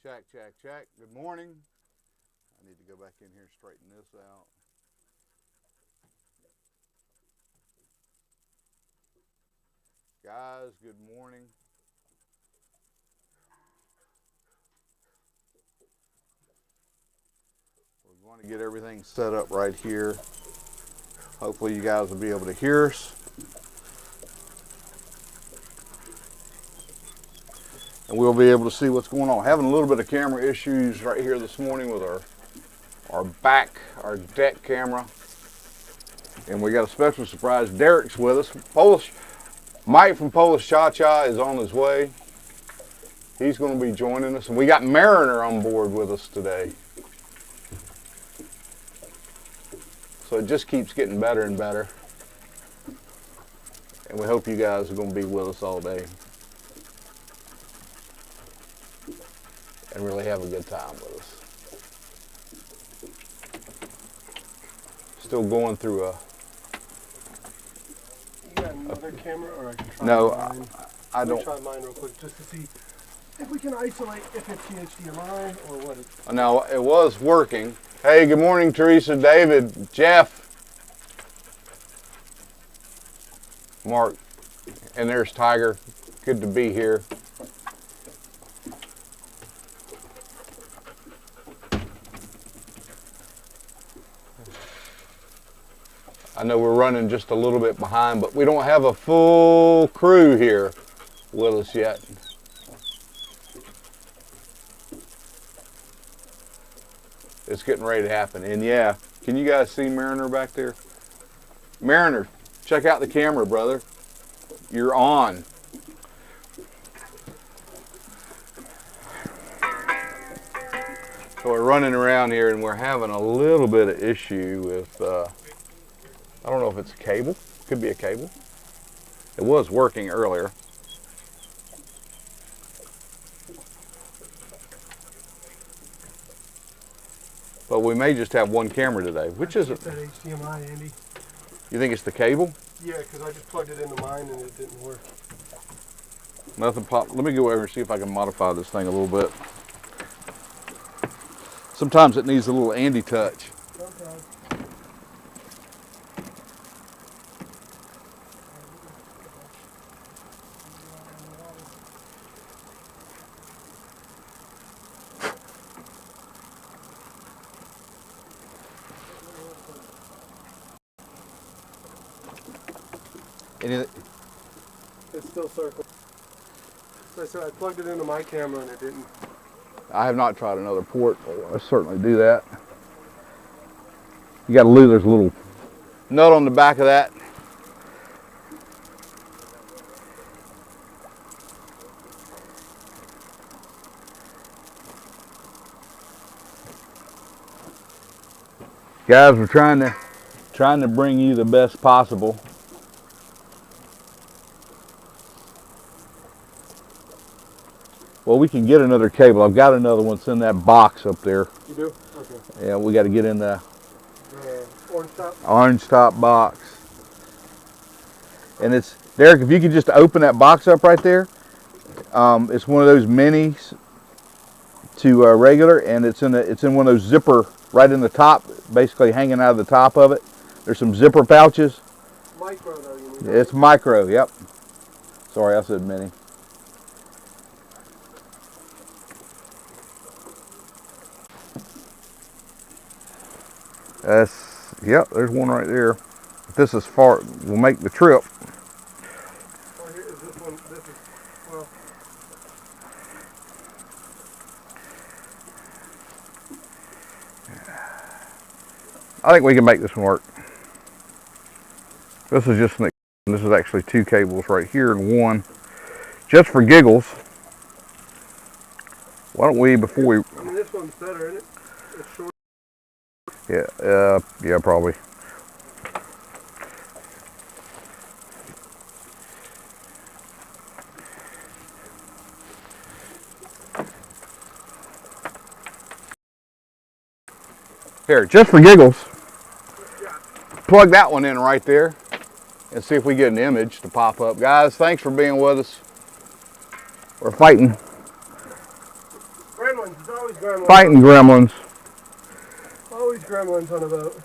Check. Good morning. I need to go back in here and straighten this out. Guys, good morning. We're going to get everything set up right here. Hopefully you guys will be able to hear us. And we'll be able to see what's going on. Having a little bit of camera issues right here this morning with our deck camera. And we got a special surprise. Derek's with us. Mike from Polishchacha is on his way. He's going to be joining us. And we got Mariner on board with us today. So it just keeps getting better and better. And we hope you guys are going to be with us all day. And really have a good time with us. Still going through a... You got another camera, or I can try mine? I don't. Let me try mine real quick just to see if we can isolate if it's the HDMI or what it's... No, it was working. Hey, good morning, Teresa, David, Jeff, Mark, and there's Tiger. Good to be here. I know we're running just a little bit behind, but we don't have a full crew here with us yet. It's getting ready to happen. And yeah, can you guys see Mariner back there? Mariner, check out the camera, brother. You're on. So we're running around here and we're having a little bit of issue with, I don't know if it's a cable. Could be a cable. It was working earlier. But we may just have one camera today. Which is it? That HDMI, Andy. You think it's the cable? Yeah, because I just plugged it into mine and it didn't work. Nothing pop. Let me go over and see if I can modify this thing a little bit. Sometimes it needs a little Andy touch. Okay. It's still circled. So I said I plugged it into my camera and it didn't. I have not tried another port. I'll certainly do that. You got to lose. There's a little nut on the back of that. Guys, we're trying to bring you the best possible. Well, we can get another cable. I've got another one. It's in that box up there. You do? Okay. Yeah, we got to get in the orange top box. And it's, Derek, if you could just open that box up right there. It's one of those minis to regular, and it's in one of those zipper right in the top, basically hanging out of the top of it. There's some zipper pouches. Micro though, you mean? It's micro, yep. Sorry, I said mini. Yep, there's one right there. If this is far, we'll make the trip. Oh, here is this one. This is, well. I think we can make this one work. This is just this is actually two cables right here and one. Just for giggles. Why don't we, before we... I mean, this one's better, isn't it? It's short. Yeah, probably. Here, just for giggles, plug that one in right there and see if we get an image to pop up. Guys, thanks for being with us. We're fighting. Red one. Always gremlins. Fighting gremlins. Always gremlins on a boat.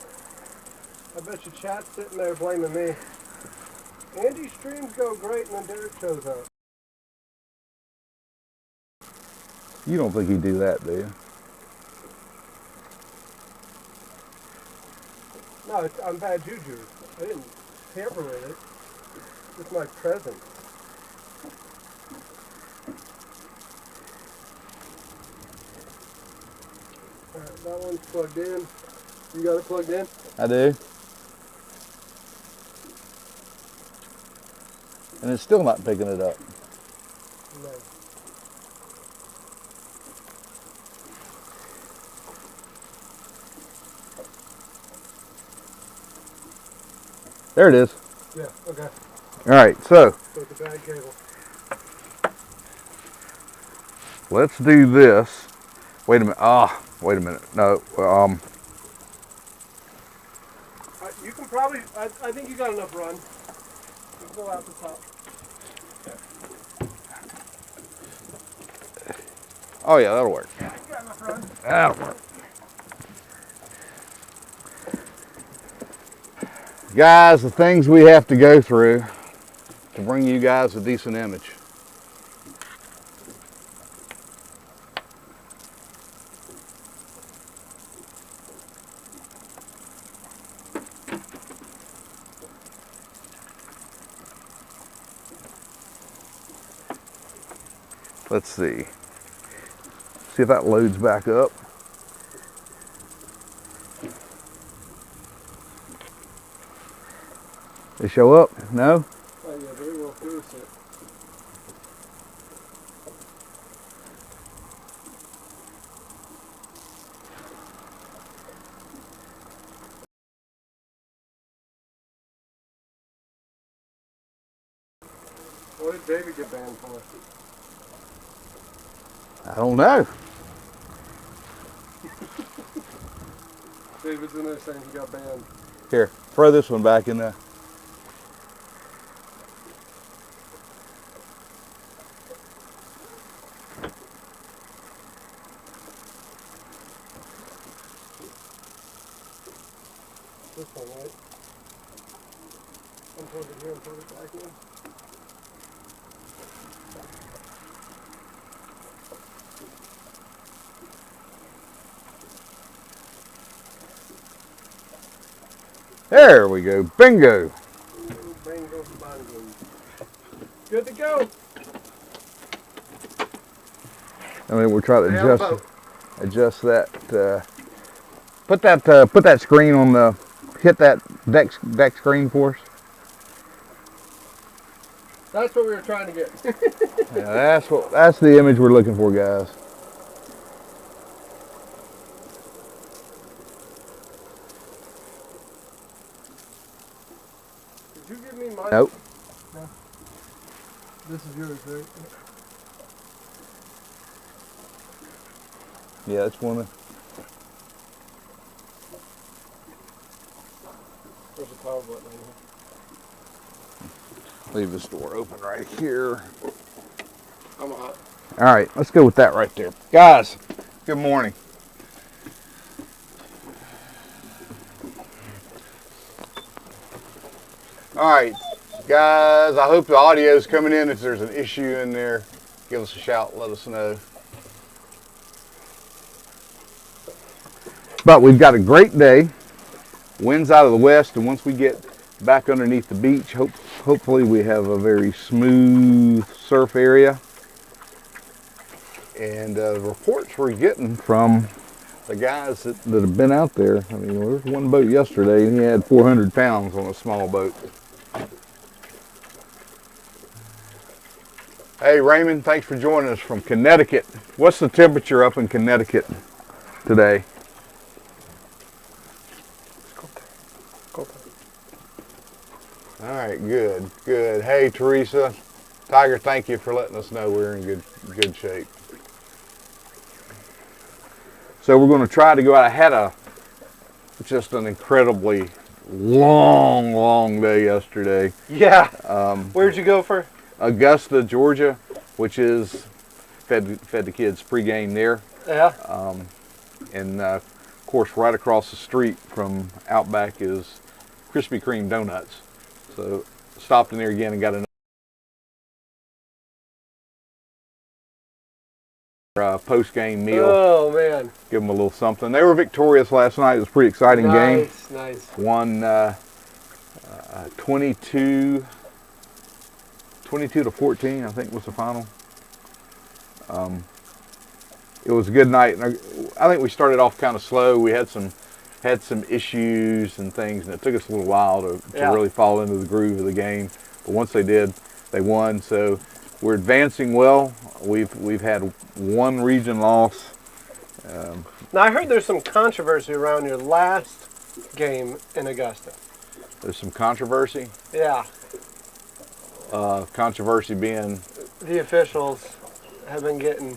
I bet you chat's sitting there blaming me. Andy's streams go great and then Derek shows up. You don't think he'd do that, do you? No, I'm bad juju. I didn't tamper with it. It's my presence. Alright, that one's plugged in. You got it plugged in? I do. And it's still not picking it up. No. There it is. Yeah, okay. All right, so So it's a bad cable. let's do this. Wait a minute. Wait a minute. No. You can probably, I think you got enough run. You can go out the top. Oh yeah, that'll work. Yeah, you got enough run. That'll work. Guys, the things we have to go through to bring you guys a decent image. Let's see. See if that loads back up. They show up? No? Oh yeah, very well cruise it. What did David get banned for? I don't know. David's in there saying he got banned. Here, throw this one back in there. This one, right? Unplug it here and plug it back in. There we go. Bingo. Bingo, bango. Good to go. I mean, we're trying to Stay on the adjust that. Put that screen on the. Hit that deck screen for us. That's what we were trying to get. Yeah, that's the image we're looking for, guys. Did you give me mine? Nope. No. This is yours, right? Yeah, it's one of. There's a power button on here. Leave this door open right here. I'm hot. All right, let's go with that right there. Guys, good morning. All right, guys, I hope the audio is coming in. If there's an issue in there, give us a shout, let us know. But we've got a great day. Wind's out of the west, and once we get back underneath the beach, hopefully we have a very smooth surf area. And the reports we're getting from the guys that have been out there, I mean, there was one boat yesterday and he had 400 pounds on a small boat. Hey Raymond, thanks for joining us from Connecticut. What's the temperature up in Connecticut today? All right, good, good. Hey Teresa, Tiger, thank you for letting us know we're in good shape. So we're going to try to go out. I had just an incredibly long day yesterday. Yeah. Where'd you go for? Augusta, Georgia, which is fed the kids pregame there. Yeah. And of course, right across the street from Outback is Krispy Kreme donuts. So stopped in there again and got another post-game meal. Oh man! Give them a little something. They were victorious last night. It was a pretty exciting game. Nice. Won 22 to 14, I think was the final. It was a good night. And I think we started off kind of slow. We had some issues and things, and it took us a little while to really fall into the groove of the game. But once they did, they won. So we're advancing well. We've had one region loss. Now I heard there's some controversy around your last game in Augusta. There's some controversy. Yeah. Controversy being The officials have been getting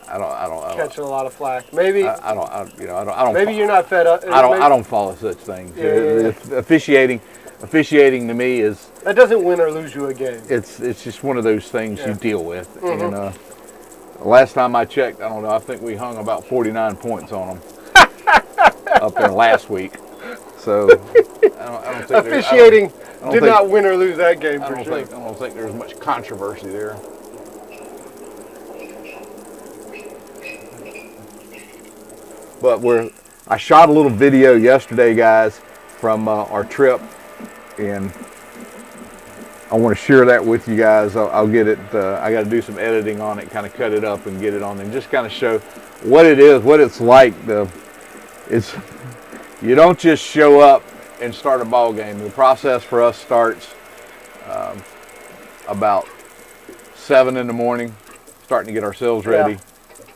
I don't catching a lot of flack. Maybe I don't. maybe you're not fed up. I don't follow such things. Yeah. Officiating to me is That doesn't win or lose you a game. it's just one of those things you deal with. And last time I checked, I don't know. I think we hung about 49 points on them up there last week. So I don't think Officiating did not win or lose that game for sure. I don't think there's much controversy there. But I shot a little video yesterday, guys, from our trip, and I want to share that with you guys. I'll get it. I got to do some editing on it, kind of cut it up and get it on, and just kind of show what it is, what it's like. You don't just show up and start a ball game. The process for us starts about 7 in the morning, starting to get ourselves ready,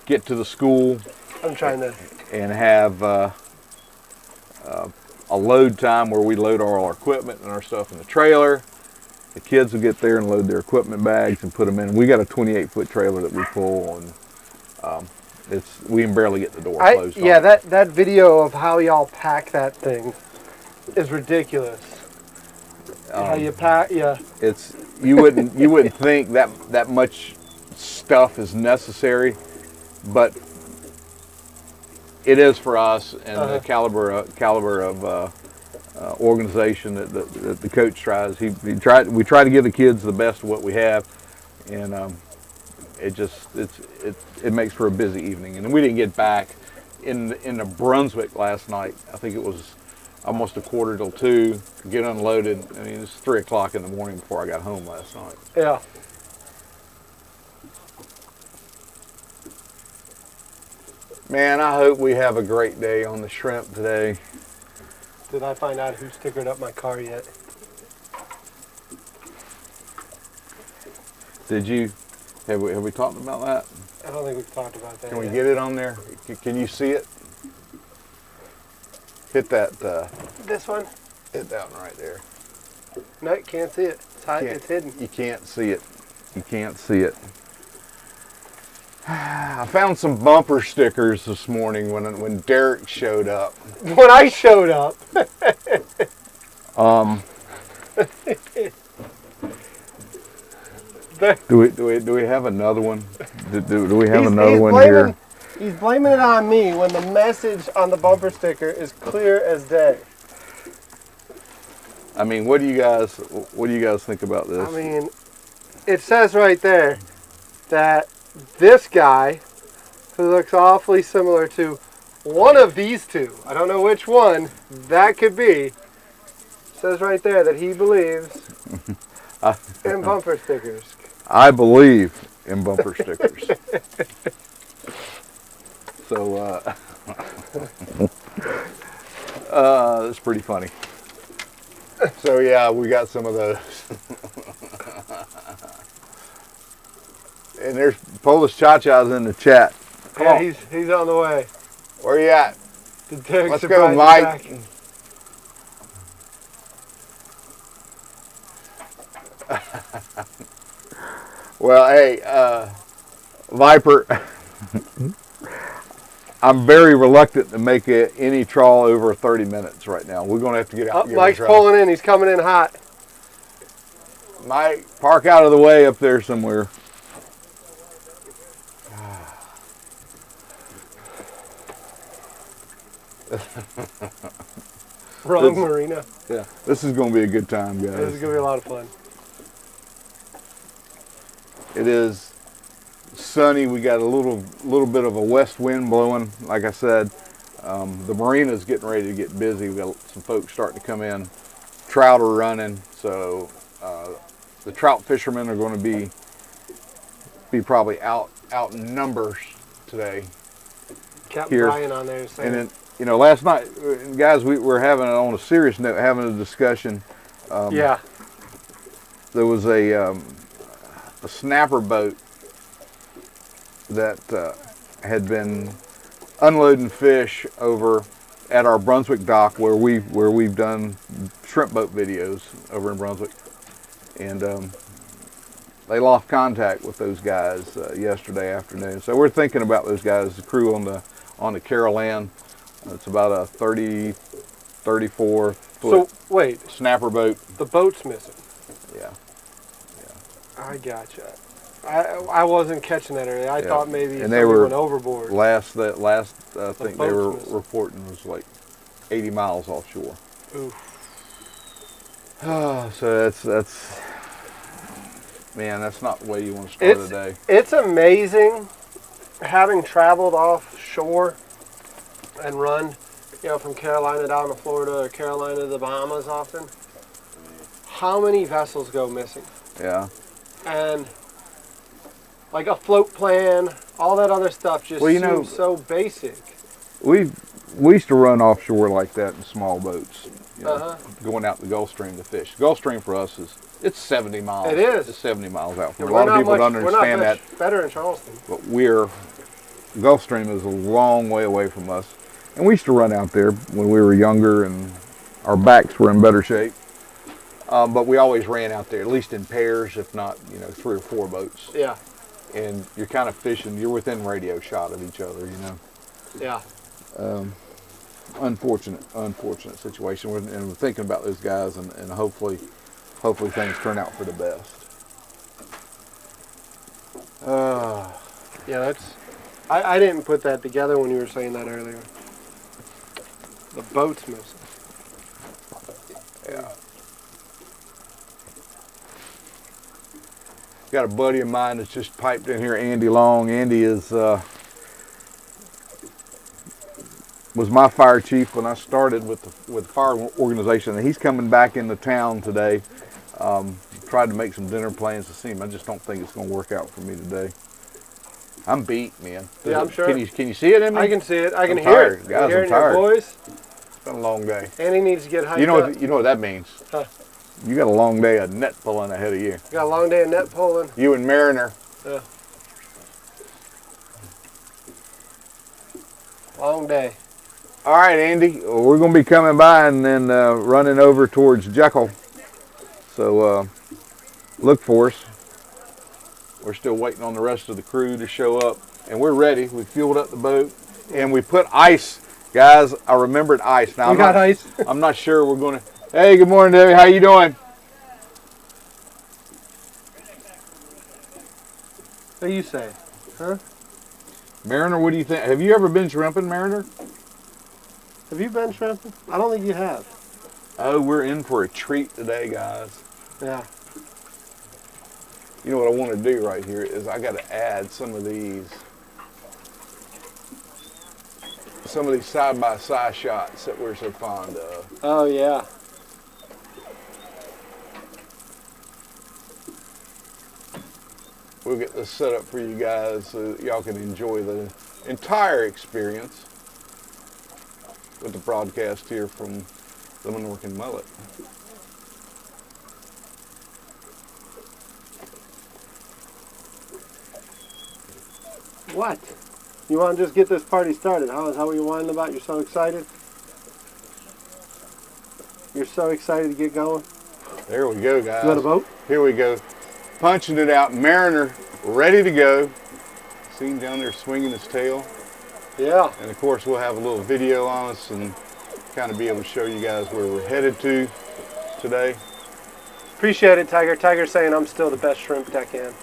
get to the school. I'm trying to. And have a load time where we load all our equipment and our stuff in the trailer. The kids will get there and load their equipment bags and put them in. We got a 28-foot trailer that we pull, and we can barely get the door closed. Yeah, that video of how y'all pack that thing is ridiculous. How you pack, you wouldn't think that much stuff is necessary, but it is for us, and the caliber of organization that the coach tries. We try to give the kids the best of what we have, and it makes for a busy evening. And we didn't get back in the Brunswick last night. I think it was almost 1:45 to get unloaded. I mean, it's 3 o'clock in the morning before I got home last night. Yeah. Man, I hope we have a great day on the shrimp today. Did I find out who stickered up my car yet? Did you? Have we talked about that? I don't think we've talked about that. Can we get it on there? Can you see it? Hit that. This one? Hit that one right there. No, you can't see it. It's hidden. You can't see it. You can't see it. I found some bumper stickers this morning when Derek showed up. When I showed up. Do we have another one? Do we have another one here? He's blaming it on me when the message on the bumper sticker is clear as day. I mean, what do you guys think about this? I mean, it says right there that this guy, who looks awfully similar to one of these two, I don't know which one that could be, says right there that he believes in bumper stickers. I believe in bumper stickers. So, that's pretty funny. So yeah, we got some of those. And there's Polishchacha's in the chat. Come on. He's on the way. Where you at? Let's go, Mike. Well, hey, Viper, I'm very reluctant to make any trawl over 30 minutes right now. We're going to have to get out. Mike's pulling in. He's coming in hot. Mike, park out of the way up there somewhere. Wrong marina. Yeah, this is going to be a good time, guys. This is going to be a lot of fun. It is sunny. We got a little bit of a west wind blowing. Like I said, the marina's getting ready to get busy. We got some folks starting to come in. Trout are running, so the trout fishermen are going to be probably out in numbers today. Captain Brian on there saying. And then, you know, last night, guys, we were having, on a serious note, having a discussion. Yeah. There was a snapper boat that had been unloading fish over at our Brunswick dock where we've done shrimp boat videos over in Brunswick, and they lost contact with those guys yesterday afternoon. So we're thinking about those guys, the crew on the Caroline. It's about a 34 foot. So wait, snapper boat. The boat's missing. Yeah. I gotcha. I wasn't catching that earlier. I thought maybe and they went overboard. Last thing they were reporting was like 80 miles offshore. Oof. So that's man, that's not the way you want to start a day. It's amazing, having traveled offshore and run, you know, from Carolina down to Florida or Carolina to the Bahamas often, how many vessels go missing. Yeah. And like a float plan, all that other stuff just seems so basic. We used to run offshore like that in small boats, you know, going out the Gulf Stream to fish. Gulf Stream for us it's 70 miles. It is. It's 70 miles out. For a lot of people don't understand we're not that. better in Charleston. But Gulf Stream is a long way away from us. And we used to run out there when we were younger and our backs were in better shape. But we always ran out there, at least in pairs, if not, you know, 3 or 4 boats. Yeah. And you're kind of fishing, you're within radio shot of each other, you know. Yeah. Unfortunate situation. And we're thinking about those guys, and hopefully things turn out for the best. Yeah, that's. I didn't put that together when you were saying that earlier. The boat's missing. Yeah. Got a buddy of mine that's just piped in here, Andy Long. Andy was my fire chief when I started with the fire organization, and he's coming back into town today. Tried to make some dinner plans to see him. I just don't think it's going to work out for me today. I'm beat, man. Yeah, I'm sure. Can you see it in me? I can see it. I can I'm hear tired. it. Guys, I'm I'm tired. Your voice. It's been a long day. And he needs to get hyped up. You know what that means? Huh. You got a long day of net pulling ahead of you. Got a long day of net pulling. You and Mariner. Yeah. Long day. All right, Andy. We're going to be coming by and then running over towards Jekyll. So look for us. We're still waiting on the rest of the crew to show up. And we're ready. We fueled up the boat. And we put ice. Guys, I remembered ice. Now, we got ice. I'm not sure we're going to... Hey, good morning, Debbie. How you doing? What do you say? Huh? Mariner, what do you think? Have you ever been shrimping, Mariner? Have you been shrimping? I don't think you have. Oh, we're in for a treat today, guys. Yeah. You know what I want to do right here is I got to add some of these side-by-side shots that we're so fond of. Oh, yeah. We'll get this set up for you guys so that y'all can enjoy the entire experience with the broadcast here from the Minorcan Mullet. What? You want to just get this party started? How are you whining about? You're so excited? You're so excited to get going? There we go, guys. You got a boat? Here we go. Punching it out. Mariner ready to go. See him down there swinging his tail. Yeah. And of course we'll have a little video on us and kind of be able to show you guys where we're headed to today. Appreciate it, Tiger. Tiger's saying I'm still the best shrimp deckhand.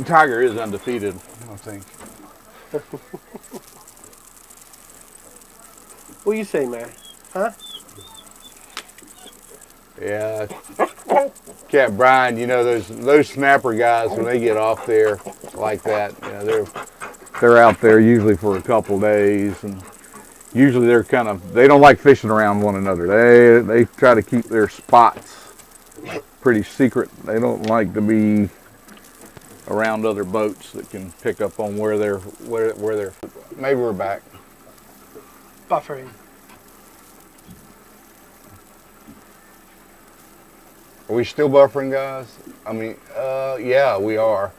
Tiger is undefeated, I think. What do you say, Mary? Huh? Yeah. Cat Brian, you know those snapper guys when they get off there like that, you know, they're out there usually for a couple days, and usually they don't like fishing around one another. They try to keep their spots pretty secret. They don't like to be around other boats that can pick up on where they're. Maybe we're back. Buffering. Are we still buffering, guys? I mean, yeah, we are.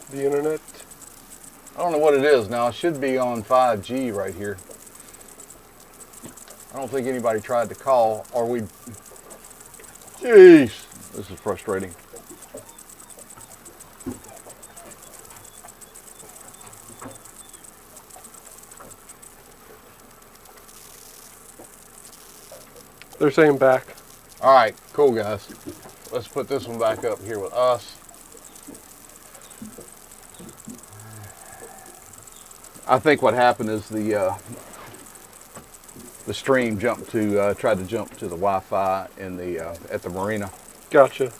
The internet. I don't know what it is now. It should be on 5G right here. I don't think anybody tried to call, or we. Jeez, this is frustrating. They're saying back. All right, cool, guys. Let's put this one back up here with us. I think what happened is the stream jumped to tried to jump to the Wi-Fi in the at the marina. Gotcha.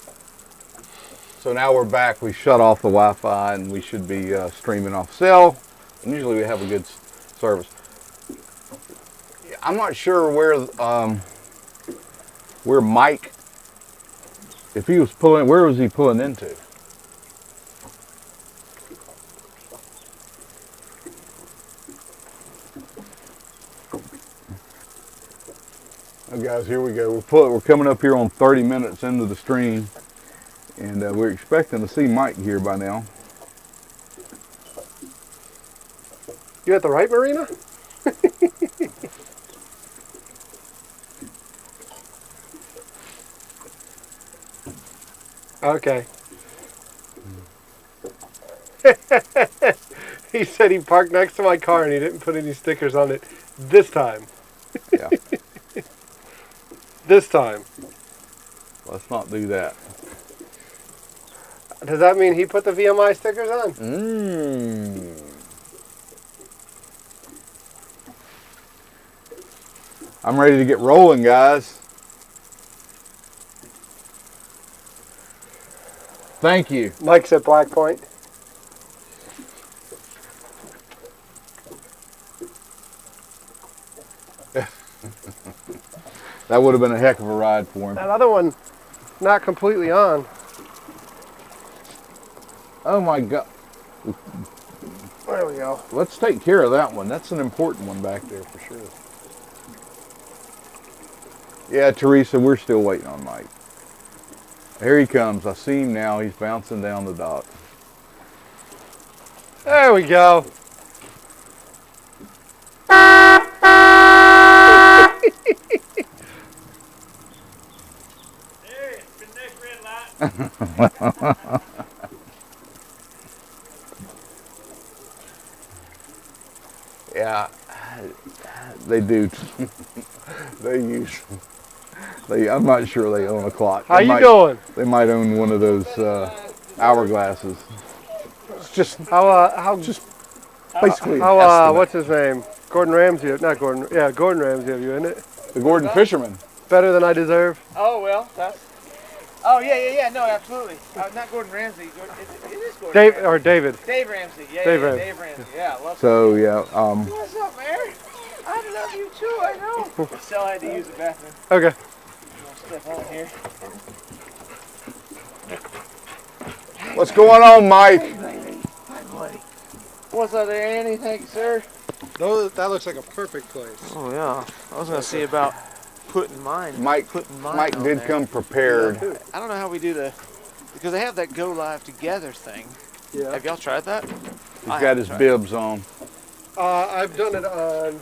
So now we're back. We shut off the Wi-Fi and we should be streaming off cell. And usually we have a good service. I'm not sure where Mike, if he was pulling, where was he pulling into? Oh, guys, here we go. We're coming up here on 30 minutes into the stream, and we're expecting to see Mike here by now. You at the right marina? Okay. He said he parked next to my car and he didn't put any stickers on it this time. Yeah. This time. Let's not do that. Does that mean he put the VMI stickers on? I'm ready to get rolling, guys. Thank you. Mike's at Black Point. That would have been a heck of a ride for him. That other one, not completely on. Oh my God. There we go. Let's take care of that one. That's an important one back there for sure. Yeah, Teresa, we're still waiting on Mike. Here he comes. I see him now. He's bouncing down the dock. There we go. Yeah, they do. I'm not sure they own a clock. How you doing? They might own one of those hourglasses. It's just basically an estimate. what's his name? Gordon Ramsay, not Gordon. Yeah, Gordon Ramsay of you, isn't it? The Gordon Fisherman. Better than I deserve. Oh well, that's. Oh yeah, no, absolutely. Not Gordon Ramsay. It is Gordon. Dave Ramsay. David. Dave Ramsay. Yeah, Dave yeah, Ramsay. Dave Ramsay. Yeah, love. So yeah. What's up, Mary? I love you too. I know. Still had to use the bathroom. Okay. Step on here. What's going on, Mike? Hi, buddy. What's up there, Andy? Thank you, sir. That looks like a perfect place. Oh yeah. I was gonna see about putting mine. Mike on did there. come prepared. I don't know how we do because they have that go live together thing. Yeah. Have y'all tried that? He's got his bibs on. I've done it on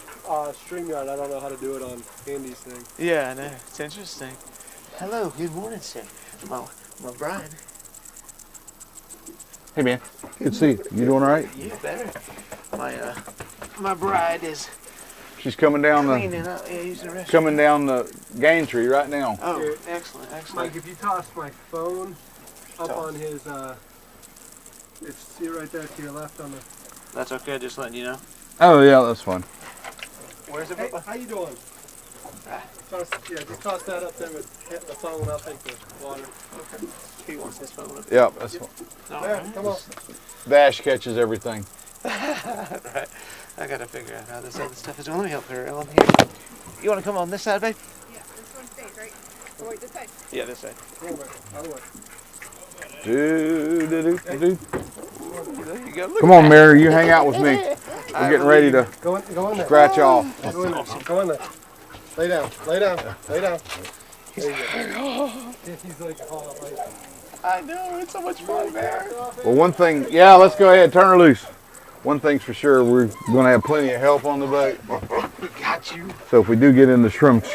StreamYard. I don't know how to do it on Andy's thing. Yeah, I know. It's interesting. Hello, good morning, sir. My bride. Hey man, good to see you. You doing all right? You better. My bride is She's coming down cleaning up. Yeah, using the restroom. coming down the gantry right now. Oh, Here. excellent. Mike, if you toss my phone up on his It's see right there to your left on the. That's okay, just letting you know. Oh yeah, that's fine. Where's it, Hey, Bubba? how you doing? Just toss that up there with hitting the phone. I'll take the water. Okay. He wants his phone up. Yep, that's fine. There, come on. Dash catches everything. Right. I gotta figure out how this other stuff is. Let me help her, Ellen. Here. You wanna come on this side, babe? Yeah, this one stays, right? Oh, wait, this side. Yeah, this side. Other way. Do. There you go. Look Come on, Mary, you hang out with me. We're getting ready to Go in there. scratch off. Go in there. Go in there. Lay down. Lay down. Lay down. There you go. He's like, oh, like. I know, it's so much fun, man. Well, one thing, yeah, let's go ahead, turn her loose. One thing's for sure, we're going to have plenty of help on the boat. We got you. So if we do get into shrimp,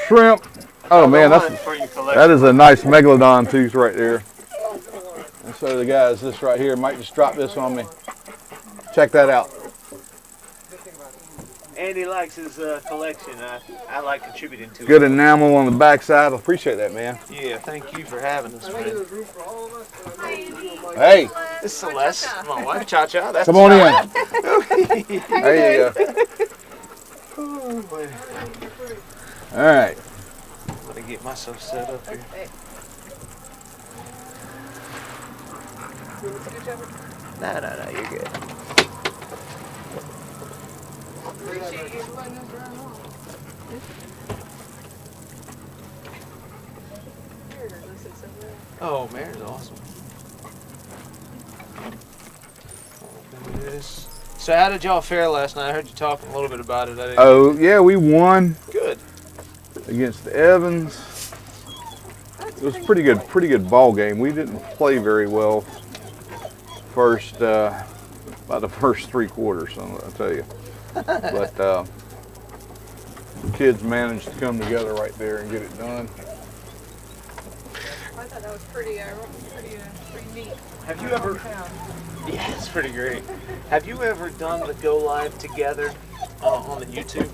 oh man, that is a nice megalodon tooth right there. And so the guys, this right here, Mike just dropped this on me. Check that out. Andy likes his collection. I like contributing to Good it. enamel on the backside. I appreciate that, man. Yeah, thank you for having us, man. There's room for all of us. Hey, This is Celeste, my wife, Cha-Cha. That's come on in. in. There you go. All right. I'm gonna get myself set up here. No, you're good. Appreciate you letting us run off. Oh, Mary's awesome. Open this. So how did y'all fare last night? I heard you talking a little bit about it. Oh yeah, we won Good. against the Evans. It was a pretty good ball game. We didn't play very well about the first 3 quarters, I'll tell you. But the kids managed to come together right there and get it done. I thought that was pretty neat. Have you ever? Yeah, it's pretty great. Have you ever done the go live together on the YouTube?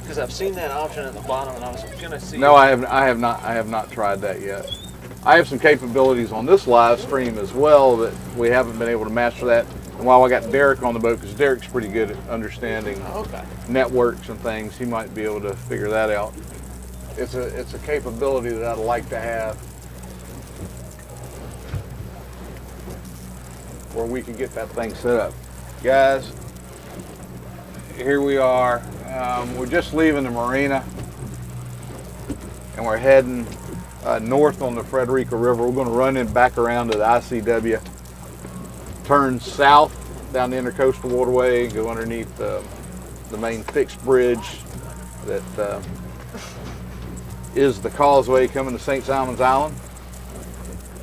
Because I've seen that option at the bottom, and I was gonna see. No, I have not tried that yet. I have some capabilities on this live stream as well that we haven't been able to master that. And while I got Derek on the boat, because Derek's pretty good at understanding networks and things, he might be able to figure that out. It's a capability that I'd like to have, where we can get that thing set up. Guys, here we are. We're just leaving the marina, and we're heading north on the Frederica River. We're going to run in back around to the ICW, turn south down the Intercoastal Waterway, go underneath the main fixed bridge that is the causeway coming to St. Simon's Island,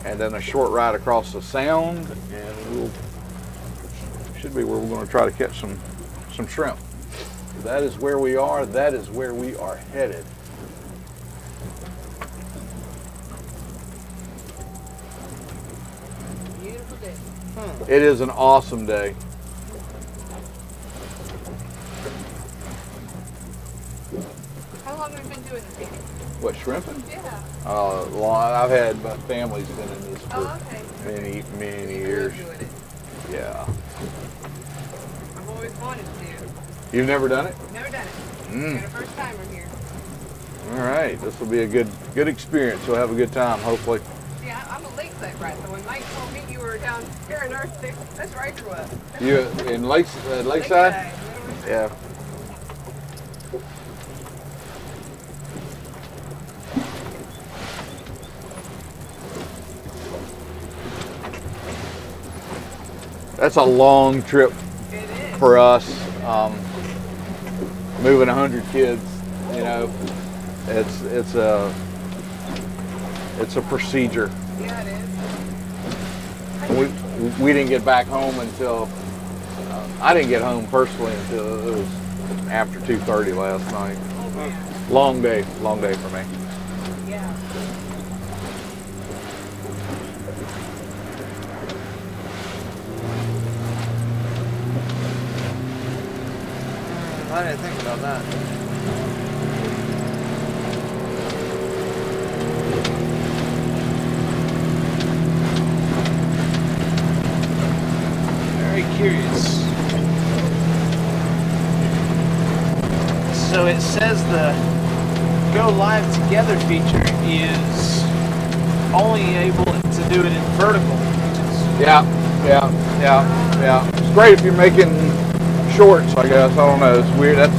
and then a short ride across the Sound, and should be where we're going to try to catch some shrimp. That is where we are. That is where we are headed. Beautiful day. It is an awesome day. How long have we been doing this? What, shrimping? Yeah. I've had my family's been in this for Oh, okay. many years. Doing it. Yeah. I've always wanted to. You've never done it? Never done it. Mm. Got a first timer here. All right. This will be a good experience. You'll have a good time, hopefully. See, I'm a lakeside brat, so when Mike told me you were down here in Arctic, that's where I grew up. You in Lakeside? Yeah. That's a long trip It is. for us. Moving 100 kids, you know, it's a procedure. Yeah, it is. We didn't get back home until I didn't get home personally until it was after 2:30 last night. Oh, man. Long day for me. Yeah. I didn't think about that. curious. So it says the Go Live Together feature is only able to do it in vertical. Yeah. It's great if you're making shorts, I guess. I don't know. It's weird. That's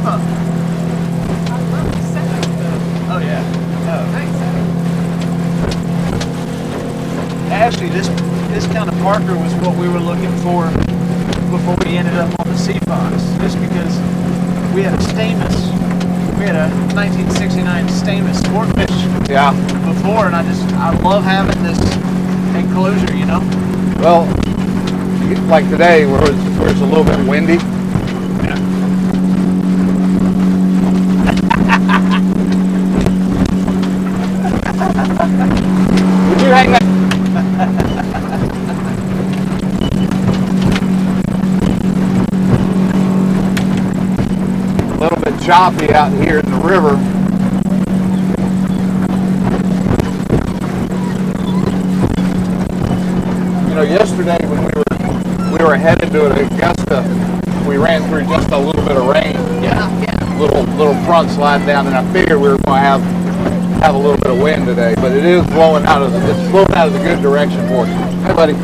Huh. I love the setup though. Oh yeah. Nice setup. Actually, this kind of Parker was what we were looking for before we ended up on the Sea Fox. Just because we had a Stamus. We had a 1969 Stamus Sportfish yeah. before, and I love having this enclosure, you know? Well, like today, where it's a little bit windy. Would you hang that? A little bit choppy out here in the river. You know, yesterday when we were headed to Augusta, we ran through just a little bit of rain. Yeah. Little front slide down, and I figured we were going to have a little bit of wind today, but it is blowing out of the good direction for us. Hey, buddy,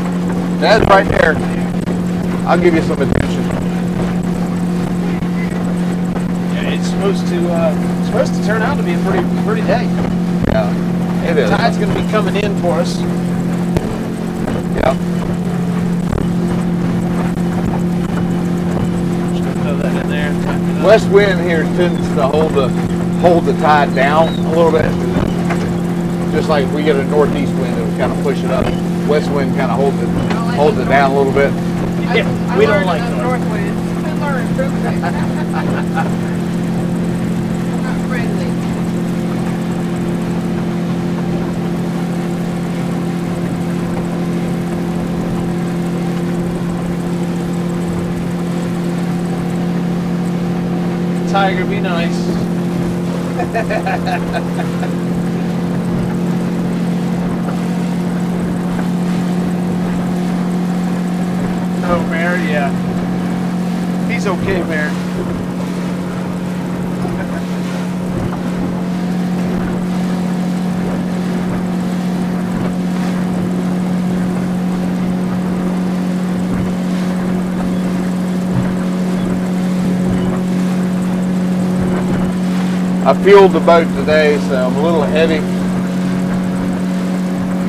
that's right there. I'll give you some attention. Yeah, it's supposed to turn out to be a pretty day. Yeah, it is. The tide's going to be coming in for us. Yeah. Just going to throw that in there. West wind here tends to hold the tide down a little bit. Just like if we get a northeast wind, it'll kind of push it up. West wind kind of holds it down a little bit. Yeah, I we don't learned like enough north. north winds. I learned through things. I'm not friendly. Tiger, be nice. Oh, Bear, yeah. He's okay, Bear. I fueled the boat today, so I'm a little heavy.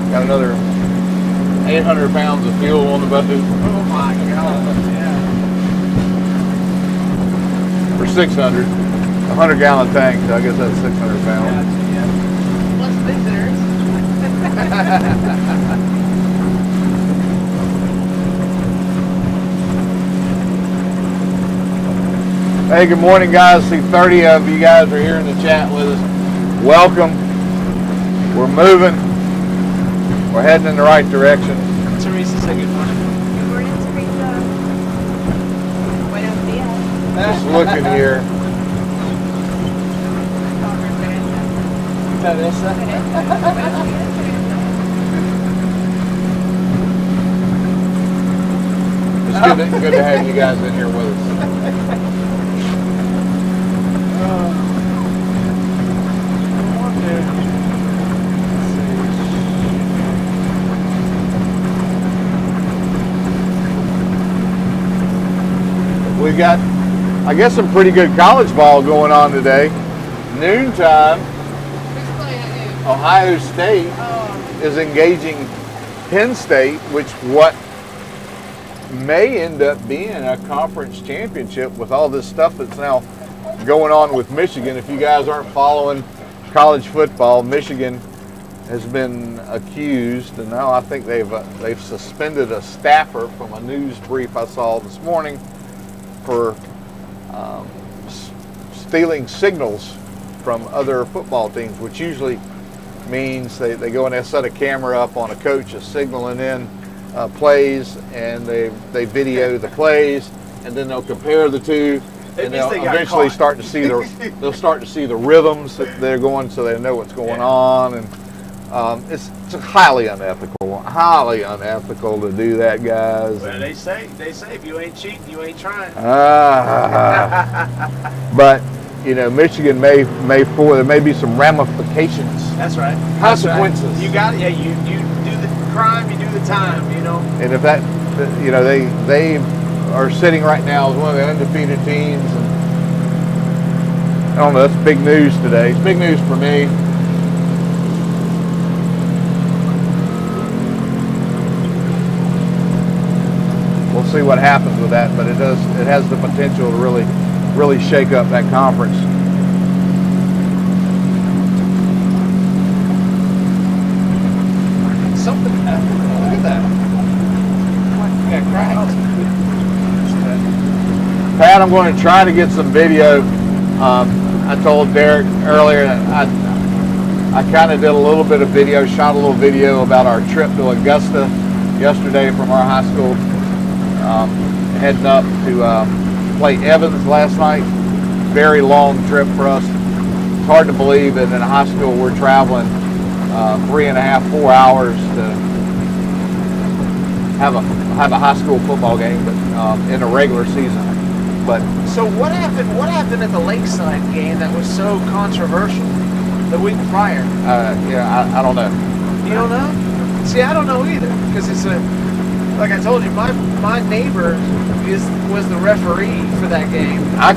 Got another 800 pounds of fuel on the boat. Oh my God, yeah. For 600. 100-gallon tank, so I guess that's 600 pounds. Yeah. Plus visitors. Hey, good morning, guys. See 30 of you guys are here in the chat with us. Welcome. We're moving. We're heading in the right direction. Teresa, say good morning. Good morning, Teresa. Buenos dias. Just looking here. Teresa. It's good to have you guys in here with us. We've got, I guess, some pretty good college ball going on today. Noontime, Who's playing at noon? Ohio State Oh, is engaging Penn State, which what may end up being a conference championship with all this stuff that's now going on with Michigan. If you guys aren't following college football, Michigan has been accused, and now I think they've suspended a staffer from a news brief I saw this morning for stealing signals from other football teams, which usually means they go and they set a camera up on a coach that's signaling in plays, and they video the plays, and then they'll compare the two, and they'll eventually start to see they'll start to see the rhythms that they're going, so they know what's going on. And It's highly unethical to do that, guys. Well, they say if you ain't cheating, you ain't trying. But you know, Michigan may there may be some ramifications. That's right. Consequences. That's right. You got it. Yeah, you do the crime, you do the time. You know. And if that, you know, they are sitting right now as one of the undefeated teams. And I don't know. That's big news today. It's big news for me. We'll see what happens with that, but it has the potential to really shake up that conference. Something happened. Look at that. Yeah, cracked. Pat, I'm going to try to get some video. I told Derek earlier that I kind of did a little bit of video, shot a little video about our trip to Augusta yesterday from our high school. Heading up to play Evans last night. Very long trip for us. It's hard to believe that in high school we're traveling 3.5, 4 hours to have a high school football game, but in a regular season. But so what happened? What happened at the Lakeside game that was so controversial the week prior? Yeah, I don't know. You don't know? See, I don't know either, because it's like I told you, my neighbor was the referee for that game. I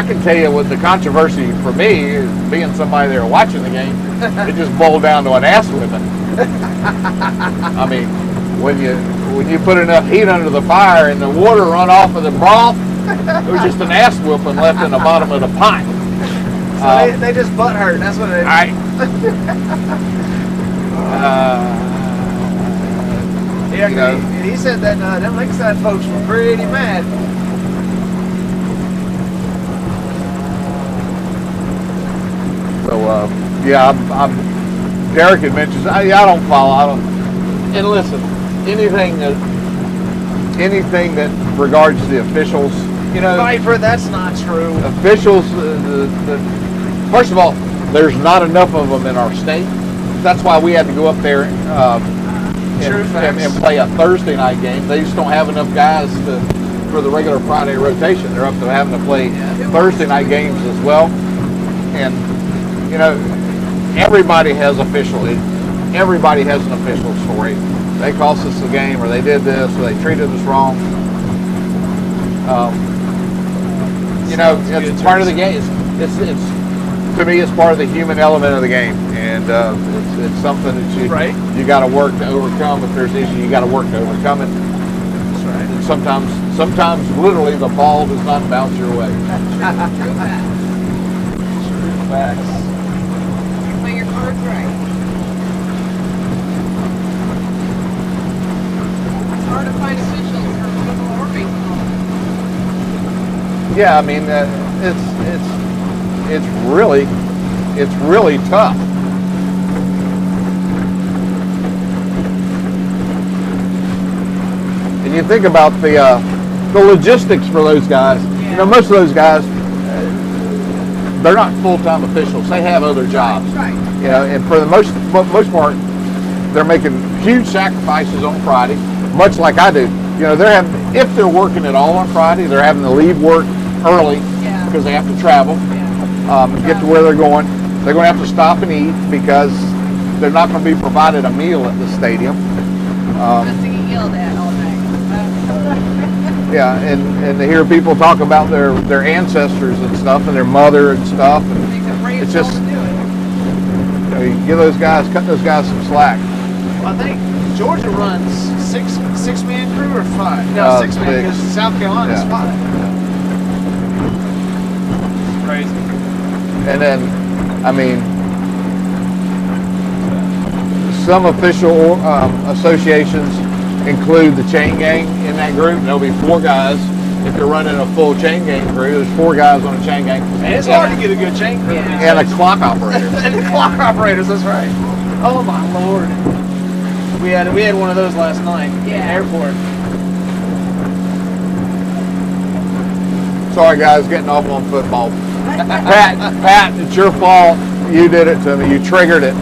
can tell you what the controversy for me is, being somebody there watching the game. It just boiled down to an ass whipping. I mean, when you put enough heat under the fire and the water run off of the broth, it was just an ass whipping left in the bottom of the pot. So they just butt hurt. That's what it is. Yeah, you know, he said that them Lakeside folks were pretty mad. So yeah, Derek had mentioned. I don't follow. And listen, anything that regards the officials, you know, Viper, that's not true. officials. First of all, there's not enough of them in our state. That's why we had to go up there and play a Thursday night game. They just don't have enough guys for the regular Friday rotation. They're up to having to play Thursday night games as well. And you know, everybody has everybody has an official story. They cost us the game, or they did this, or they treated us wrong. You know, it's part of the game. It's to me, it's part of the human element of the game, and it's something that you got to work to overcome. If there's issues, you got to work to overcome it. That's right. And sometimes, literally, the ball does not bounce your way. Facts. Play your cards right. It's hard to find officials for football or baseball. Yeah, I mean, it's really tough. And you think about the logistics for those guys. Yeah. You know, most of those guys, they're not full-time officials. They have other jobs. Right. You know, and for the most part, they're making huge sacrifices on Friday, much like I do. You know, if they're working at all on Friday, they're having to leave work early because they have to travel, get to where they're going. They're going to have to stop and eat because they're not going to be provided a meal at the stadium. Just to get yelled at all night. Yeah, and to hear people talk about their ancestors and stuff, and their mother and stuff, and it's just, to do it. you know, you give those guys, cut those guys some slack. Well, I think Georgia runs six-man crew or five? No, 6 man, because South Carolina's 5. It's crazy. And then, I mean, some official associations include the chain gang in that group. There'll be 4 guys. If you're running a full chain gang crew, there's 4 guys on a chain gang. And it's hard to get a good chain crew. And a clock operator. And the clock operators, that's right. Oh my Lord. We had one of those last night in the airport. Sorry guys, getting off on football. Pat, it's your fault. You did it to me. You triggered it.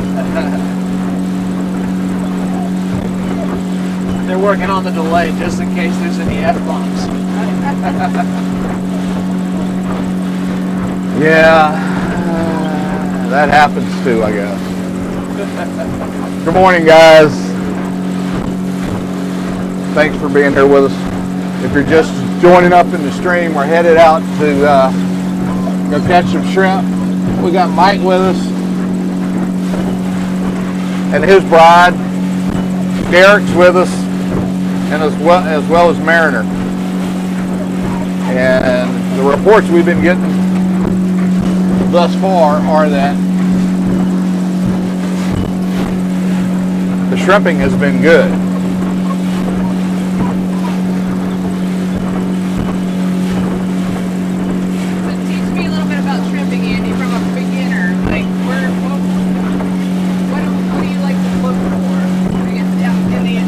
They're working on the delay just in case there's any F-bombs. Yeah, that happens too, I guess. Good morning, guys. Thanks for being here with us. If you're just joining up in the stream, we're headed out to go catch some shrimp. We got Mike with us and his bride. Derek's with us, and as well as Mariner. And the reports we've been getting thus far are that the shrimping has been good. So teach me a little bit about shrimping, Andy, from a beginner. Like, what do you like to look for? I guess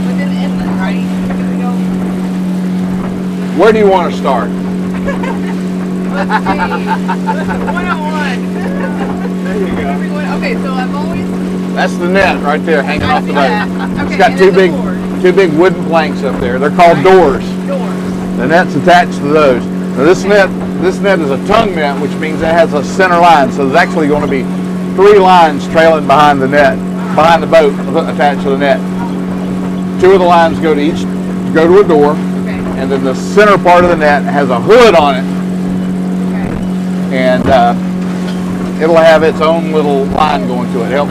within the inlet, right? Because we don't. Where do you want to start? Let's see. 101. There you go. Okay, so I've always. That's the net right there hanging off the boat. Okay, It's got and two then the big board. wooden planks up there. They're called doors. Doors. The net's attached to those. Now this net is a tongue net, which means it has a center line. So there's actually going to be 3 lines trailing behind the net, behind the boat, attached to the net. 2 of the lines go to a door, Okay. and then the center part of the net has a hood on it, Okay. and it'll have its own little line going to it. Help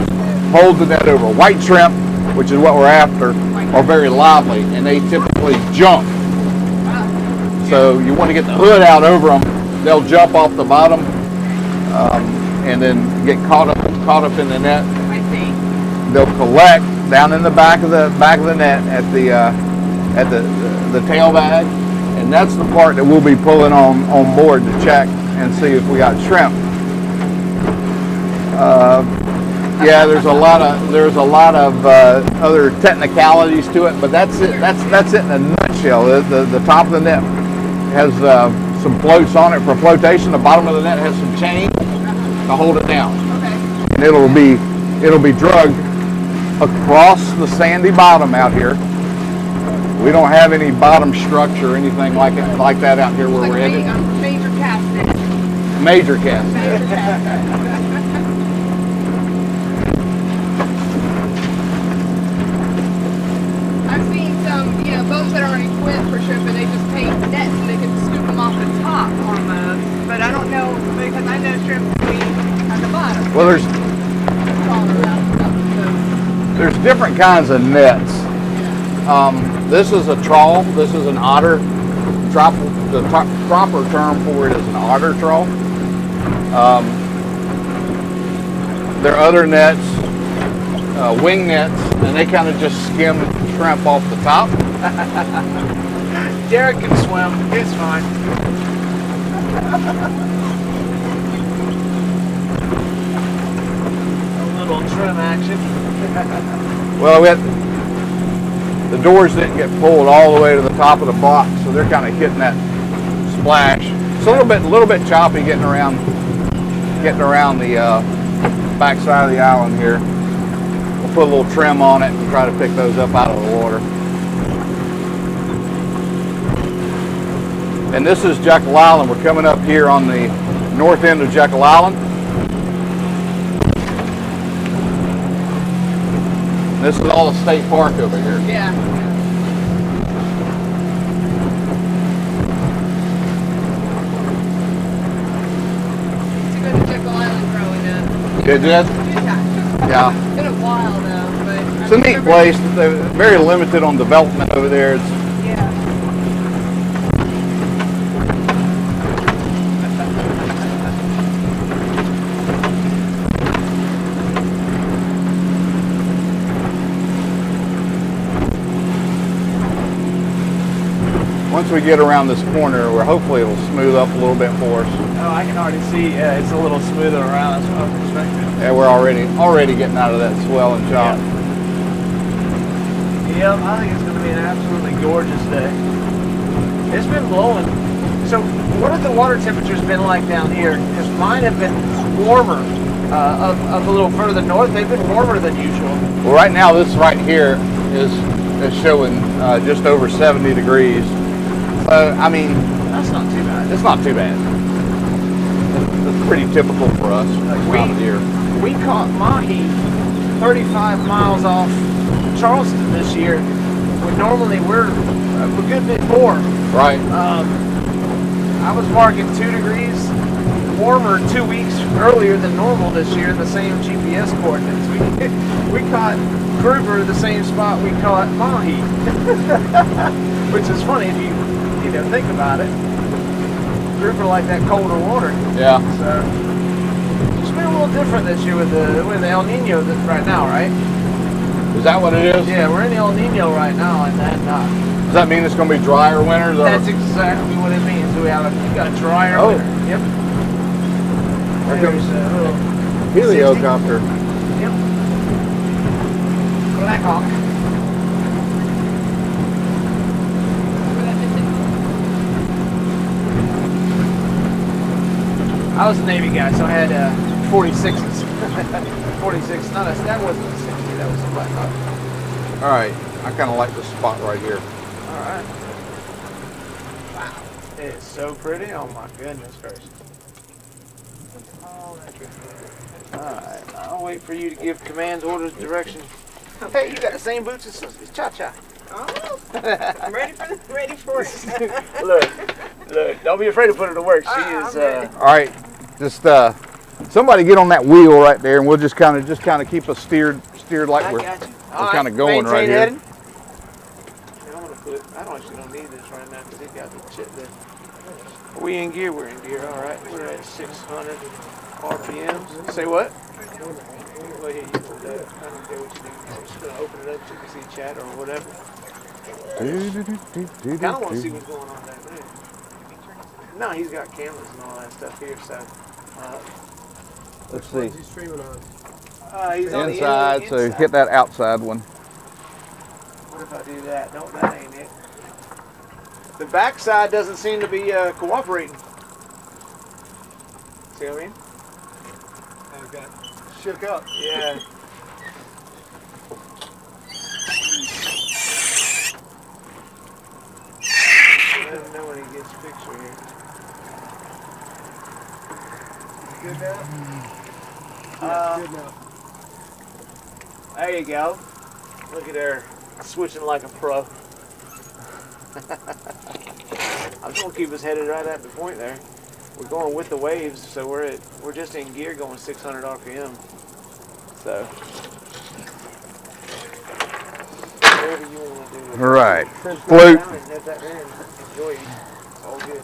hold the net over. White shrimp, which is what we're after, are very lively, and they typically jump. So you want to get the hood out over them. They'll jump off the bottom and then get caught up in the net. I see. They'll collect down in the back of the net at the tail bag, and that's the part that we'll be pulling on board to check and see if we got shrimp. Yeah, there's a lot of other technicalities to it, but that's it. That's it in a nutshell. The top of the net has some floats on it for flotation. The bottom of the net has some chain to hold it down, Okay. and it'll be drugged across the sandy bottom out here. We don't have any bottom structure or anything like that out here where Like we're headed. major cast net. Major cast. Major cast net. I've seen some, boats that aren't equipped for shrimping, they just paint nets and they can scoop them off the top almost. But I don't know, because I know shrimp can be at the bottom. Well, Crawling around stuff, there's different kinds of nets. This is a trawl. This is an otter. The proper term for it is an otter trawl. There are other nets, wing nets, and they kind of just skim shrimp off the top. Derek can swim. It's fine. A little trim action. Well, the doors didn't get pulled all the way to the top of the box, so they're kind of hitting that splash. It's a little bit choppy getting around the backside of the island here. We'll put a little trim on it and try to pick those up out of the water. And this is Jekyll Island. We're coming up here on the north end of Jekyll Island. This is all the state park over here. Yeah. To go to Jekyll Island growing up. Did you? 2 times. Yeah. It's been a while though, but It's a neat place. They're very limited on development over there. It's, Yeah. once we get around this corner, where hopefully it'll smooth up a little bit for us. Oh, I can already see it's a little smoother around. That's what I was expecting. Yeah, we're already getting out of that swell and chop. Yep, I think it's going to be an absolutely gorgeous day. It's been blowing. So, what have the water temperatures been like down here? Because mine have been warmer up a little further north, they've been warmer than usual. Well, right now, this right here is showing just over 70 degrees. So, I mean, That's not too bad. it's not too bad. It's pretty typical for us this time of year. We caught mahi 35 miles off Charleston this year, when normally we're a good bit more. Right. I was marking 2 degrees warmer 2 weeks earlier than normal this year in the same GPS coordinates. We caught grouper the same spot we caught mahi, which is funny if you think about it. Grouper like that colder water. Yeah. So it's been a little different this year with the El Nino right now, right? Is that what it is? Yeah, we're in El Nino right now, and then Does that mean it's going to be drier winters? Or? that's exactly what it means. We got a drier winter. Yep. There There's comes a little heliocopter. Yep. Black Hawk. I was a Navy guy, so I had 46s. 46. No, that wasn't a 60. That was a Black Hawk. All right. I kind of like this spot right here. All right. Wow. It is so pretty. Oh my goodness gracious. All right. I'll wait for you to give commands, orders, directions. Hey, you got the same boots as Cha-Cha. Oh, I'm ready for it. Look, don't be afraid to put her to work. She is. All right. Just somebody get on that wheel right there, and we'll just kind of keep us steered like I we're got you. kind of going right here. Heading. I actually don't need this right now because it got the chip there. Are we in gear? We're in gear. All right. We're at 600 RPMs. Say what? Well, here, you put that. I don't care what you do. I'm just going to open it up so you can see chat or whatever. Kind of want to see what's going on down there. No, he's got cameras and all that stuff here, so. Let's see. He's streaming on. He's on Inside, the so inside. hit that outside one. What if I do that? No, that ain't it. The backside doesn't seem to be cooperating. See what I mean? I got shook up. Yeah. Let him know when he gets a picture here. Good now? Good now. There you go. Look at her switching like a pro. I'm just gonna keep us headed right at the point there. We're going with the waves, so we're just in gear going 600 RPM. So whatever you want to do. All right. Float. Float. Let that in. Enjoy it. It's all good.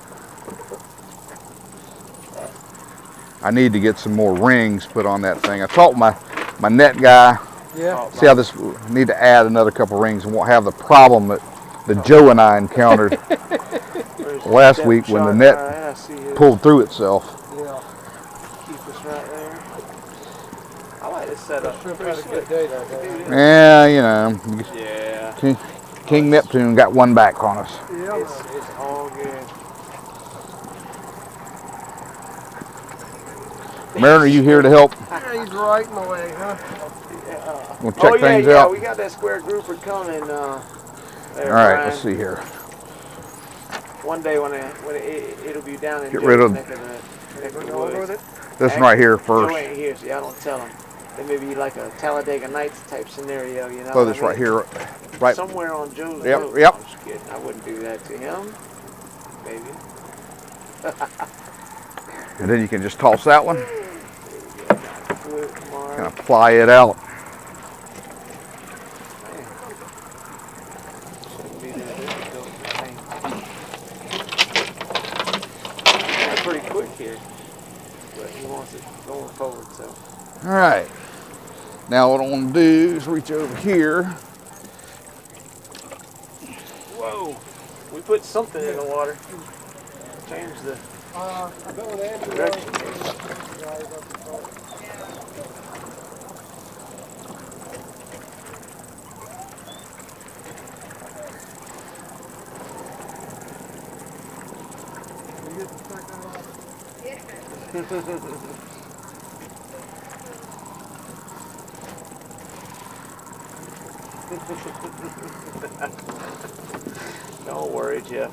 I need to get some more rings put on that thing. I talked to my net guy. Yeah. See how this, need to add another couple rings and won't have the problem that Joe and I encountered last week when the net pulled through itself. Yeah. Keep us right there. I like this setup. Shrimp had a good day that day. Yeah, you know, Yeah. King Neptune got one back on us. Yeah. It's all good. Mariner, you here to help? Yeah, he's right in the way, huh? We'll check things yeah, out. we got that square grouper coming. There, All right, Brian. let's see here. One day when it'll be down in Get rid of neck of the woods. this one right here Joe first. ain't here, so y'all don't tell him. It may be like a Talladega Nights type scenario, you know. Throw what this I right mean? here, right. Somewhere on Joe's Yep, road. yep. I'm just kidding. I wouldn't do that to him. Maybe. And then you can just toss that one Flip, Mark. and apply it out. Shouldn't be that difficult to think. Yeah, pretty quick here, but he wants it going forward, so. All right. Now what I want to do is reach over here. Whoa! We put something in the water. Change the I bet with Andrew. direction. Don't worry, Jeff.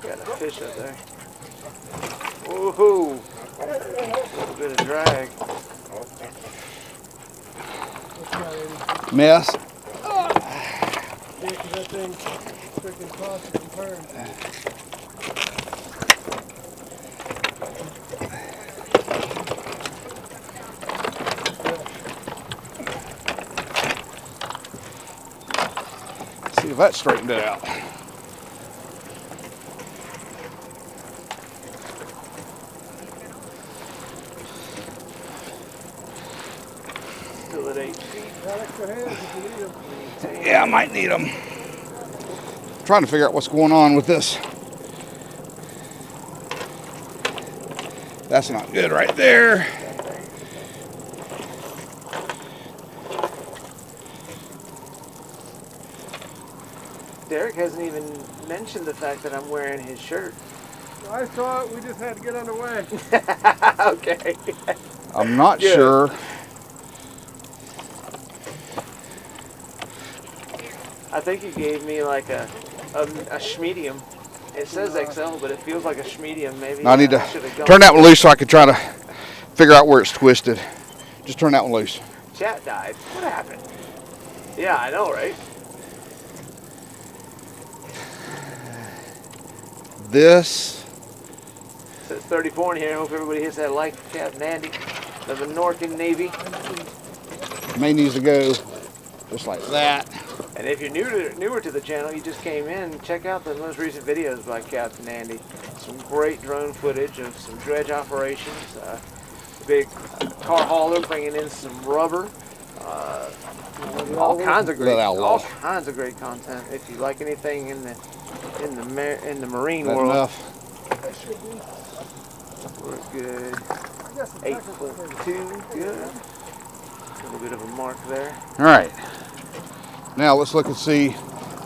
Got a fish up there. Woohoo! A little bit of drag. Mess. Yeah, 'cause that thing freaking tosses and turns. See if that straightened it out. Still at 8 feet. Got extra hands if you need them. Yeah, I might need them. Trying to figure out what's going on with this. That's not good right there. Derek hasn't even mentioned the fact that I'm wearing his shirt. I saw it. We just had to get underway. Okay. I'm not Good. sure. I think you gave me like a schmedium. It says XL, but it feels like a schmedium. Maybe I need to should've gone. turn that one loose so I can try to figure out where it's twisted. Just turn that one loose. Chat died. What happened? Yeah, I know, right? This, It says 34 in here. Hope everybody hits that like for Captain Andy. The Minorcan Navy. may needs to go just like that. And if you're newer to the channel, you just came in, check out the most recent videos by Captain Andy. Some great drone footage of some dredge operations. Big car hauler bringing in some rubber. All kinds of great content. If you like anything in the marine That world, enough? we're good. 8.2, good. A little bit of a mark there. All right. Now let's look and see.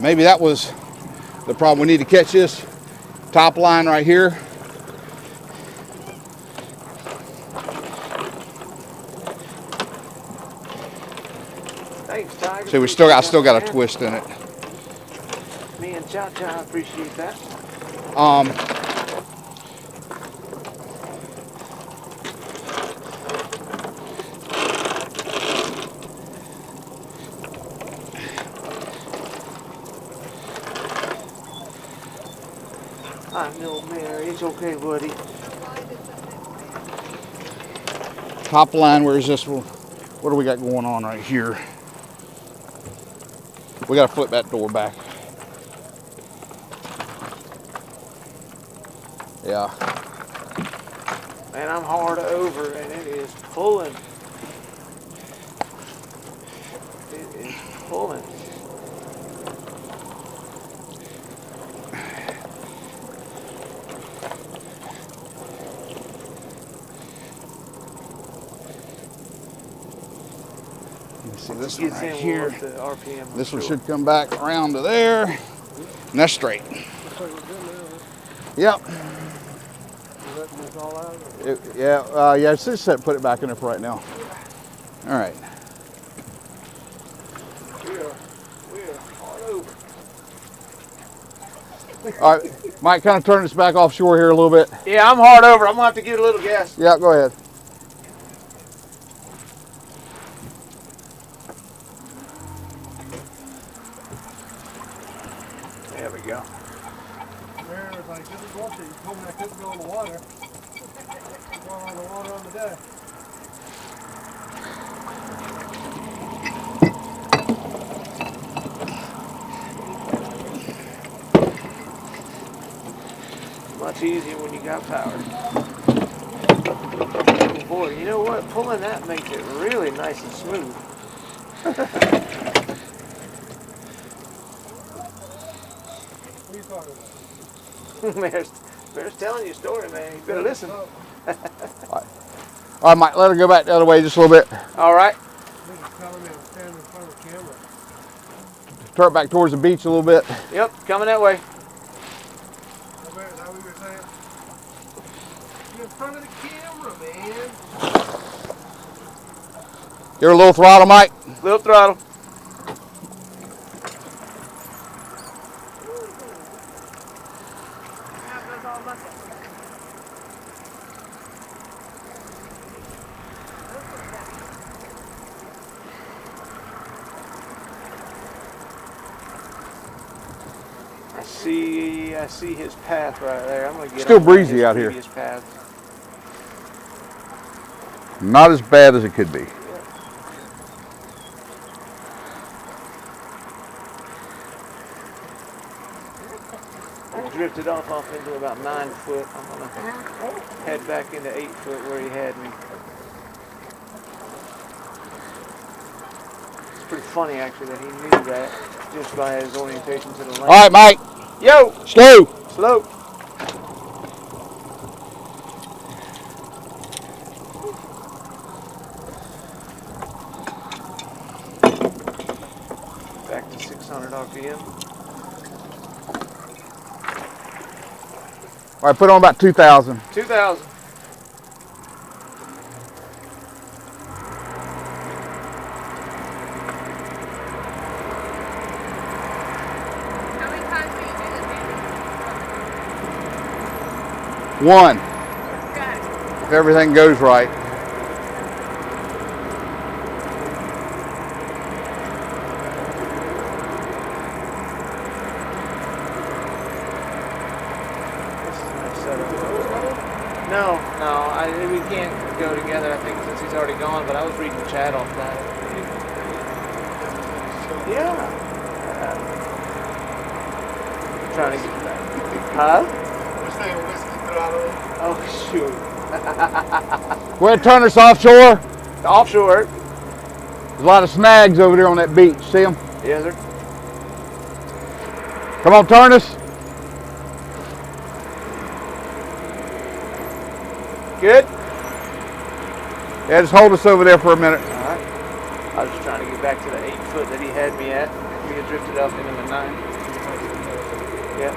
Maybe that was the problem. We need to catch this top line right here. Thanks, Tiger. See, I still got a twist in it. Me and Cha-Cha appreciate that. I know, Mary. It's okay, buddy. Top line, where is this? What do we got going on right here? We got to flip that door back. Yeah. Man, I'm hard over and it is pulling. It is pulling. See this one Gets right in here. with the RPM. This one should come back around to there, and that's straight. Yep. Yeah, it's just set. Put it back in there for right now. All right. We are hard over. All right, Mike, kind of turn this back offshore here a little bit. Yeah, I'm hard over. I'm gonna have to get a little gas. Yeah, go ahead. There we go. Mary was like, this is bullshit. You told me I couldn't go in the water. I'm going on the water on the day. Much easier when you got power. Oh boy, you know what? Pulling that makes it really nice and smooth. Bear's telling you a story, man. You better listen. All right, Mike, let her go back the other way just a little bit. All right. Turn it back towards the beach a little bit. Yep, coming that way. In front of the camera, man. Give her a little throttle, Mike. Little throttle. I see his path right there. I'm gonna get Still on breezy his out here. previous path. Not as bad as it could be. I drifted off into about 9 foot. I'm gonna head back into 8 foot where he had me. It's pretty funny actually that he knew that just by his orientation to the lane. All right, Mike. Yo! Slow. Slow. Back to 600 RPM. All right, put on about 2,000. 2,000. How many times do you do this, Andy? One, Got it. if everything goes right. No, we can't go together, I think, since he's already gone, but I was reading the chat off that. Yeah. Trying to get that. Huh? Oh, shoot. We're at Turner's offshore. Offshore. There's a lot of snags over there on that beach. See them? Yes, sir. Come on, Turnus. Good? Yeah, just hold us over there for a minute. All right. I was just trying to get back to the 8 foot that he had me at. We had drifted up into the 9. Yeah.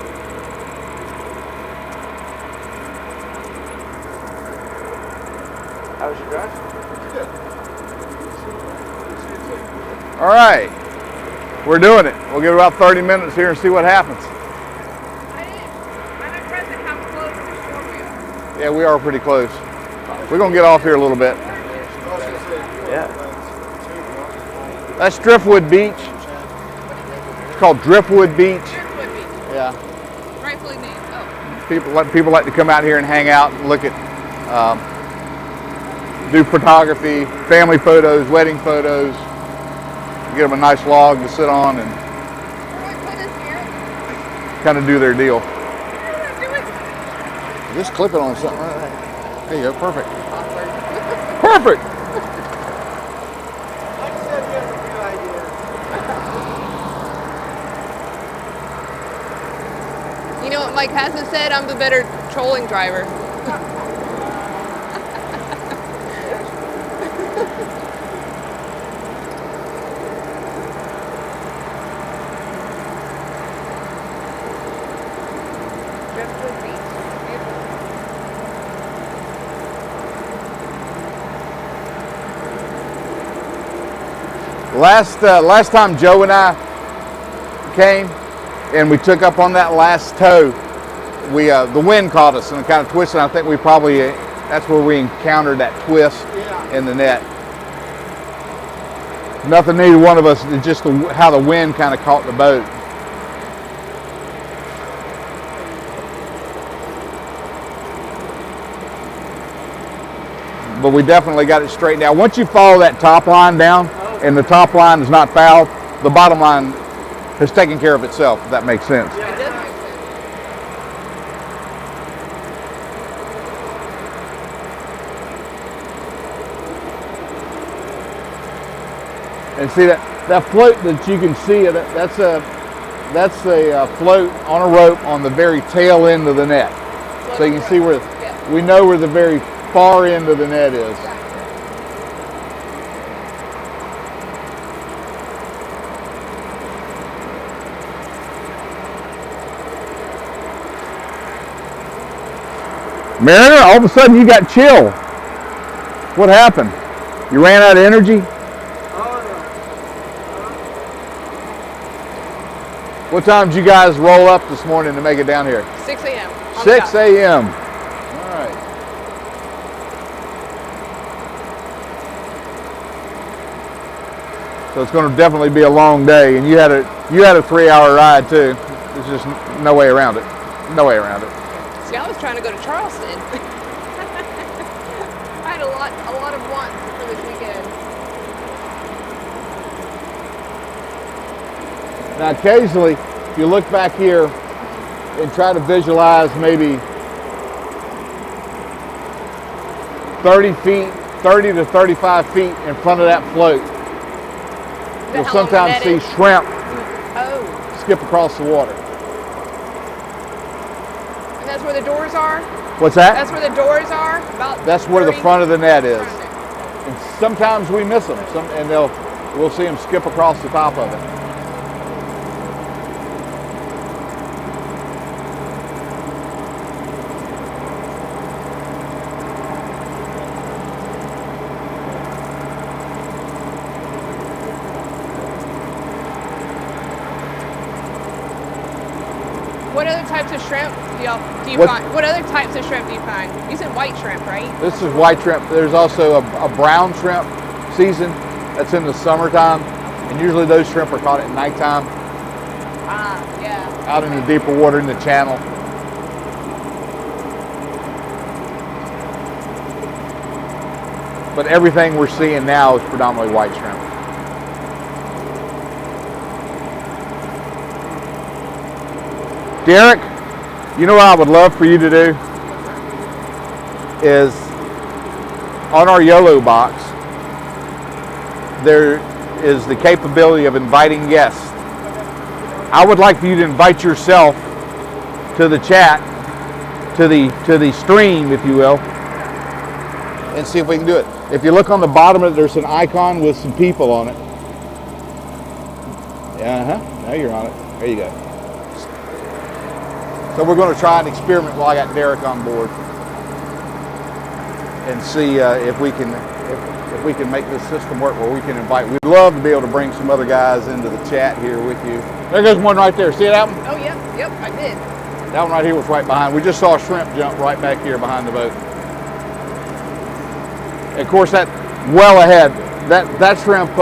How was your drive? All right. We're doing it. We'll give it about 30 minutes here and see what happens. I'm impressed at how close to shore we are. Yeah, we are pretty close. We're going to get off here a little bit. Yeah. That's Driftwood Beach. It's called Driftwood Beach. Driftwood Beach, Yeah. rightfully named. Oh, People like to come out here and hang out and look at, do photography, family photos, wedding photos. Get them a nice log to sit on and where do I put this here? kind of do their deal. What am I doing? Just clip it on something right there. There you go, perfect. Perfect. You know what Mike hasn't said? I'm the better trolling driver. Driftwood Beach. Beautiful. Last time Joe and I came and we took up on that last tow, the wind caught us and it kind of twisted. I think we probably, that's where we encountered that twist in the net. Nothing neither one of us, just how the wind kind of caught the boat. But we definitely got it straightened out. Once you follow that top line down and the top line is not fouled, the bottom line has taken care of itself, if that makes sense. It does make sense. And see that float that you can see, that's that's a float on a rope on the very tail end of the net. So you can see where, we know where the very far end of the net is. Mariner, all of a sudden you got chill. What happened? You ran out of energy? What time did you guys roll up this morning to make it down here? 6 a.m. 6 a.m. All right. So it's going to definitely be a long day, and you had a 3-hour ride too. There's just no way around it. No way around it. See, I was trying to go to Charleston. I had a lot of wants for this weekend. Now occasionally, if you look back here and try to visualize maybe 30 to 35 feet in front of that float, you'll sometimes see shrimp skip across the water. And that's where the doors are? What's that? That's where the doors are? That's where the front of the net is. And sometimes we miss them, and we'll see them skip across the top of it. What other types of shrimp do you find? What other types of shrimp do you find? You said white shrimp, right? This is white shrimp. There's also a brown shrimp season that's in the summertime, and usually those shrimp are caught at nighttime. Ah, yeah. Out in the deeper water in the channel. But everything we're seeing now is predominantly white shrimp. Derek, you know what I would love for you to do? Is on our YOLO box, there is the capability of inviting guests. I would like for you to invite yourself to the chat, to the stream, if you will, and see if we can do it. If you look on the bottom of it, there's an icon with some people on it. Now you're on it. There you go. So we're going to try and experiment while I got Derek on board, and see if we can make this system work where we can invite. We'd love to be able to bring some other guys into the chat here with you. There goes one right there. See that one? Oh, yep, I did. That one right here was right behind. We just saw a shrimp jump right back here behind the boat. And of course, that well ahead. That shrimp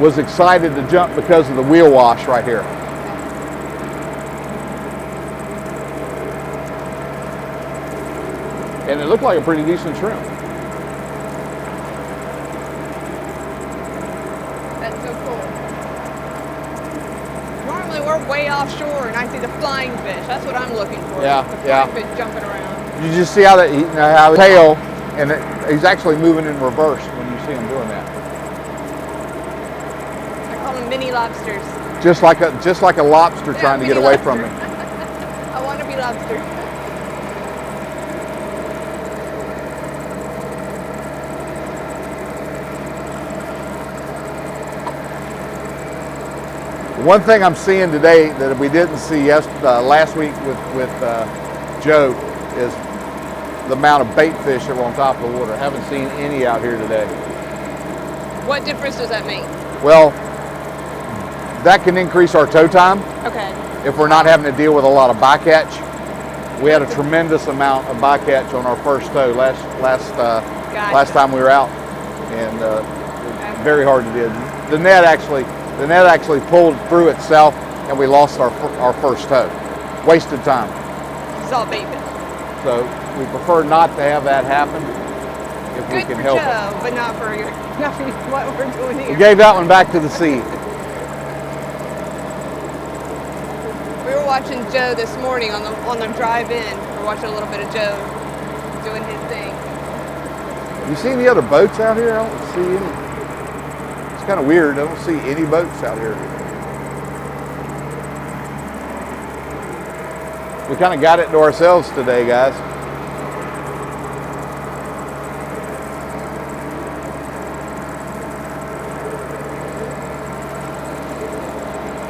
was excited to jump because of the wheel wash right here. And it looked like a pretty decent shrimp. That's so cool. Normally we're way offshore and I see the flying fish. That's what I'm looking for. Yeah, the flying fish jumping around. You just see how how the tail, and he's actually moving in reverse when you see him doing that. I call them mini lobsters. Just like a lobster trying to get away from me. I want to be lobster. One thing I'm seeing today that we didn't see last week with Joe is the amount of bait fish that were on top of the water. I haven't seen any out here today. What difference does that make? Well, that can increase our tow time. Okay. If we're not having to deal with a lot of bycatch. We had a tremendous amount of bycatch on our first tow last time we were out, and very hard to do. The net actually pulled through itself, and we lost our first tow. Wasted time. Saw bait fish. So we prefer not to have that happen if we can help it. Good for Joe, but not for what we're doing here. We gave that one back to the sea. We were watching Joe this morning on the drive-in. We're watching a little bit of Joe doing his thing. You see any other boats out here? I don't see any. It's kind of weird. I don't see any boats out here. We kind of got it to ourselves today, guys.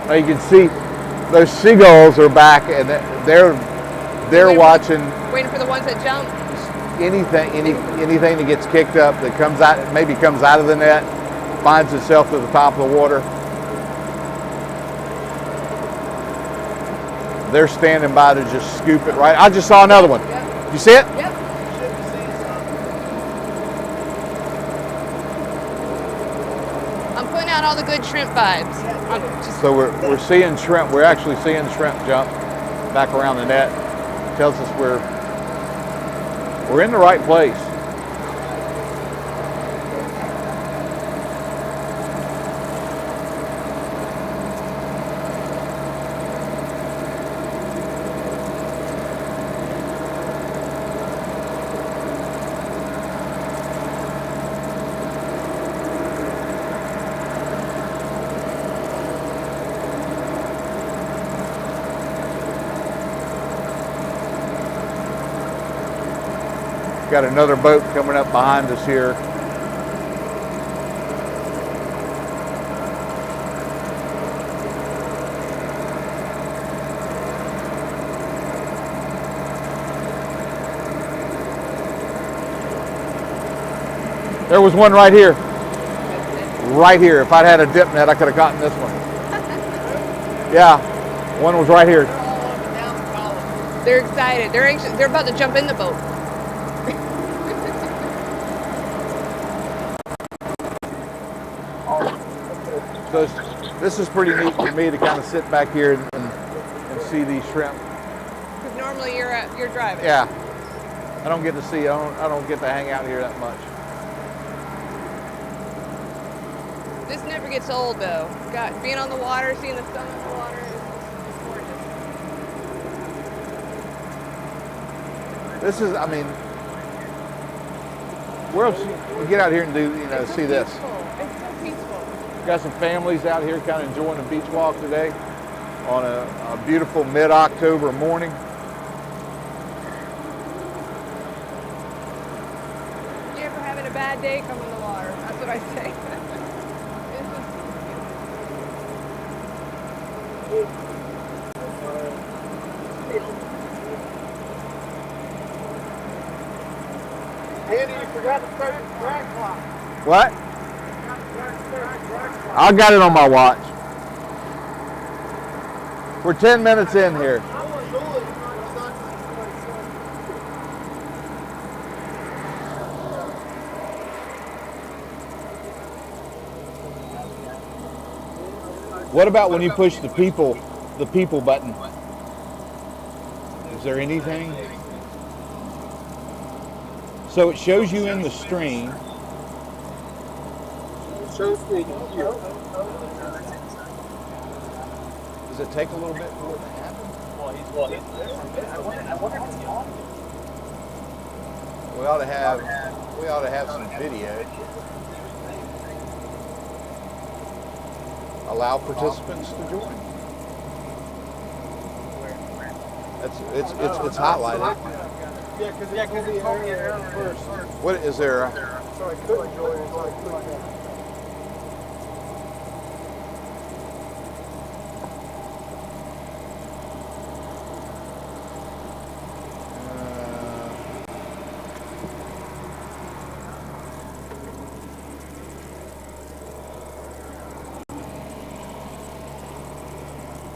Now you can see those seagulls are back, and they're watching Waiting for the ones that jump. anything that gets kicked up that comes out, maybe comes out of the net, finds itself to the top of the water. They're standing by to just scoop it right. I just saw another one. Yep. You see it? Yep. I'm putting out all the good shrimp vibes. So we're seeing shrimp. We're actually seeing shrimp jump back around the net. Tells us we're in the right place. Got another boat coming up behind us here. There was one right here. Right here. If I'd had a dip net, I could have gotten this one. Yeah, one was right here. They're excited. They're anxious. They're about to jump in the boat. So this is pretty neat for me to kind of sit back here and see these shrimp. Because normally you're driving. Yeah, I don't get to see. I don't get to hang out here that much. This never gets old though. God, being on the water, seeing the sun on the water is gorgeous. This is, I mean, where else you get out here and do, It's so see this? peaceful. It's so peaceful. Got some families out here kind of enjoying the beach walk today on a beautiful mid-October morning. You ever having a bad day, come in the water. That's what I say. Andy, you forgot to start your drag clock. What? I got it on my watch. We're 10 minutes in here. What about when you push the people button? Is there anything? So it shows you in the stream. Shows me here. Does it take a little bit for it to happen? I wonder if it's on. We ought to have some video. Allow participants to join. It's highlighted. Yeah, because it's told me an error first. What is there? So I couldn't join until I clicked that.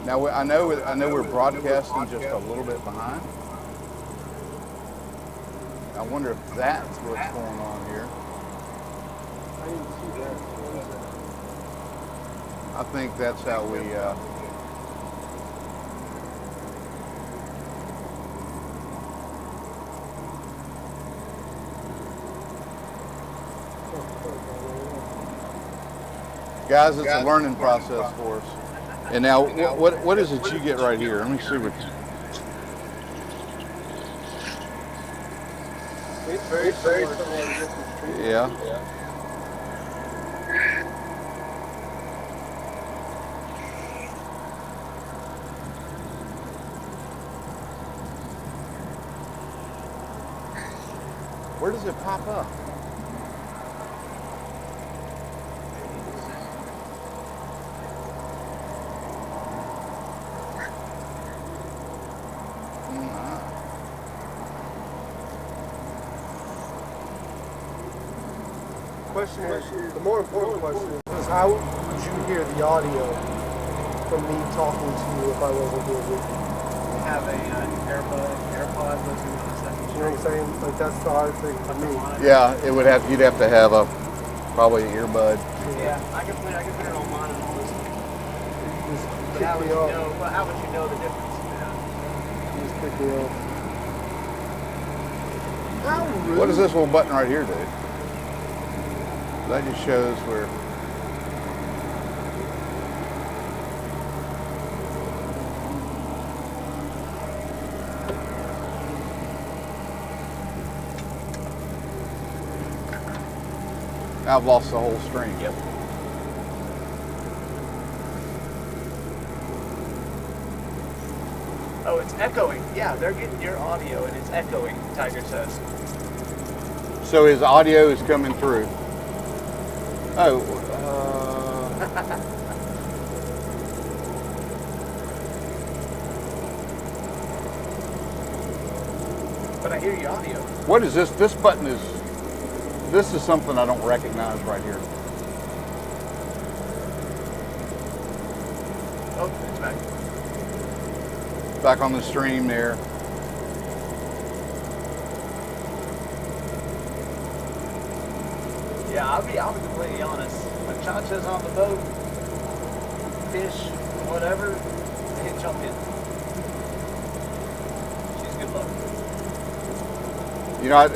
Now I know we're broadcasting just a little bit behind. I wonder if that's what's going on here. I didn't see that. I think that's how we. Guys, it's a learning process for us. And now, what is it you get right here? Let me see what. It's very similar. Yeah. does it pop up? Question is, the more important question is how would you hear the audio from me talking to you if I wasn't here with you? Have a AirPod listening to the second. You know what I'm saying? Like that's the hard thing for me. Yeah, it would have. You'd have to have a probably an earbud. Yeah, I can put it on mine and I'll listen. Just But kick how would me you off. know? Well, how would you know the difference? Yeah. Just kick me off. How rude. What does this little button right here do? That just shows where. I've lost the whole string. Yep. Oh, it's echoing. Yeah, they're getting your audio and it's echoing, Tiger says. So his audio is coming through. Oh. But I hear your audio. What is this? This button is. This is something I don't recognize right here. Oh, it's back. Back on the stream there. Yeah, I'll be completely honest. When Chacha's on the boat, fish, whatever, I can jump in. She's good luck. You know,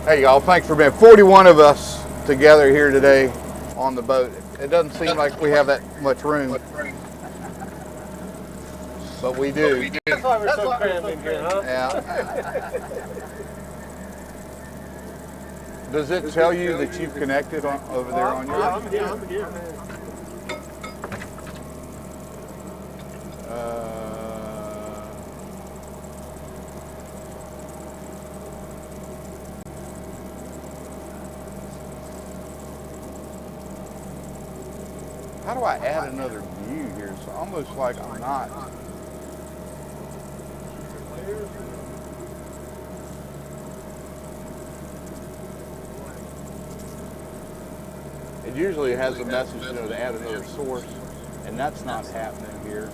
hey y'all, thanks for being 41 of us together here today on the boat. It doesn't seem like we have that much room, but we do. That's why we're so crammed in here, huh? Yeah. Does it tell you that you've connected over there on your? I'm here. How do I add another view here? It's almost like I'm not. It usually has a message, you know, to add another source, and that's not happening here.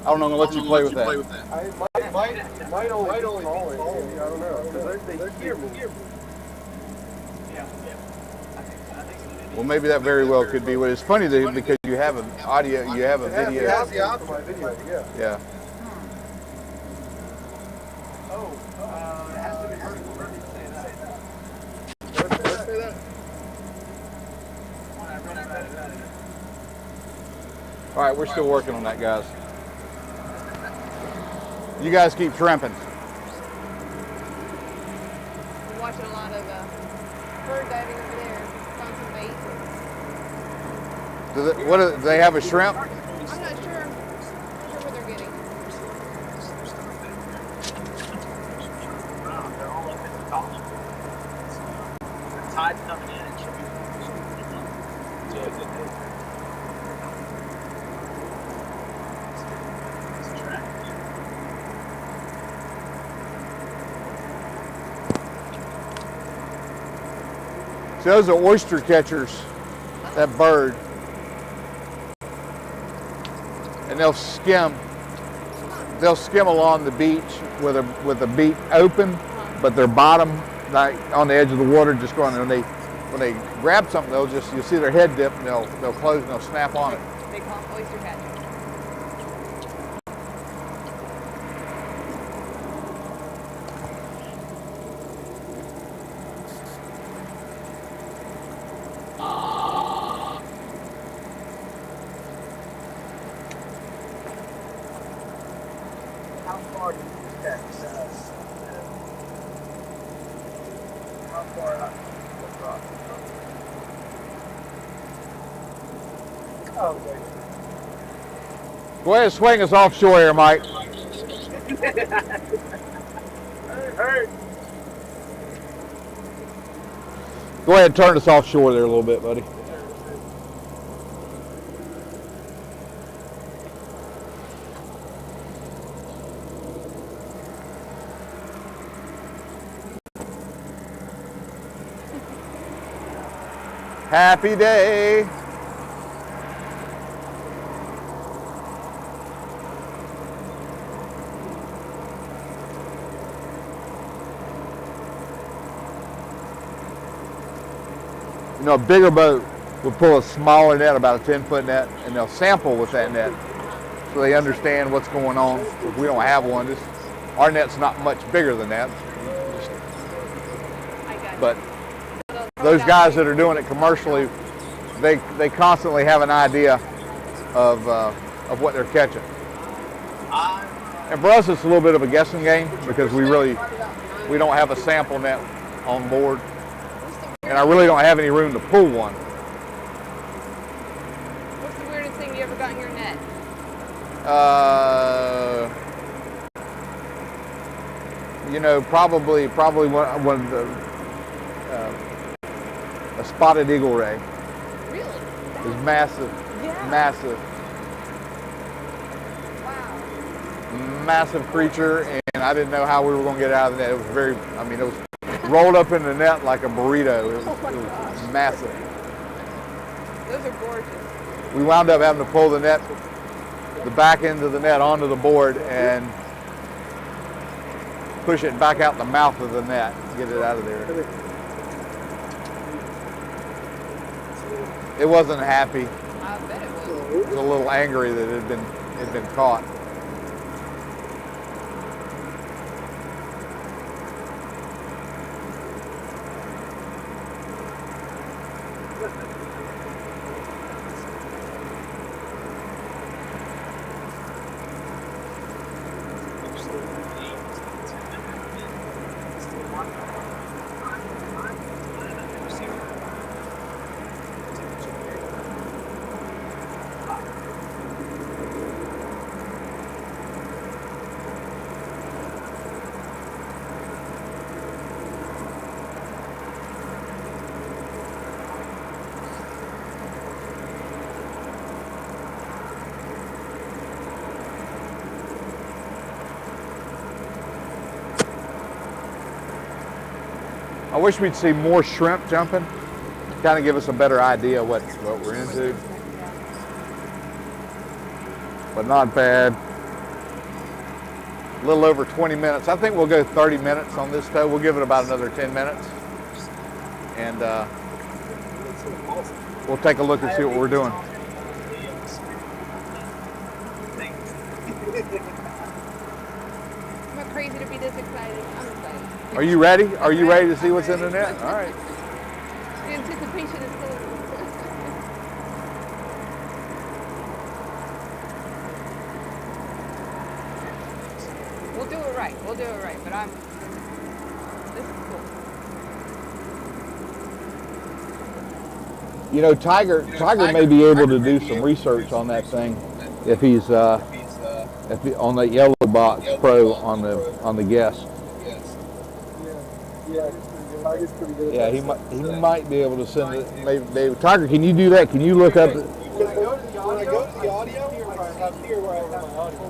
I don't know, I'm gonna let you play with that. I might only be calling. I don't know, because they hear me. Well, maybe that very well could be what it's funny that because you have an audio, you have a video. It has the option for my video, yeah. Yeah. Oh, it has to be vertical. Where did you say that? Did I say that? When I read about it. All right, we're still working on that, guys. You guys keep shrimping. We're watching a lot of bird diving over there. Found some bait. Do they have a shrimp? I'm not sure. I'm not sure what they're getting. They're all up at the top. The tide's coming in and should be. Yeah, good day. It's a track. So those are oyster catchers, that bird. And they'll skim along the beach with a beak open, but their bottom like on the edge of the water just going. And when they grab something, you'll see their head dip and they'll close and they'll snap on it. They call it oyster catcher. How far do you think that Oh, okay. Go ahead and swing us offshore here, Mike. Hurt. Go ahead and turn us offshore there a little bit, buddy. Happy day. You know, a bigger boat would pull a smaller net, about a 10-foot net, and they'll sample with that net so they understand what's going on. If we don't have one, our net's not much bigger than that. But those guys that are doing it commercially, they constantly have an idea of what they're catching. And for us, it's a little bit of a guessing game because we don't have a sample net on board. And I really don't have any room to pull one. What's the weirdest thing you ever got in your net? You know, probably one of the a spotted eagle ray. Really? It was massive, Yeah. massive, Wow. massive creature, and I didn't know how we were going to get out of the net. It was it was rolled up in the net like a burrito. It was massive. Those are gorgeous. We wound up having to pull the net, the back end of the net onto the board and push it back out the mouth of the net, get it out of there. It wasn't happy. I bet it was. It was a little angry that it had been caught. I wish we'd see more shrimp jumping, kind of give us a better idea what we're into. But not bad. A little over 20 minutes. I think we'll go 30 minutes on this tow. We'll give it about another 10 minutes. And we'll take a look and see what we're doing. I'm not crazy to be this excited. I'm excited. Are you ready? Are you ready to see what's in the net? All right. The anticipation is still. We'll do it right. We'll do it right. But this is cool. You know, Tiger may be able to do some research on that thing if he's on the Yellow Box Pro on the guest. Yeah, he might be able to send it. Maybe Tiger, can you do that? Can you look up? When I go to the audio, I have here where I have my audio.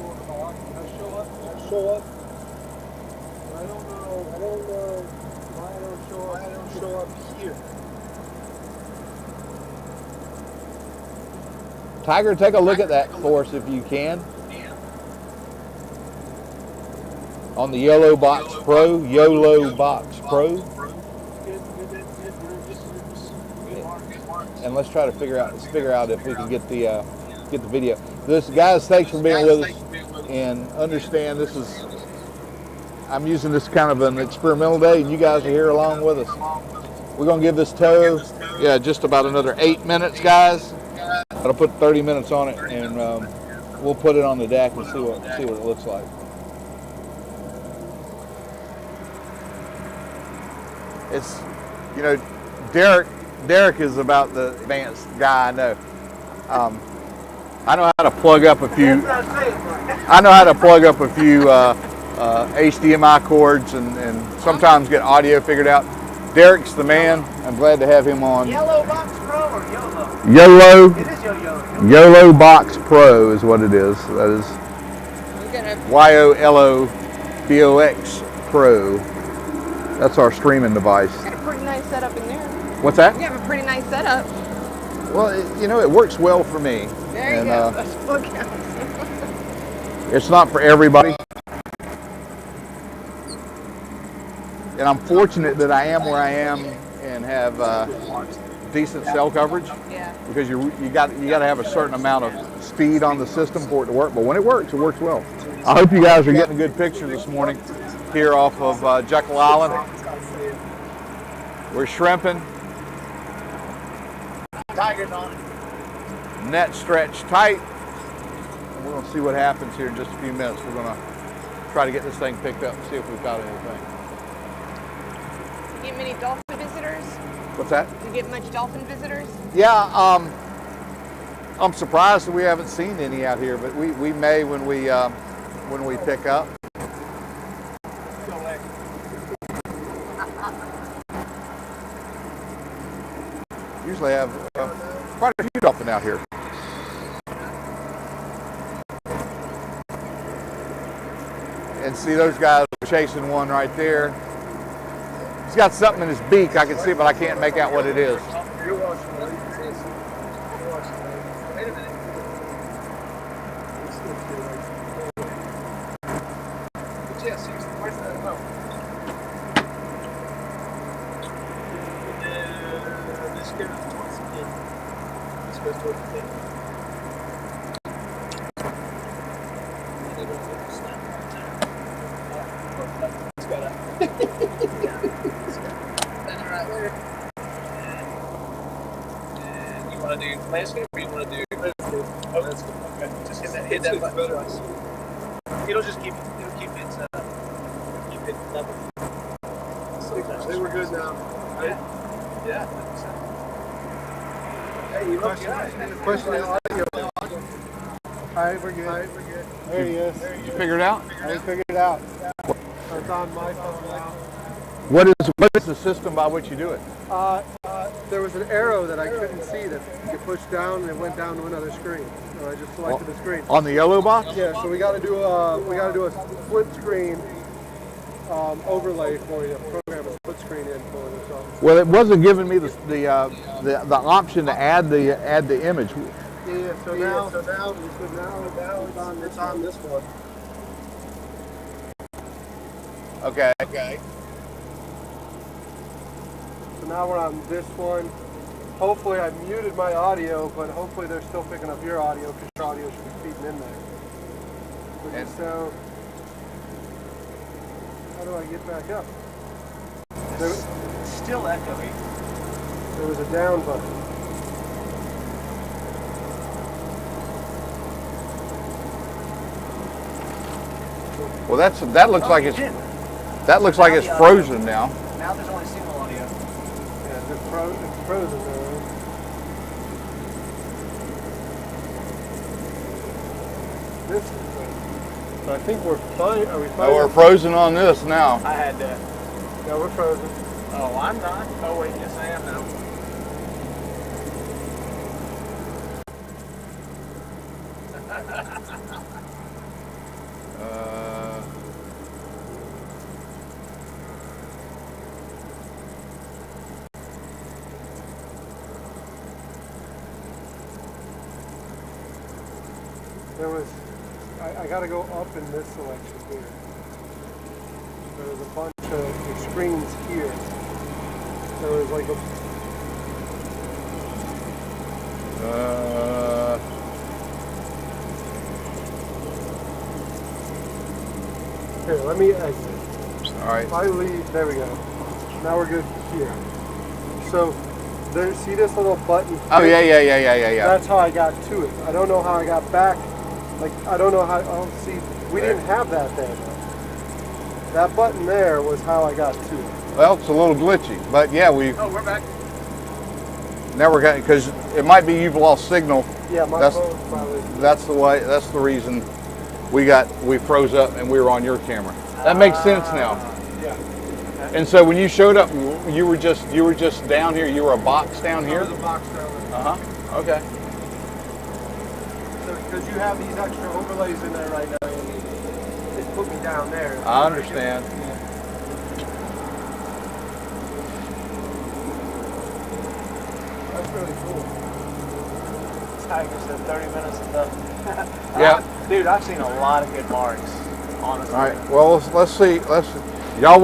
I show up. I don't know why I don't show up here. Tiger, take a look at that for us if you can. On the Yellow Box Pro, YOLO Box Pro. And let's try to figure out if we can get the video. Guys, thanks for being with us, and understand I'm using this kind of an experimental day, and you guys are here along with us. We're gonna give this tow, just about another 8 minutes, guys. I'll put 30 minutes on it, and we'll put it on the deck and see what it looks like. It's, Derek is about the advanced guy I know. I know how to plug up a few. I know how to plug up a few HDMI cords and sometimes get audio figured out. Derek's the man. I'm glad to have him on. Yellow Box Pro or YOLO? YOLO. It is YOLO. YOLO Box Pro is what it is. That is YOLO Pro. That's our streaming device. Got a pretty nice setup in there. What's that? You have a pretty nice setup. Well, it works well for me. There you go. That's what counts. It's not for everybody. And I'm fortunate that I am where I am and have decent cell coverage. Yeah. Because you got to have a certain amount of speed on the system for it to work. But when it works well. I hope you guys are getting a good picture this morning here off of Jekyll Island. We're shrimping. Tigers on it. Net stretched tight. And we're going to see what happens here in just a few minutes. We're going to try to get this thing picked up and see if we've got anything. You get many dolphin visitors? What's that? Do you get much dolphin visitors? Yeah, I'm surprised that we haven't seen any out here, but we may when we pick up. Usually have quite a few dolphin out here. And see those guys chasing one right there. He's got something in his beak, I can see, but I can't make out what it is. You're watching the lake. Wait a minute. But yeah, seriously, where's that boat? This goes towards the end. This goes towards the end. It's got right there. And you want to do landscape or you want to do landscape? Oh, that's good. Okay. Just hit that button twice. It'll just keep it level. I think we're good now. Right? Yeah. Hey, you look good. Question is audio. Alright, we're good. There he is. Did you figure it out? I figured it out. It's on my phone now. What is the system by which you do it? There was an arrow that I couldn't see that you pushed down and it went down to another screen. So I just selected the screen. On the YOLO box? Yeah, so we got to do a split screen overlay for you. Program a split screen in for you. So. Well, it wasn't giving me the option to add the image. Yeah. So now it's on this one. Okay. So now we're on this one. Hopefully I muted my audio, but hopefully they're still picking up your audio because your audio should be feeding in there. And so, how do I get back up? It's still echoing. There was a down button. well, that looks like it's frozen now. Now there's only single audio. Yeah, it's frozen there. This is frozen. So I think we're fine. Are we fine? Oh, we're frozen on this now. I had to. Yeah, we're frozen. Oh, I'm not. Oh wait, yes I am now. There was, I got to go up in this selection here. There was a bunch of the screens here. There was like a. Here, let me exit. All right. If I leave, there we go. Now we're good here. So, there, see this little button here? Oh yeah. That's how I got to it. I don't know how I got back. Like, I don't know how, oh, see, we didn't have that there. That button there was how I got to it. Well, it's a little glitchy, but yeah, Oh, we're back. Now we're getting, because it might be you've lost signal. Yeah, my That's- phone's probably. That's the way. That's the reason we froze up and we were on your camera. That makes sense now. Yeah. And so when you showed up, you were just down here. You were a box down here. There's a box down there. Uh huh. Okay. So, because you have these extra overlays in there right now, it put me down there. I understand. That's really cool. Tiger said 30 minutes is enough. Yeah. Dude, I've seen a lot of good marks, honestly. All right. Well, let's see. Y'all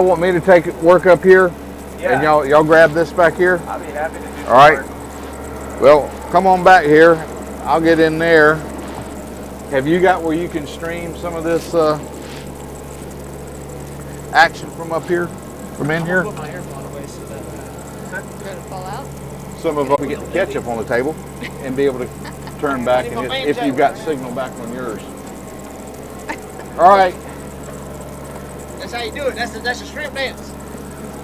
want me to take work up here? Yeah. And y'all grab this back here. I'll be happy to do All right. work. Well, come on back here. I'll get in there. Have you got where you can stream some of this action from up here, from in here? Put my earphone away so that Gonna fall out. Some of us we get the ketchup on the table and be able to turn back and if you've got signal back on yours. All right. that's how you do it. That's a shrimp dance.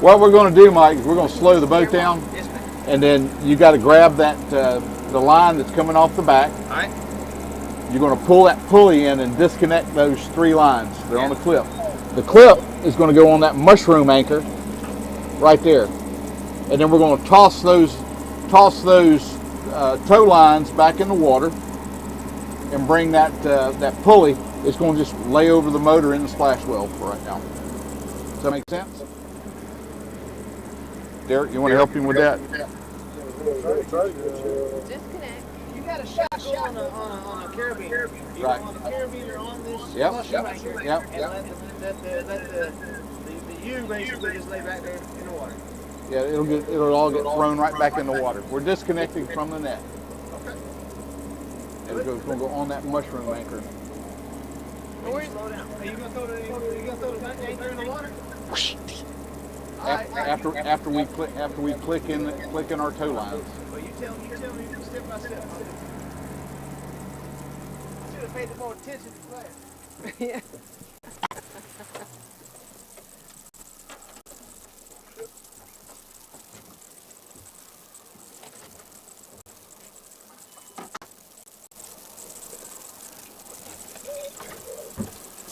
What we're going to do, Mike, is we're going to slow the boat down, Yes, ma'am. and then you got to grab that the line that's coming off the back. All right. You're going to pull that pulley in and disconnect those 3 lines. They're on the clip. The clip is going to go on that mushroom anchor right there, and then we're going to toss those tow lines back in the water and bring that pulley. It's going to just lay over the motor in the splash well for right now. Does that make sense? Derek, you want to help him with that? Disconnect. You got a shot go on a carabiner. You Right. want a carabiner on this Yep, mushroom yep, anchor, yep, and yep. let the U basically just lay back there in the water. Yeah, it'll all get thrown right back in the water. We're disconnecting from the net. Okay. It's going to go on that mushroom anchor. Slow down. Are you gonna throw the anchor in the water? After we click in our tow lines. Well, you tell me step by step. I should have paid more attention to class. Yeah.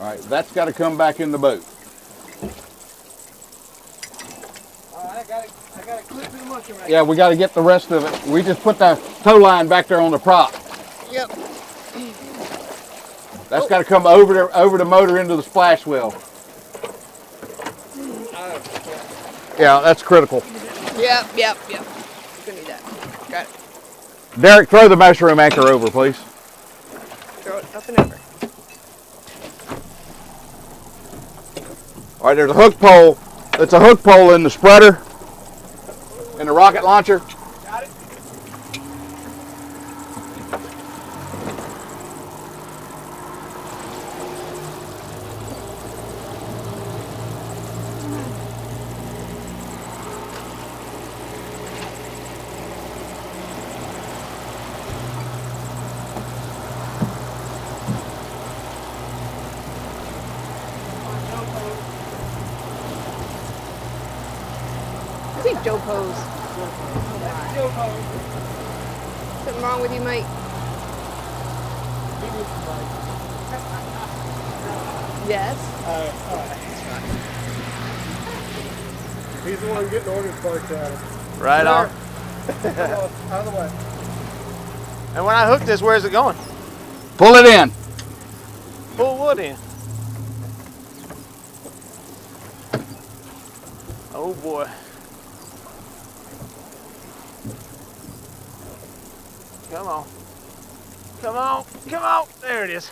All right, that's got to come back in the boat. I got to clip through the mushroom right Yeah, we got to get the rest of it. We just put the tow line back there on the prop. Yep. That's got to come over the motor into the splash well. Yeah, that's critical. Yep. You're gonna need that. Got it. Derek, throw the mushroom anchor over, please. Throw it up and over. All right, there's a hook pole. It's a hook pole in the spreader, in the rocket launcher. Got it. I think Joe Pose. Something wrong with you, Mike? Yes. He's the one getting order parked at him. Right on. Out of the way. And when I hook this, where's it going? Pull it in. Pull wood in. Oh boy. Come on. Come on. Come on. There it is.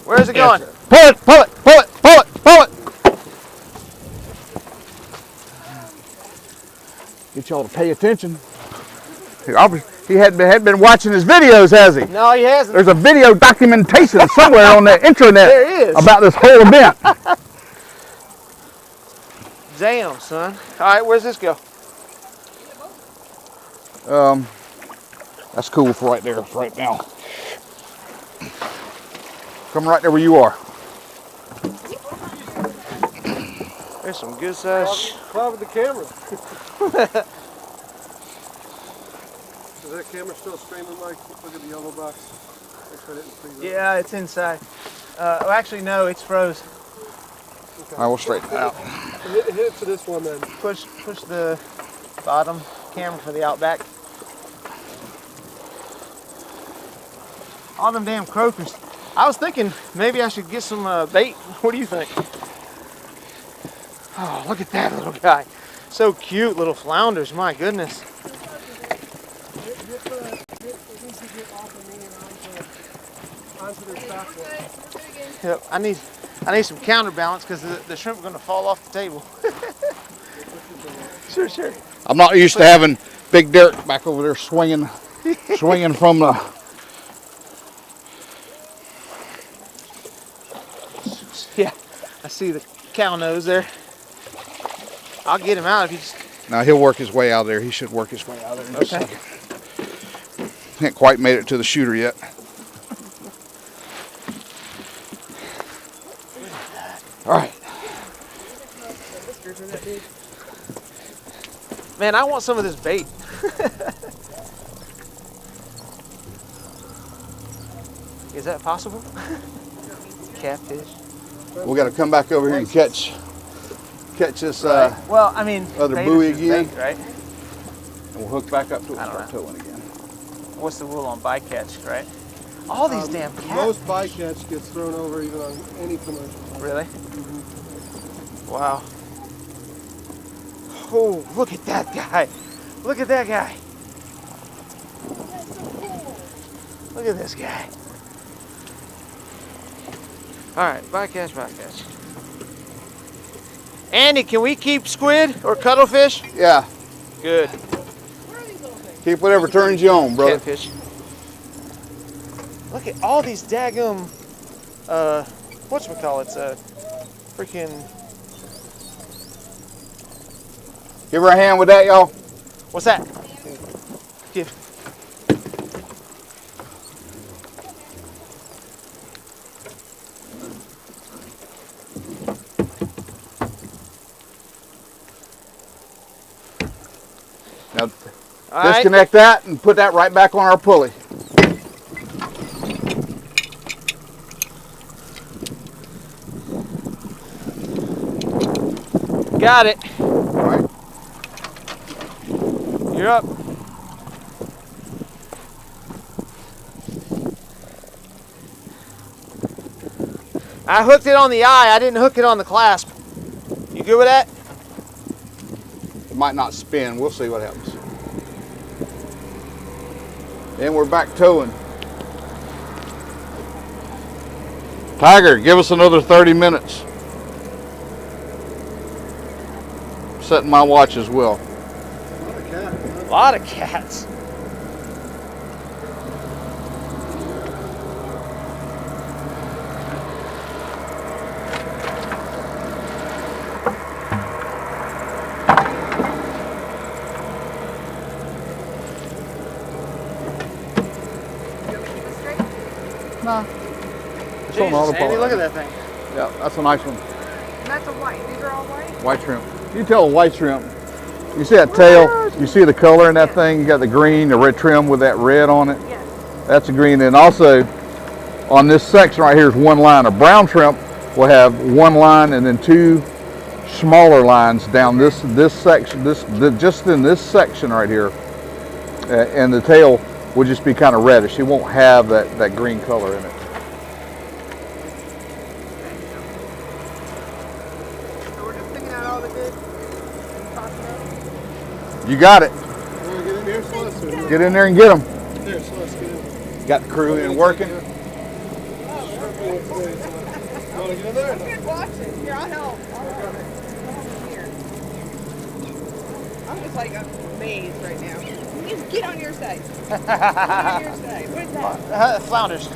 Where's it going? Pull it, pull it, pull it, pull it, pull it. Get y'all to pay attention. He had been watching his videos, has he? No, he hasn't. There's a video documentation somewhere on the intranet There is. about this whole event. Damn, son. All right, where's this go? That's cool for right there, right now. Come right there where you are. There's some good size. Clouded the camera. Is that camera still streaming, Mike? Look at the yellow box. Make sure I didn't freeze it. Yeah, it's inside. Oh, actually, no, it's froze. Okay. All right, we'll straighten that out. Hit it to this one then. Push the bottom camera for the Outback. All them damn croakers. I was thinking maybe I should get some bait. What do you think? Oh, look at that little guy. So cute, little flounders. My goodness. Yep, I need some counterbalance because the shrimp are going to fall off the table. Sure. I'm not used to having Big Derek back over there swinging from the. Yeah, I see the cow nose there. I'll get him out if you just. Now he'll work his way out of there. He should work his way out of there in just a Okay. second. Can't quite made it to the shooter yet. All right. Man, I want some of this bait. Is that possible? Catfish. We got to come back over here and catch this Well, I mean, other bait buoy is just again. bait, right? and we'll hook back up to it and start towing again. What's the rule on bycatch, right? All these damn cats. Most bycatch gets thrown over even on any commercial. Really? Wow. Oh, look at that guy. Look at that guy. Look at this guy. All right, bycatch. Andy, can we keep squid or cuttlefish? Yeah, Good. keep whatever turns you on, brother. Catfish. Look at all these daggum, whatchamacallits, freaking, Give her a hand with that, y'all. what's that? Give. Now, All right. disconnect that and put that right back on our pulley. Got it. All right. You're up. I hooked it on the eye. I didn't hook it on the clasp. You good with that? It might not spin. We'll see what happens. And we're back towing. Tiger, give us another 30 minutes. Setting my watch as well. A lot of cats. Nah. It's on Jesus, autopilot. Andy, look at that thing. Yeah, that's a nice one. And that's a white. These are all white? White shrimp. You can tell a white shrimp. You see that tail? You see the color in that thing? You got the green, the red trim with that red on it. Yes. That's a green. And also on this section right here is one line. A brown shrimp will have one line and then two smaller lines down this section. Just in this section right here, and the tail will just be kind of reddish. It won't have that green color in it. So we're just picking out all the good and tossing them. You got it. Wanna get in here, Celeste? Get in there and get them. Here, Celeste, get in. Got the crew in working. You wanna get in there? Good watching. Here, I'll help. Here. I'm just like amazed right now. Just get on your side. Get on your side. What is that? Flounders.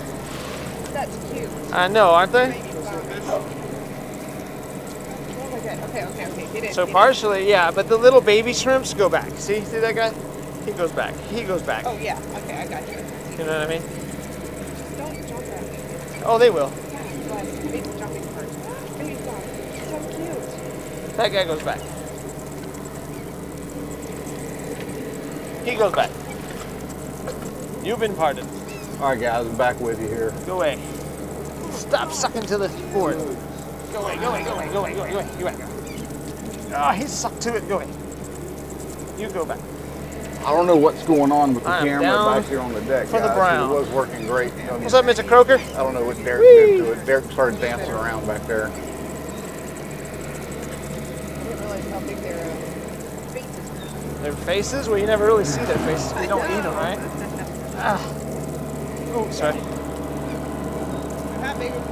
That's cute. I know, aren't they? Maybe flounder. Oh my god. Okay. Get in. So get partially, yeah, but the little baby shrimps go back. See that guy? He goes back. in. Oh yeah. Okay, I got you. You know what I mean? Don't jump at me. Oh, they will. Baby's jumping first. Baby's gone. So cute. That guy goes back. He goes back. You've been pardoned. All right, guys, I'm back with you here. Go away. Stop sucking to the board. Go away, go away, go away, go away, go away, go away, go away. Oh, he sucked to it. Go away. You go back. I don't know what's going on with the I'm camera down back here on the deck, for the guys. brown. It was working great. What's up, Mr. Croker? I don't know what Derek did to it. Derek started dancing around back there. I didn't realize how big their faces were. Their faces? Well, you never really see their faces. We don't eat them, right? Ah. Oh, sorry. How big was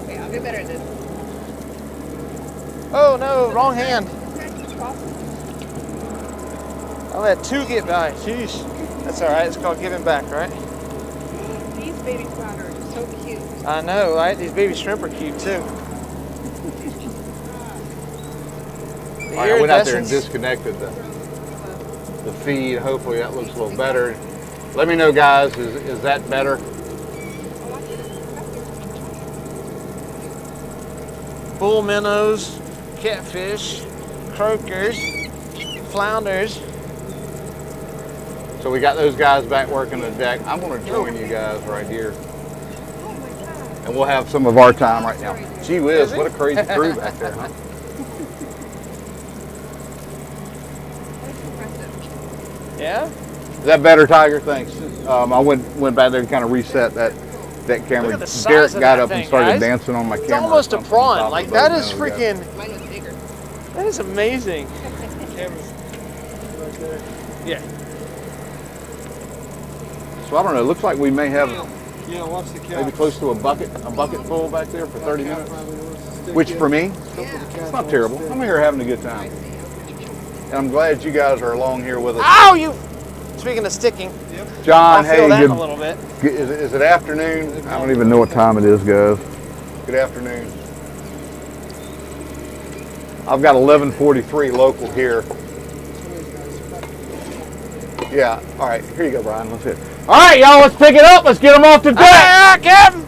Okay, I'll get better at this. Oh no, wrong hand. Okay, awesome. I let two get by. Jeez. That's all right. It's called giving back, right? These baby flounders are so cute. I know, right? These baby shrimp are cute too. All right, I went out there and disconnected the feed. Hopefully that looks a little better. Let me know, guys, is that better? Bull minnows, catfish, croakers, flounders. So we got those guys back working the deck. I'm going to join you guys right here. And we'll have some of our time right now. Gee whiz, what a crazy crew back there, huh? Yeah? Is that better, Tiger? Thanks. I went back there and kind of reset that camera. Look at the size Derek of got that up thing, and started guys. dancing on my It's camera. almost a on top prawn. of Like the that boat. is There we go. freaking, Mine was bigger. that is amazing. Yeah. So I don't know. It looks like we may have Yeah, watch the cat. maybe close to a bucket full back there for 30 minutes. Which for me, it's not terrible. I'm here having a good time. And I'm glad you guys are along here with us. Ow, you! Speaking of sticking, John, I feel hey, that good. a little bit. Is it afternoon? I don't even know what time it is, guys. Good afternoon. I've got 11:43 local here. Yeah. All right. Here you go, Brian. Let's hit. All right, y'all. Let's pick it up. Let's get them off the deck. Ah, Captain!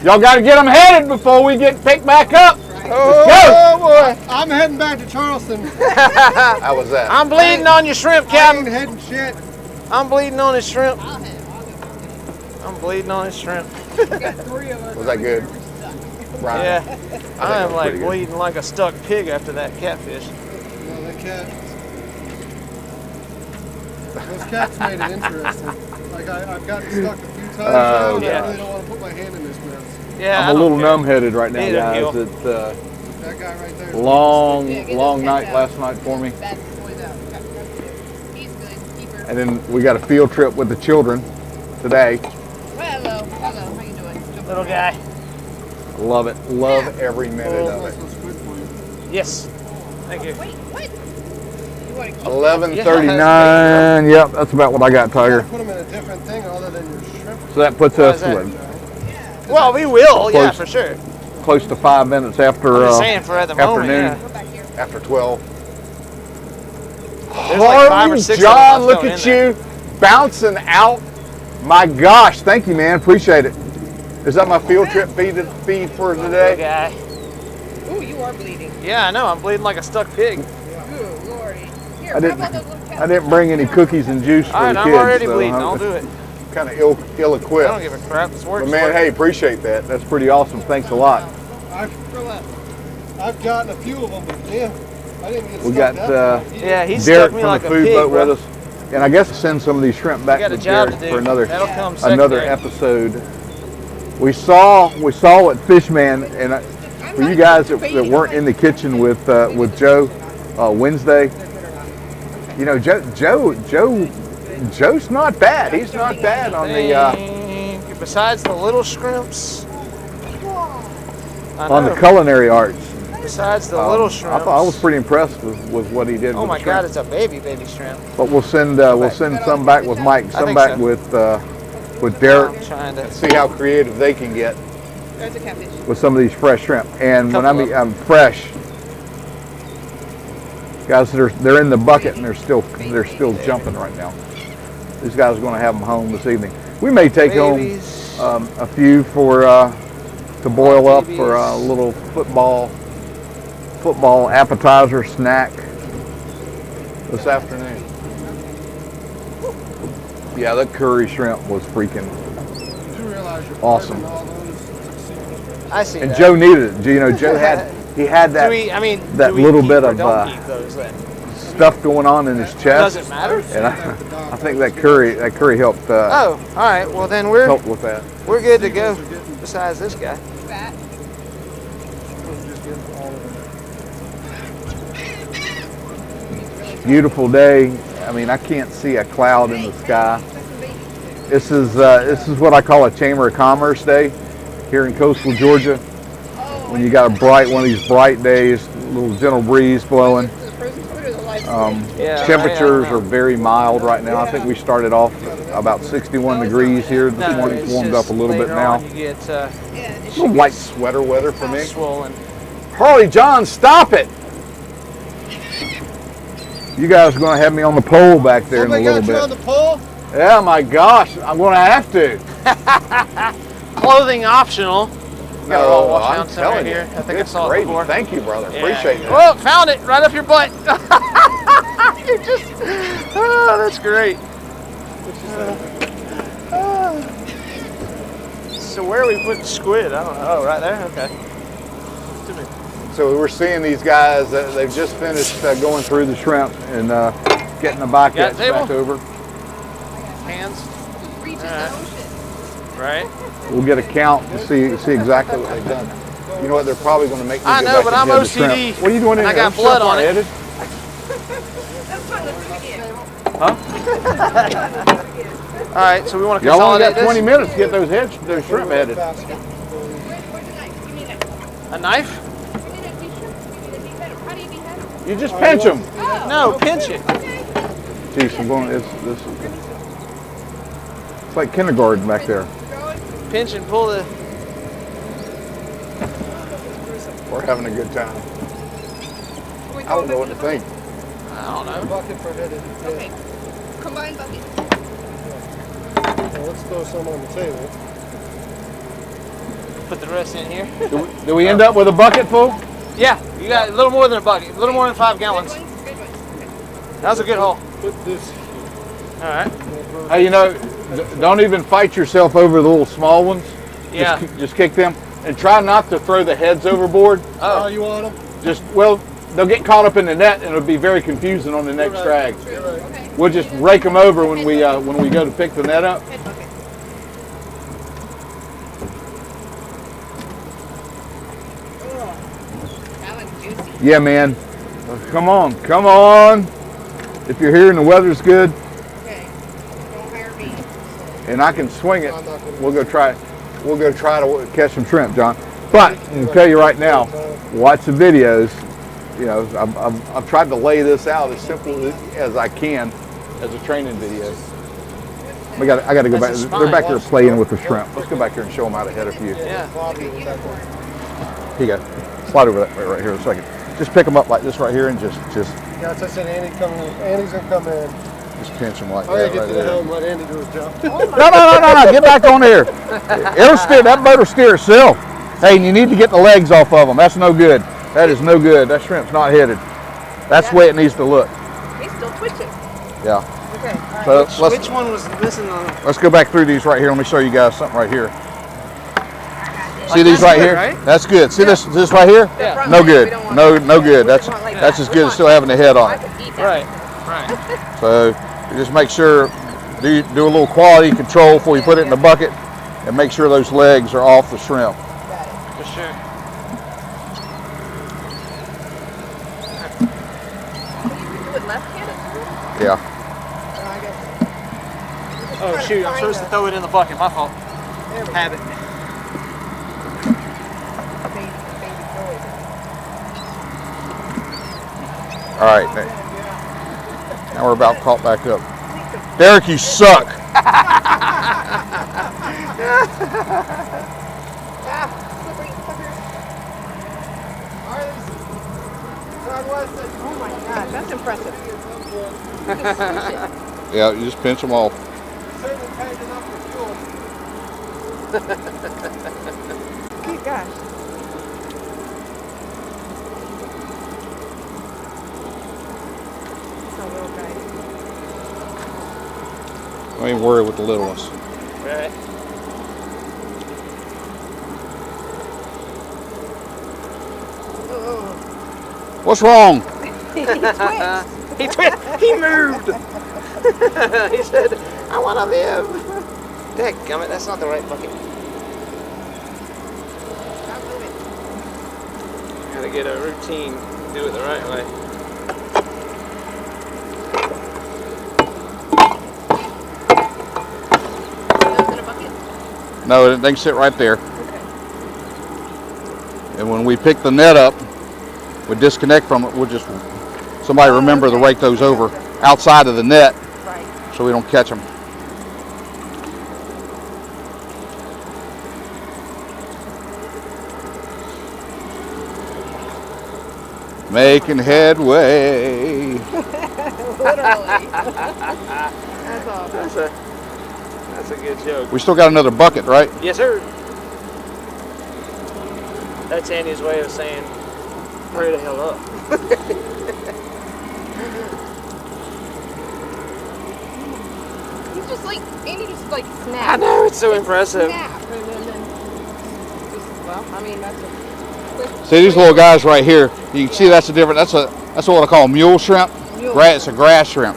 Y'all got to get them headed before we get picked back up. Oh, boy! I'm heading back to Charleston. How was that? I'm bleeding on your shrimp, I Captain. ain't heading shit. I'm bleeding on his shrimp. I'll hit. I'm bleeding on his shrimp. Got 3 of us. Was that good, Brian? Yeah. that I am was like pretty good. bleeding like a stuck pig after that catfish. No, that cat. Those cats made it interesting. Like I've gotten stuck a few times now, and yeah. I really don't want to put my hand in this mess. Yeah, I'm a little numb-headed right now, Neither guys. Gil. It's That guy right there. long night last night for me. Bad boys out. He's good. Keeper. And then we got a field trip with the children today. Well, hello. Hello. How you doing? Little guy. Love it. Love every minute of it. That's good for you. Yes. Thank you. Wait, what? You want to keep 11:39. Yep, that's about what I got, You Tiger. gotta put them in a different thing other than your shrimp. So that puts Why us is that? what, Well, we will. Yeah, Close. for sure. close to 5 minutes after I'm just saying for at the moment. afternoon. Yeah. Go back here. after 12. There's like 5 or 6 John, of them look going at in there. you bouncing out. My gosh, thank you, man. Appreciate it. Is that my field trip feed for Little today? guy. Ooh, you are bleeding. Yeah, I know. I'm bleeding like a stuck pig. Ooh, lordy. Here, I grab didn't- all those little cats. I didn't bring any cookies and juice for All right, the I'm kids. already so bleeding. I'm I'll do it. kind of I don't ill-equipped. give a crap. It's work. But man, hey, appreciate that. That's pretty awesome. Thanks a lot. Throw up. I've gotten a few of them, but yeah, I didn't get We stuck got that bad. Yeah, he Derek stuck me from like the a food pig, boat bro. with us, and I guess send some of these shrimp back We got to a job Derek to do. for another That'll come secondary. episode. We saw what Fishman and for you guys that weren't in the kitchen with Joe Wednesday. You know, Joe's not bad. He's not bad on the Besides the little shrimps. I know. culinary arts. Besides the little I shrimps. thought I was pretty impressed with what he did. Oh with my the God, shrimp. it's a baby shrimp. But we'll send some back with Mike, some think back so. with Derek. I'm trying to. See how creative they can get There's a catfish. with some of these fresh shrimp. And when I Couple mean fresh, guys, they're in the bucket and they're still jumping right now. These guys are going to have them home this evening. We may take home Babies. a few for to boil up for a little football appetizer snack this afternoon. Yeah, that curry shrimp was freaking awesome. I see. And that. Joe needed it. You know, Joe had that Do we, I mean, that do we little keep bit or of don't keep those then? stuff going on in his chest. Does it matter? And I think that curry helped. Oh, all right. Well, then we're helped with that. we're good to go. Besides this guy. Fat. Beautiful day. I mean, I can't see a cloud in the sky. This is what I call a Chamber of Commerce day here in coastal Georgia. When you got a one of these bright days, a little gentle breeze blowing. Temperatures are very mild right now. I think we started off about 61 degrees here this morning. It's warmed up a little bit now. You get A little light sweater weather for me. swollen. Harley John, stop it! You guys are going to have me on the pole back there in a little bit. on the pole? Yeah, my gosh, I'm going to have to. Clothing optional. Got a little wash I'm down center telling you, here. I think I it's saw it great. before. Thank you, brother. Yeah. Appreciate it. Oh, found it right up your butt. You just, oh, that's great. So where are we putting squid? I don't know. Oh, right there? Okay. So we're seeing these guys, they've just finished going through the shrimp and getting the bycatch back over. Hands. Reaches Alright. the ocean. Right. We'll get a count to see exactly what they've done. You know what, they're probably going to make me I go know, back but and I'm get the shrimp. OCD, What are you doing in and I there? got Those blood shrimp on it. aren't That's fun. Let's do it again. All right, so we want to Y'all only consolidate got 20 this. minutes to get those shrimp headed. Where's the knife? Give me a knife. A knife? Give me that t-shirt. Give me the deheader. How do you deheader? You just pinch them. Oh. No, pinch it. Okay. Geez, I'm going, it's like kindergarten back there. Throw it. Pinch and pull the. We're having a good time. We I throw don't it know what back to in the think. I don't know. Bucket for headed. bucket? Okay. Combine bucket. Well, let's throw some on the table. Put the rest in here. Do we end up with a bucket full? Yeah, you got a little more than a bucket, a little more than 5 gallons. Good ones. Good ones. That was a good haul. Put this. All right. Hey, you know, don't even fight yourself over the little small ones. Yeah. Just kick them. And try not to throw the heads overboard. Oh, you want them? Just, well, they'll get caught up in the net and it'll be very confusing on the next drag. Okay. We'll just rake them over when we go to pick the net up. Head bucket. That one's juicy. Yeah, man. Come on. If you're here and the weather's good Okay. Don't hire me. and I can swing it, I'm not gonna we'll go try to catch some shrimp, John. But I'm gonna tell you right now, watch the videos. You know, I've tried to lay this out as simple as I can as a training video. I got to go back. That's a They're back there spine. playing with the shrimp. Let's go back here and show them how to head a few. Yeah. Here you go. Slide over that way right here a second. Just pick them up like this right here and just Yeah, as I said, Andy's gonna come in. pinch them like I'm gonna that get right to the there. helm and let Andy do his job. No. Get back on here. It'll steer. That boat will steer itself. Hey, and you need to get the legs off of them. That's no good. That is no good. That shrimp's not headed. That's the way it needs to look. He's still twitching. Yeah. Okay. So Which one was missing? let's go back through these right here. Let me show you guys something right here. See Like these that's right good, here? right? That's good. See this right here? Yeah. No good. No good. That's as good as still having the head on it. Right. So you just make sure do a little quality control before you put it in the bucket, and make sure those legs are off the shrimp. For sure. Do it left-handed. Yeah. Oh shoot! I'm supposed to throw it in the bucket. My fault. Habit. All right. Now we're about caught back up. Derek, you suck. Oh my God, that's impressive. Yeah, you just pinch them off. Good gosh. It's a little guy. Don't even worry with the little ones. Right. Oh, What's wrong? he twitched. He moved. He said, I want to live. Dadgummit, that's not the right bucket. Stop moving. Gotta get a routine, do it the right way. Those in a bucket? No, they can sit right there. Okay. And when we pick the net up, we disconnect from it. We'll just somebody remember to okay. rake those over outside of the net Right. so we don't catch them. Making headway. Literally. That's awesome. That's a good joke. We still got another bucket, right? Yes, sir. That's Andy's way of saying, hurry the hell up. He's just like, Andy just like I snapped. know, it's so impressive. Snap. And then just, well, I mean, that's a quick. See these little guys right here. You can see that's the difference. That's what I call mule shrimp. Mule It's a grass shrimp,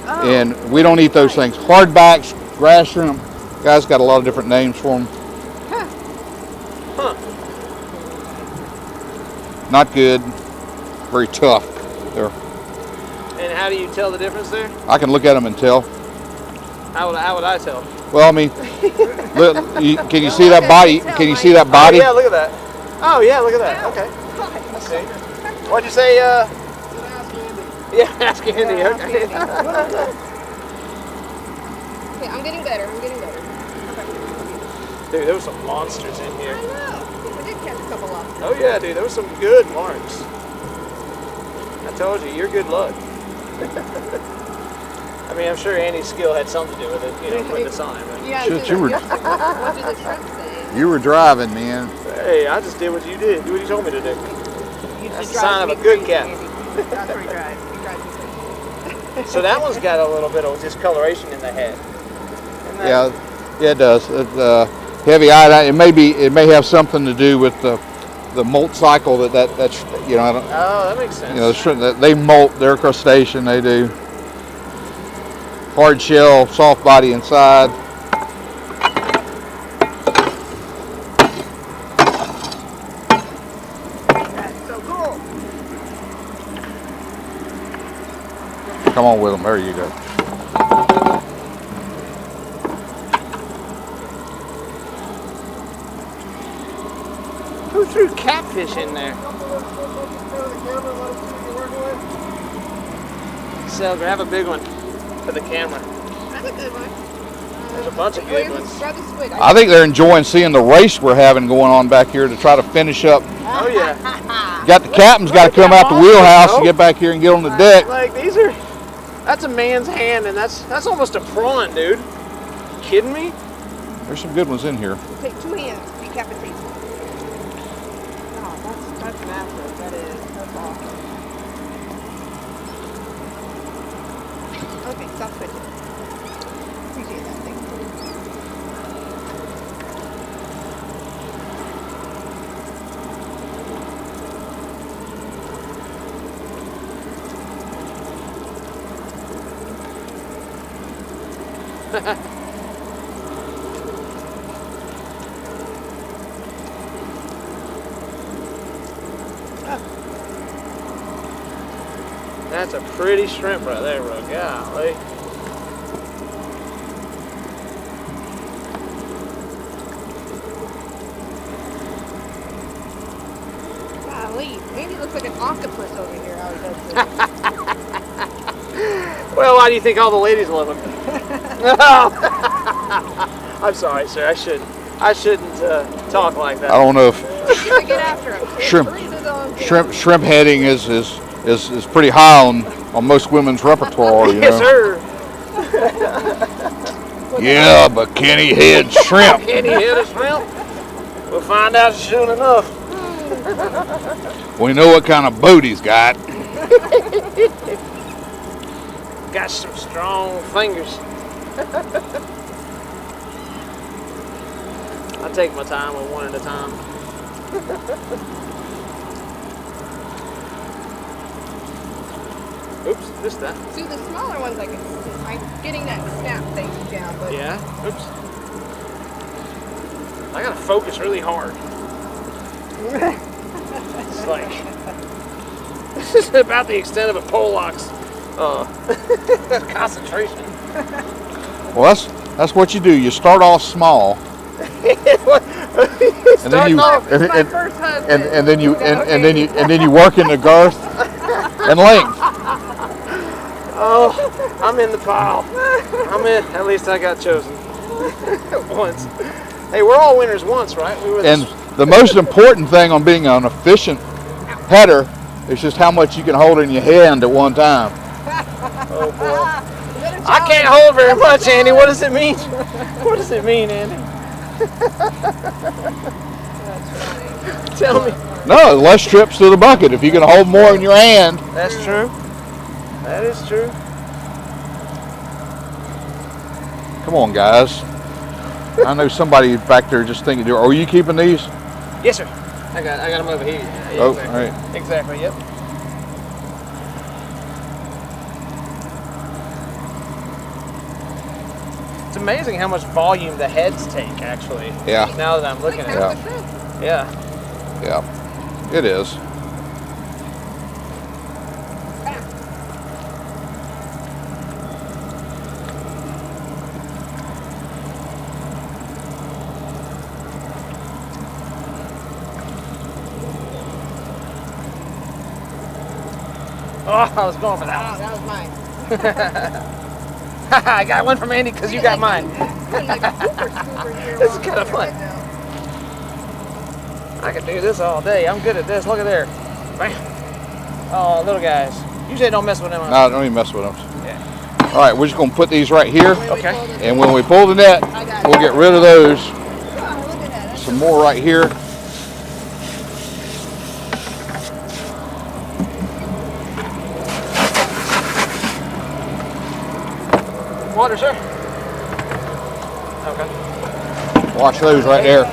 Oh, and we don't eat those things. Hardbacks, grass shrimp. Guys got a lot of different names for them. Huh. Not good. Very tough. They're, And how do you tell the difference there? I can look at them and tell. How would I tell? Well, I mean, look, can you see that body? Can you see that body? Oh, yeah, look at that. Oh, yeah, look at that. Okay. I see. What'd you say? Yeah, ask Andy. Okay. Okay, I'm getting better. I'm getting better. Dude, there were some monsters in I here. know. We did catch a couple lobsters. Oh, yeah, dude, there were some good marks. I told you, you're good luck. I mean, I'm sure Andy's skill had something to do with it, putting this on. But Yeah. Shit, you were- What did the shrimp say? You were driving, man. hey, I just did what you did. Do what you told me to do. You That's just the sign drive of a me good crazy, cat. Andy. That's where he drives. He drives me crazy. So that one's got a little bit of discoloration in the head. Isn't that- Yeah, it does. Heavy iodine. It may have something to do with the molt cycle that I don't. Oh, that makes sense. The shrimp that they molt. They're a crustacean. They do. Hard shell, soft body inside. That's so cool. Come on with them. There you go. Who threw catfish in there? So grab a big one for the camera. That's a good one. There's a bunch of good ones. Grab the squid. I think they're enjoying seeing the race we're having going on back here to try to finish up. Oh yeah. Got the captain's got to come out the wheelhouse to get back here and get on the deck. Like these are, that's a man's hand, and that's almost a prawn, dude. You kidding me? There's some good ones in here. Take two hands. Decapitate. Oh, that's massive. That is. That's awesome. Okay, stop switching. Appreciate that. Thank you. That's a pretty shrimp right there, bro. Golly. Golly, Andy looks like an octopus over here. How he does this. Well, why do you think all the ladies love him? I'm sorry, sir. I shouldn't talk like that. I don't know if Get after him. Shrimp. Freeze his own tail. shrimp heading is pretty high on most women's repertoire. You Yes, know? sir. Yeah, but can he head shrimp? Can he hit a shrimp? We'll find out soon enough. We know what kind of boat he's got. Got some strong fingers. I take my time with one at a time. Oops, missed that. See, the smaller ones, I'm getting that snap thing down, but Yeah, oops. I gotta focus really hard. It's like, this is about the extent of a Pollock's concentration. Well, that's what you do. You start off small, and then you my first husband. and then you work in the girth and length. Oh, I'm in the pile. I'm in. At least I got chosen once. Hey, we're all winners once, right? We were. And the most important thing on being an efficient header is just how much you can hold in your hand at one time. Oh boy. I can't hold very much, Andy. What does it mean? What does it mean, Andy? Tell me. No, less trips to the bucket. If you can hold more in your hand. That's true. That is true. Come on, guys. I know somebody back there just thinking, are you keeping these? Yes, sir. I got them over here. Yeah, Oh, exactly. all right. Exactly. Yep. It's amazing how much volume the heads take, actually. Yeah. Now that I'm looking at Yeah. it. Yeah. Yeah, it is. Oh, I was going for that. Oh, that was mine. I got one from Andy because you got mine. Like a super scooper here. This is kind of fun. I can do this all day. I'm good at this. Look at there. Bam. Oh, little guys. Usually I don't mess with them. No, don't even mess with them. Yeah. All right, we're just going to put these right here. Okay. And when we pull the net, we'll get rid of those. Oh, look at that. Some more right here. Water, sir. Okay. Watch those right there.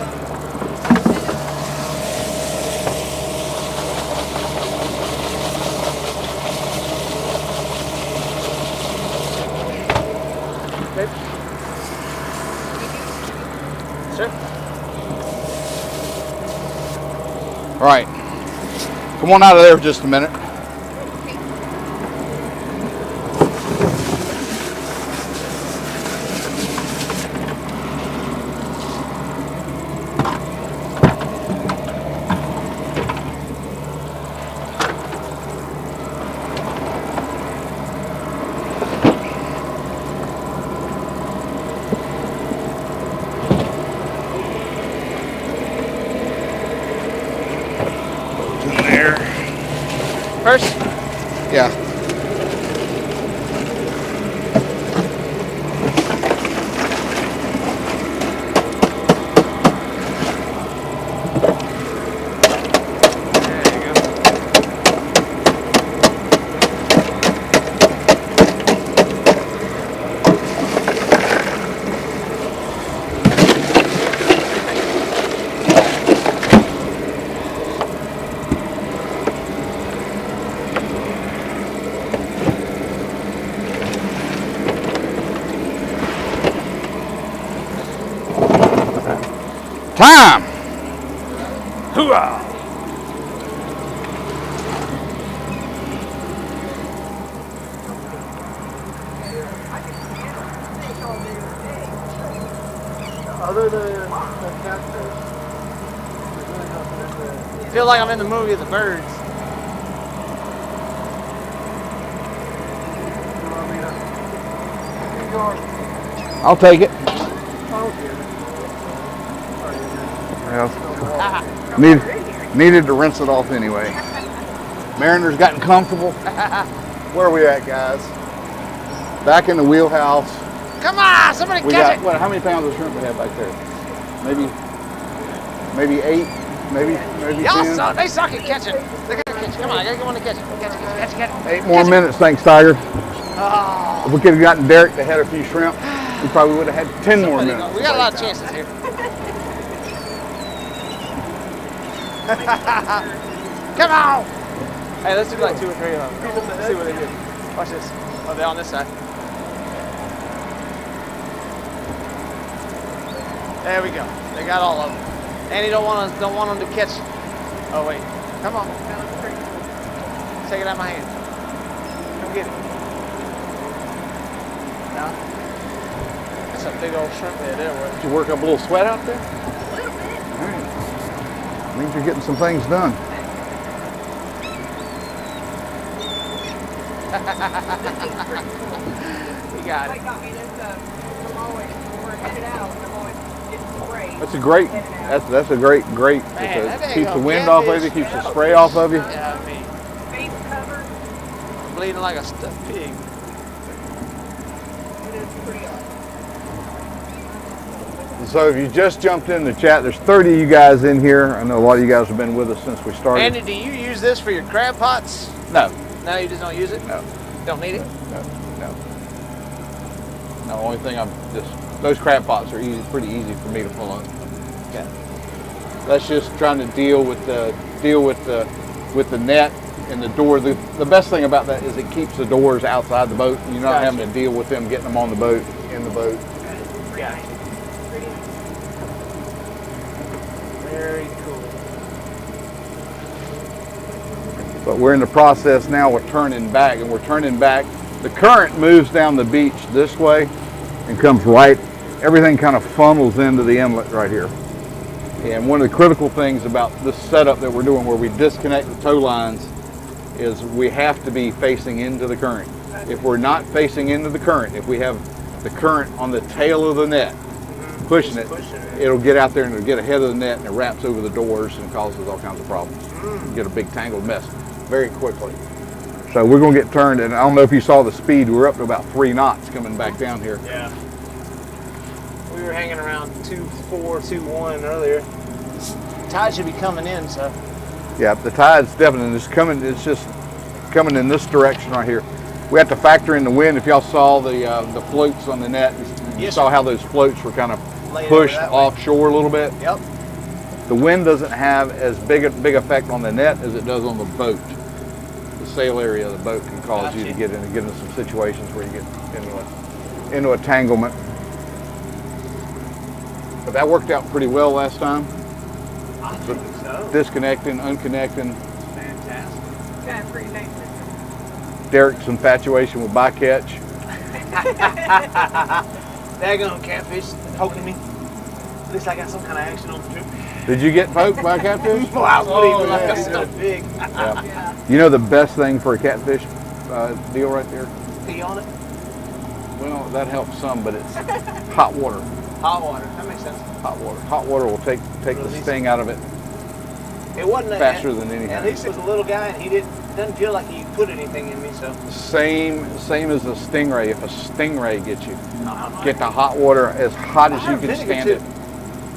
Okay. Sir. All right. Come on out of there for just a minute. First. Yeah. There you go. Time. Hoorah! Other than the catfish, I feel like I'm in the movie of the birds. I'll take it. Needed to rinse it off anyway. Mariner's gotten comfortable. Where are we at, guys? Back in the wheelhouse. Come on, somebody We catch got, it. what, how many pounds of shrimp we have back there? Maybe 8, maybe Y'all 10. suck. They suck at catching. They gotta catch it. Come on, I gotta go on to catch it. Catch it. 8 more minutes, thanks, Tiger. If we could have gotten Derek to head a few shrimp, we probably would have had 10 more minutes. We got a lot of chances here. Come on! Hey, let's do like 2 or 3 of them. Let's see what they do. Watch this. Oh, they're on this side. There we go. They got all of them. And you don't want them to catch. Oh wait. Come on. Take it out of my hand. Come get it. No. That's a big old shrimp head there. Did you work up a little sweat out there? A little bit. All right. Means you're getting some things done. You got it. Got me this, I'm always, when we're headed out, I'm always getting sprayed. That's a great. That's a great. Man, that It ain't keeps the no wind off of you, catfish. keeps the spray off of you. Yeah, I mean, Face covered. bleeding like a stuffed pig. It is pretty awesome. So if you just jumped in the chat, there's 30 of you guys in here. I know a lot of you guys have been with us since we started. Andy, do you use this for your crab pots? No, No, you just don't use it? no, Don't need it? no. The only thing those crab pots are pretty easy for me to pull on. Okay. That's just trying to deal with the net and the door. The best thing about that is it keeps the doors outside the boat. You're not having to deal with them getting them on the boat, in the boat. Got it. Very cool. But we're in the process now, we're turning back, and we're turning back. The current moves down the beach this way and comes right, everything kind of funnels into the inlet right here. And one of the critical things about this setup that we're doing where we disconnect the tow lines is we have to be facing into the current. If we're not facing into the current, if we have the current on the tail of the net, pushing it, it'll get out there and it'll get ahead of the net and it wraps over the doors and causes all kinds of problems. You get a big tangled mess very quickly. So we're going to get turned, and I don't know if you saw the speed, we're up to about 3 knots coming back down here. Yeah. We were hanging around 2.4, 2.1 earlier. Tide should be coming in, so. Yeah, the tide's definitely it's just coming in this direction right here. We have to factor in the wind. If y'all saw the floats on the net, you saw how those floats were kind of pushed offshore a little bit. Yep. The wind doesn't have as big effect on the net as it does on the boat. The sail area of the boat can cause you to get into some situations where you get into entanglement. But that worked out pretty well last time. I think so. Disconnecting, unconnecting. Fantastic. Yeah, pretty nice. Derek's infatuation with bycatch. Daggone catfish poking me. At least I got some kind of action on the trip. Did you get poked by a catfish? Well, I was bleeding like a yeah. stuffed pig. Yeah. Yeah. You know the best thing for a catfish deal right there? Pee on it. Well, that helps some, but it's hot water. Hot water. That makes sense. Hot water. Hot water will take the sting out of it It wasn't faster than anything. At least it was a little guy, and he doesn't feel like he put anything in me. So Same as a stingray. If a stingray gets you, get the hot water as hot as you can stand it.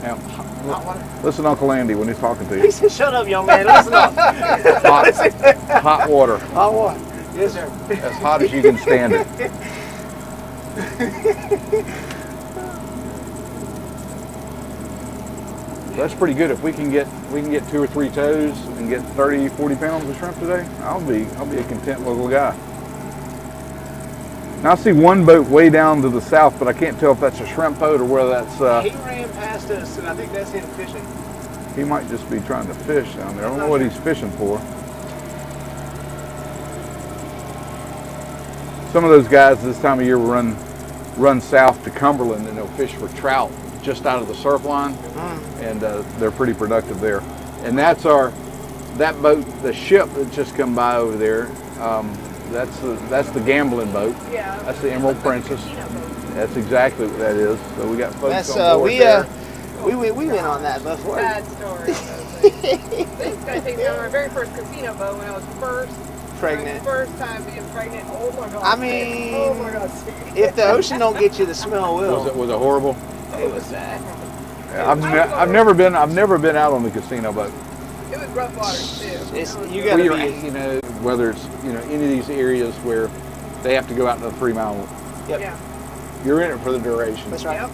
Now, hot water. listen to Uncle Andy when he's talking to He you. said, "Shut up, young man. Listen up." Hot water, Hot water. Yes, sir. as hot as you can stand it. That's pretty good. If we can get 2 or 3 tows and get 30, 40 pounds of shrimp today, I'll be a content little guy. Now I see one boat way down to the south, but I can't tell if that's a shrimp boat or whether that's. He ran past us, and I think that's him fishing. He might just be trying to fish down there. I don't know what he's fishing for. Some of those guys this time of year run south to Cumberland and they'll fish for trout just out of the surf line, and they're pretty productive there. And that boat, the ship that just come by over there. That's the gambling boat. Yeah. That's the Emerald Princess. That's exactly what that is. So we got folks That's on board there. we went on that before. Sad story. This guy takes me on my very first casino boat when I was first pregnant. First time being pregnant. Oh my god. I mean, Oh my God. if the ocean don't get you, the smell will. Was it horrible? It was bad. I've never been out on the casino boat. It was rough water too. You gotta Well, be. you know, whether it's any of these areas where they have to go out to the 3 mile. Yep. Yeah. You're in it for the duration. That's right. Yep.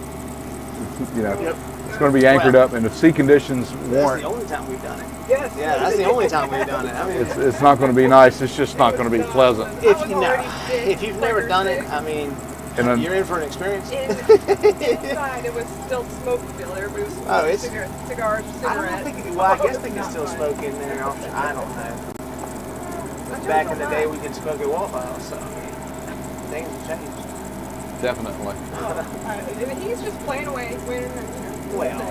You know, Yep. it's going to be anchored up, and if sea conditions That's warrant, the only time we've done it. Yes. Yeah, that's the only time we've done it. I mean, it's not going to be nice. It's just not going to be pleasant. if you've never done it, I mean, And then, you're in for an experience. Inside, it was still smoke still. Everybody was smoking Oh, it's- cigars, I don't cigarettes. think. Well, I guess they can still smoke in there. I don't know. Back in the day, we could smoke at Waffle House, so I mean, things have changed. definitely. I mean, he's just playing away, winning. Well,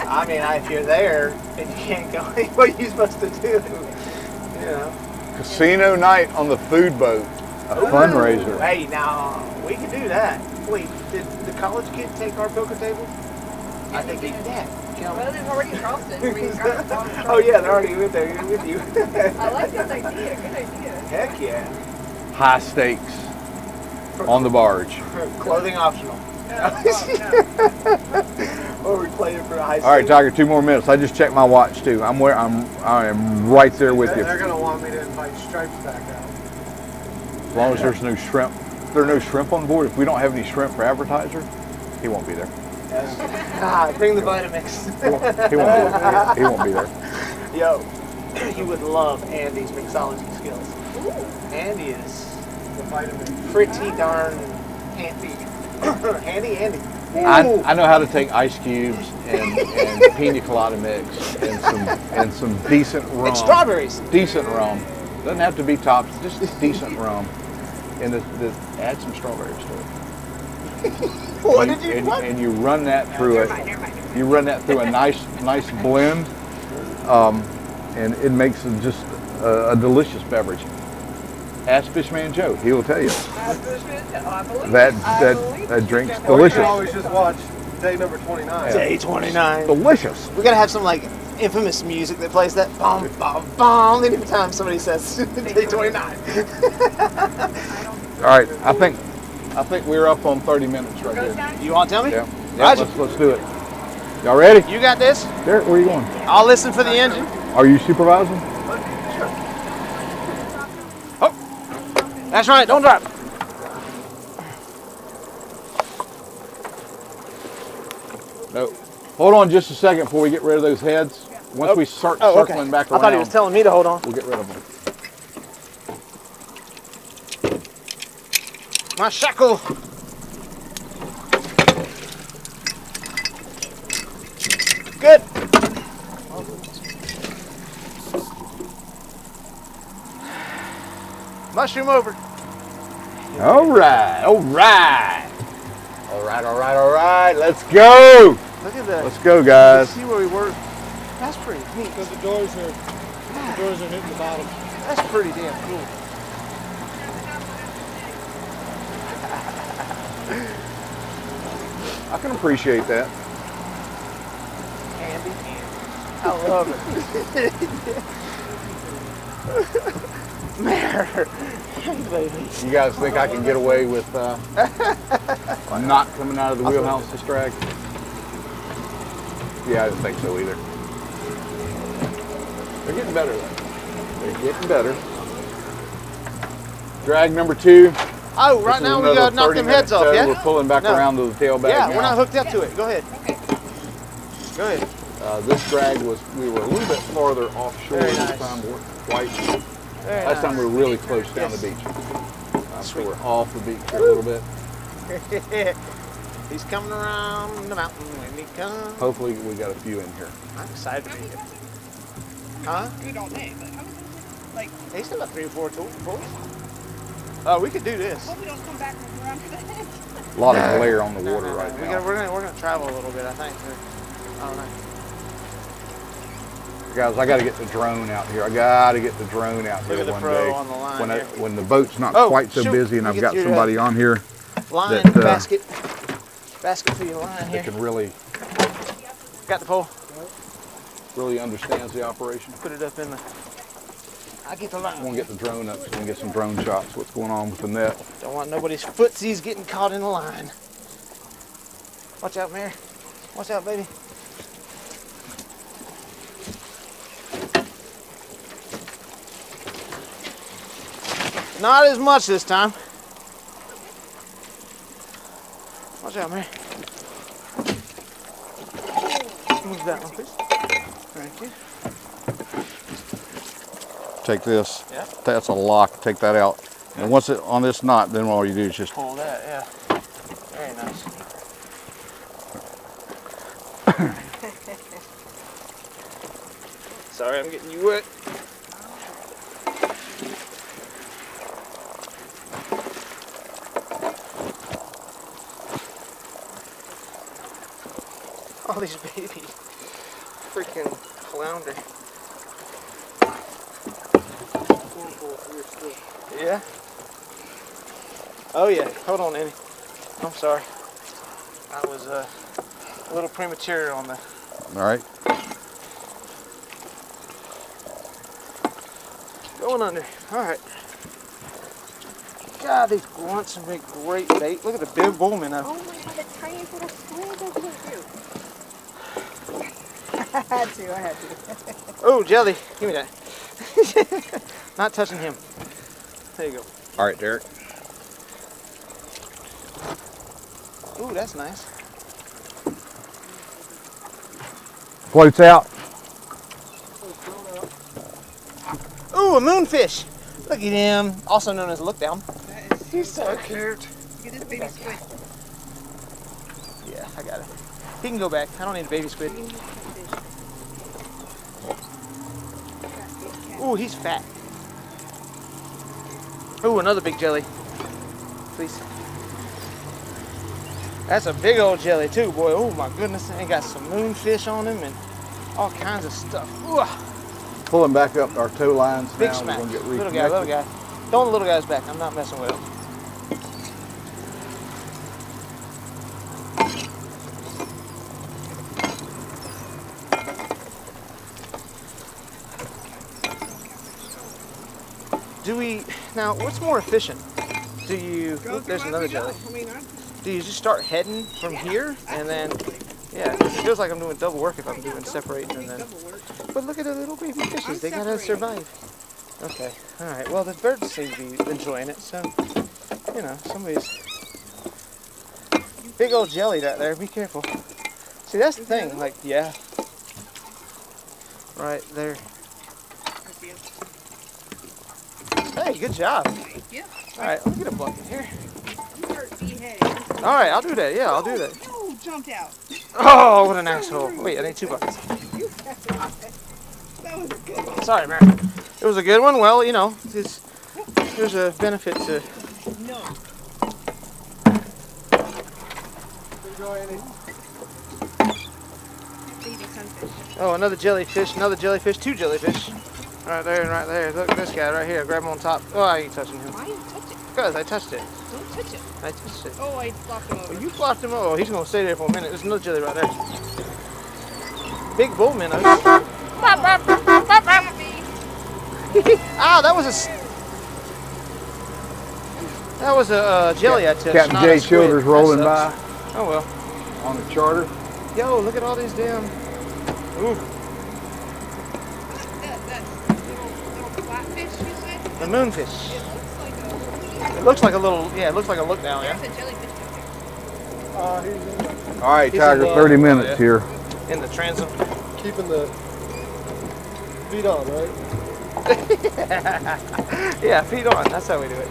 I mean, if you're there and you can't go, what are you supposed to do? You know. Casino night on the food boat, a fundraiser. Hey, now we can do that. Wait, did the college kid take our poker table? I think he did. Well, there's already in Charleston. Oh yeah, they're already with there with you. I like this idea. Good idea. Heck yeah. High stakes on the barge. Clothing optional. Or we play it for a high All right, stakes. Tiger, 2 more minutes. I just checked my watch too. I am right there with you. They're going to want me to invite Stripes back out. As long as there's no shrimp. If there are no shrimp on board, if we don't have any shrimp for advertiser, he won't be there. Bring the Vitamix. He won't be there. Yo, you would love Andy's mixology skills. Andy is The vitamin. pretty darn handy. Andy. I know how to take ice cubes and pina colada mix and some decent rum. And strawberries. Decent rum. Doesn't have to be tops, just decent rum. And add some strawberries to it. What did you what? And you run that through it. You run that through a nice blend, and it makes it just a delicious beverage. Ask Fishman Joe; he will tell you that drink's Or you delicious. can always just watch day number 29. Day 29. Delicious. We gotta have some like infamous music that plays that bum bum bum anytime somebody says day 29. All right, I think we're up on 30 minutes right here. You wanna tell me? Yeah, Roger. let's do it. Y'all ready? You got this? Derek, where are you going? I'll listen for the engine. Are you supervising? Oh, that's right. Don't drop. No. Hold on just a second before we get rid of those heads. Once we start circling back around, I thought he was telling me to hold on. we'll get rid of them. My shackle. Good. Mushroom over. All right. Let's go. Look at that. Let's go, guys. See where we were. That's pretty neat. Because the doors are hitting the bottom. That's pretty damn cool. I can appreciate that. Andy. I love it. Man. Baby. You guys think I can get away with not coming out of the wheelhouse this drag? Yeah, I didn't think so either. They're getting better though. They're getting better. Drag number 2. Oh, right now we gotta knock them heads off, yeah? We're pulling back No. around to the tailbag Yeah, now. we're not hooked up to it. Go ahead. Go ahead. This drag we were a little bit farther offshore Very this nice. time. We're quite. Very Last time we were really close down Yes. the beach. So we're off the beach here a little bit. He's coming around the mountain when he comes. Hopefully we got a few in here. I'm excited to be here. Huh? Good all day, but I was like, He's still got 3 or 4 tools. Oh, we could do this. hope we don't come back around for that. A lot of glare on the water right now. We're gonna travel a little bit, I think. I don't know. Guys, I got to get the drone out here. I got to get the drone out Look here at the one pro day on the line when here. when the boat's not Oh, quite so shoot. busy and You I've get got your, somebody on here Line, that, basket for your line that here. can really Got the pole. understands the operation. Put it up in the. I'll get the line. I want to get the drone up so we can get some drone shots. What's going on with the net? Don't want nobody's footsies getting caught in the line. Watch out, Mary. Watch out, baby. Not as much this time. Watch out, Mary. Move that one, please. Thank you. Take this. Yeah. That's a lock. Take that out. And once it on this knot, then all you do is just Pull that, yeah. Very nice. Sorry, I'm getting you wet. All these babies. Freaking flounder. Yeah? Oh yeah. Hold on, Annie. I'm sorry. I was a little premature on the... all right. Going under. Alright. God, these grunts make great bait. Look at the big bullman. Oh my god, the tiniest little squid, that's so cute. I had to. Oh, jelly. Give me that. Not touching him. There you go. All right, Derek. Ooh, that's nice. Floats out. Ooh, a moonfish. Look at him. Also known as a look down. He's so cute. Look at this baby squid. Yeah, I got it. He can go back. I don't need a baby squid. Ooh, he's fat. Ooh, another big jelly. Please. That's a big old jelly too, boy. Oh my goodness. And got some moonfish on him and all kinds of stuff. Ooh. Pulling back up our tow lines Big now. smack. We're gonna get Little reconnected. guy. Don't the little guy's back. I'm not messing with him. Do we, now what's more efficient? Do you, look, there's another jelly. Do you just start heading from here and then, yeah, it feels like I'm doing double work if I'm doing separating and then, but look at the little baby fishes, they gotta survive. Okay, alright, well the birds seem to be enjoying it, so, you know, somebody's, big old jelly out there, be careful. See, that's the thing, like, yeah. Right there. Hey, good job. Thank you. Alright, let me get a bucket here. You hurt me head. Alright, I'll do that, yeah, I'll do that. Oh, jumped out. Oh, what an asshole. Wait, I need 2 buckets. That was a good one. Sorry, Mary. It was a good one. Well, you know, there's a benefit to... No. Baby sunfish. Oh, another jellyfish, 2 jellyfish. Right there and right there. Look at this guy right here. Grab him on top. Oh, I ain't touching him. Why you touch it? Because I touched it. Don't touch it. I touched it. Oh, I flopped him over. Well, you flopped him over. Oh, he's going to stay there for a minute. There's another jelly right there. Big bull minnows. Ah, that was a jelly I touched. Captain not Jay a squid. Childers That rolling sucks. by Oh well. on the charter. Yo, look at all these damn. Ooh, That little flatfish, you said? the moonfish. It looks like a... It looks like a little. Yeah, it looks like a look down. There's Yeah. a jellyfish down there. All right, He's Tiger, above. 30 minutes Yeah. here. In the transom. Keeping the feet on, right? Yeah, feet on. That's how we do it.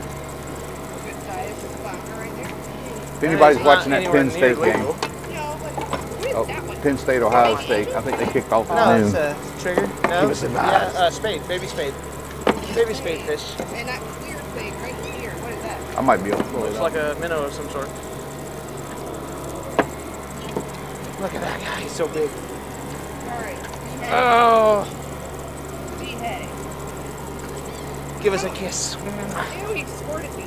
Good size flounder right there. If anybody's It's watching not that anywhere Penn near State game, legal. No, but where's oh, that one? Penn State, Ohio State, I think they kicked off No, at it's noon. a trigger. No, Give us a yeah, dive. spade, baby spade, baby spade fish. And that clear thing right here, what is that? I might be able to pull it Looks up. like a minnow of some sort. Look at that guy. He's so big. Alright, Oh, behead. give us a kiss. Ew, he squirted me.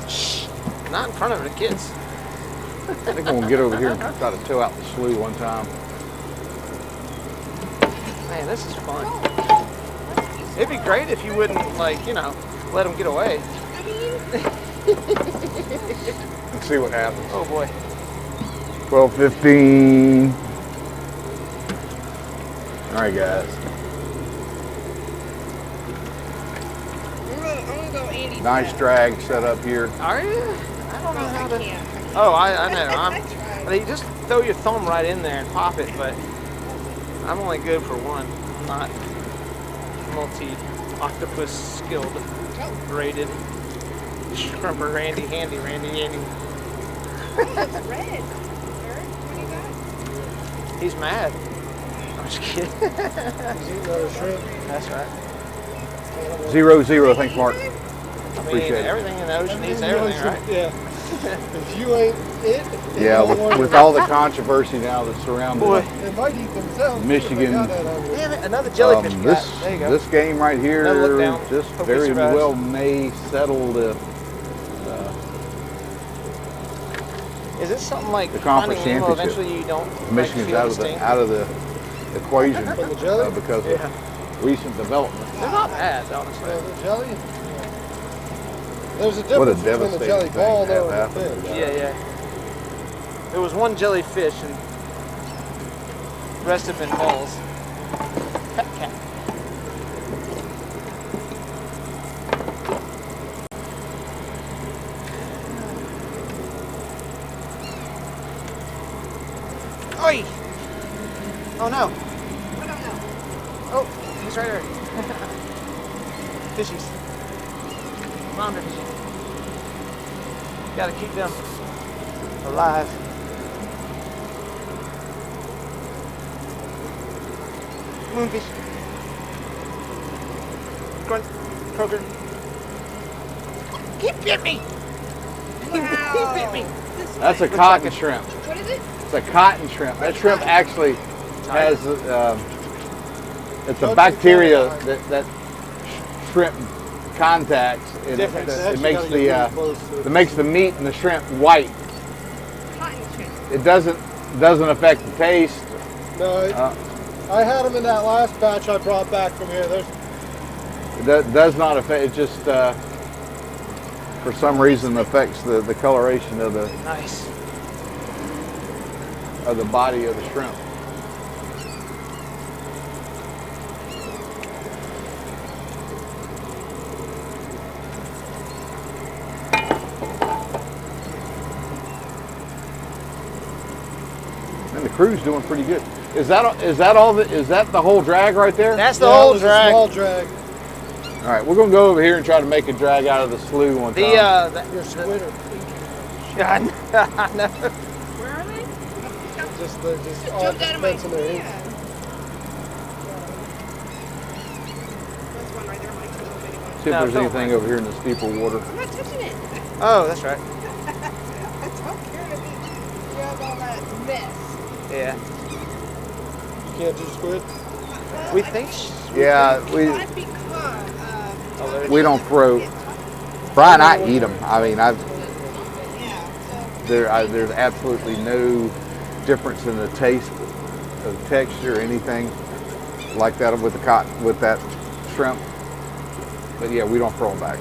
Shh. Not in front of the kids. I think I'm gonna get over here and try to tow out the slew one time. Man, this is fun. Oh, he's It'd be great if you wouldn't, like, you know, let them get away. I mean, Let's see what happens. Oh boy. 12:15. All right, guys. I'm gonna go Andy. Nice drag set up here. Are you? I don't know how I to. can't. Oh, I know. I I'm. tried. Well, you just throw your thumb right in there and pop it, but I'm only good for one. I'm not multi-octopus skilled, rated. Shrimper Randy, handy, Randy, Andy. It's red. Eric, what do you got? He's mad. I'm just kidding. He's eating another shrimp. That's right. 0-0. Thanks, Mark. I mean, Appreciate it. everything in the ocean needs everything, right? Yeah. If you ain't it, Yeah, with all the controversy now that's surrounding Boy. they might eat themselves. Michigan. Damn it, another jellyfish cat. this There you go. this game right here Another look down. just Hope he very survives. well may settle the Is it something like the conference Finding Nemo, championship. eventually you don't Michigan's feel out the of the sting? equation From the jelly? because Yeah. of recent development. They're not bad, honestly. The jelly? There's a What a difference between the devastating jelly thing ball to have though and happen. the fish. Yeah. There was one jellyfish and the rest have been balls. Pet cat. Oi! Oh no! I don't know. Oh, he's right there. Fishies. Flounder. Gotta keep them alive. Moonfish. Grunt. Croaker. He bit me! He bit me! That's a Looks cotton like a- shrimp. What is it? It's a cotton shrimp. That shrimp actually has it's a Don't bacteria you that shrimp contacts. It makes it makes the meat and the shrimp white. Cotton shrimp. It doesn't affect the taste. No, I had them in that last batch I brought back from here. There's It does not affect. It just for some reason affects the coloration of Nice. the body of the shrimp. And the crew's doing pretty good. Is that all? Is that the whole drag right there? That's the yeah, whole it was a drag. small drag. All right, we're gonna go over here and try to make a drag out of the slew one time. Your squid are I know. Where are they? they're just all Jumped out of my fence in their ink. yeah. That's one right there. Mike. There's a big one. See if No, there's don't anything mind. over here in the steeple water. I'm not touching it. Oh, that's right. I don't care if you have all that mess. Yeah. You can't do squid. We think. Yeah, Not because we don't throw. Brian, I eat them. I mean, yeah. So there's absolutely no difference in the taste, of texture, or anything like that with that shrimp. But yeah, we don't throw them back.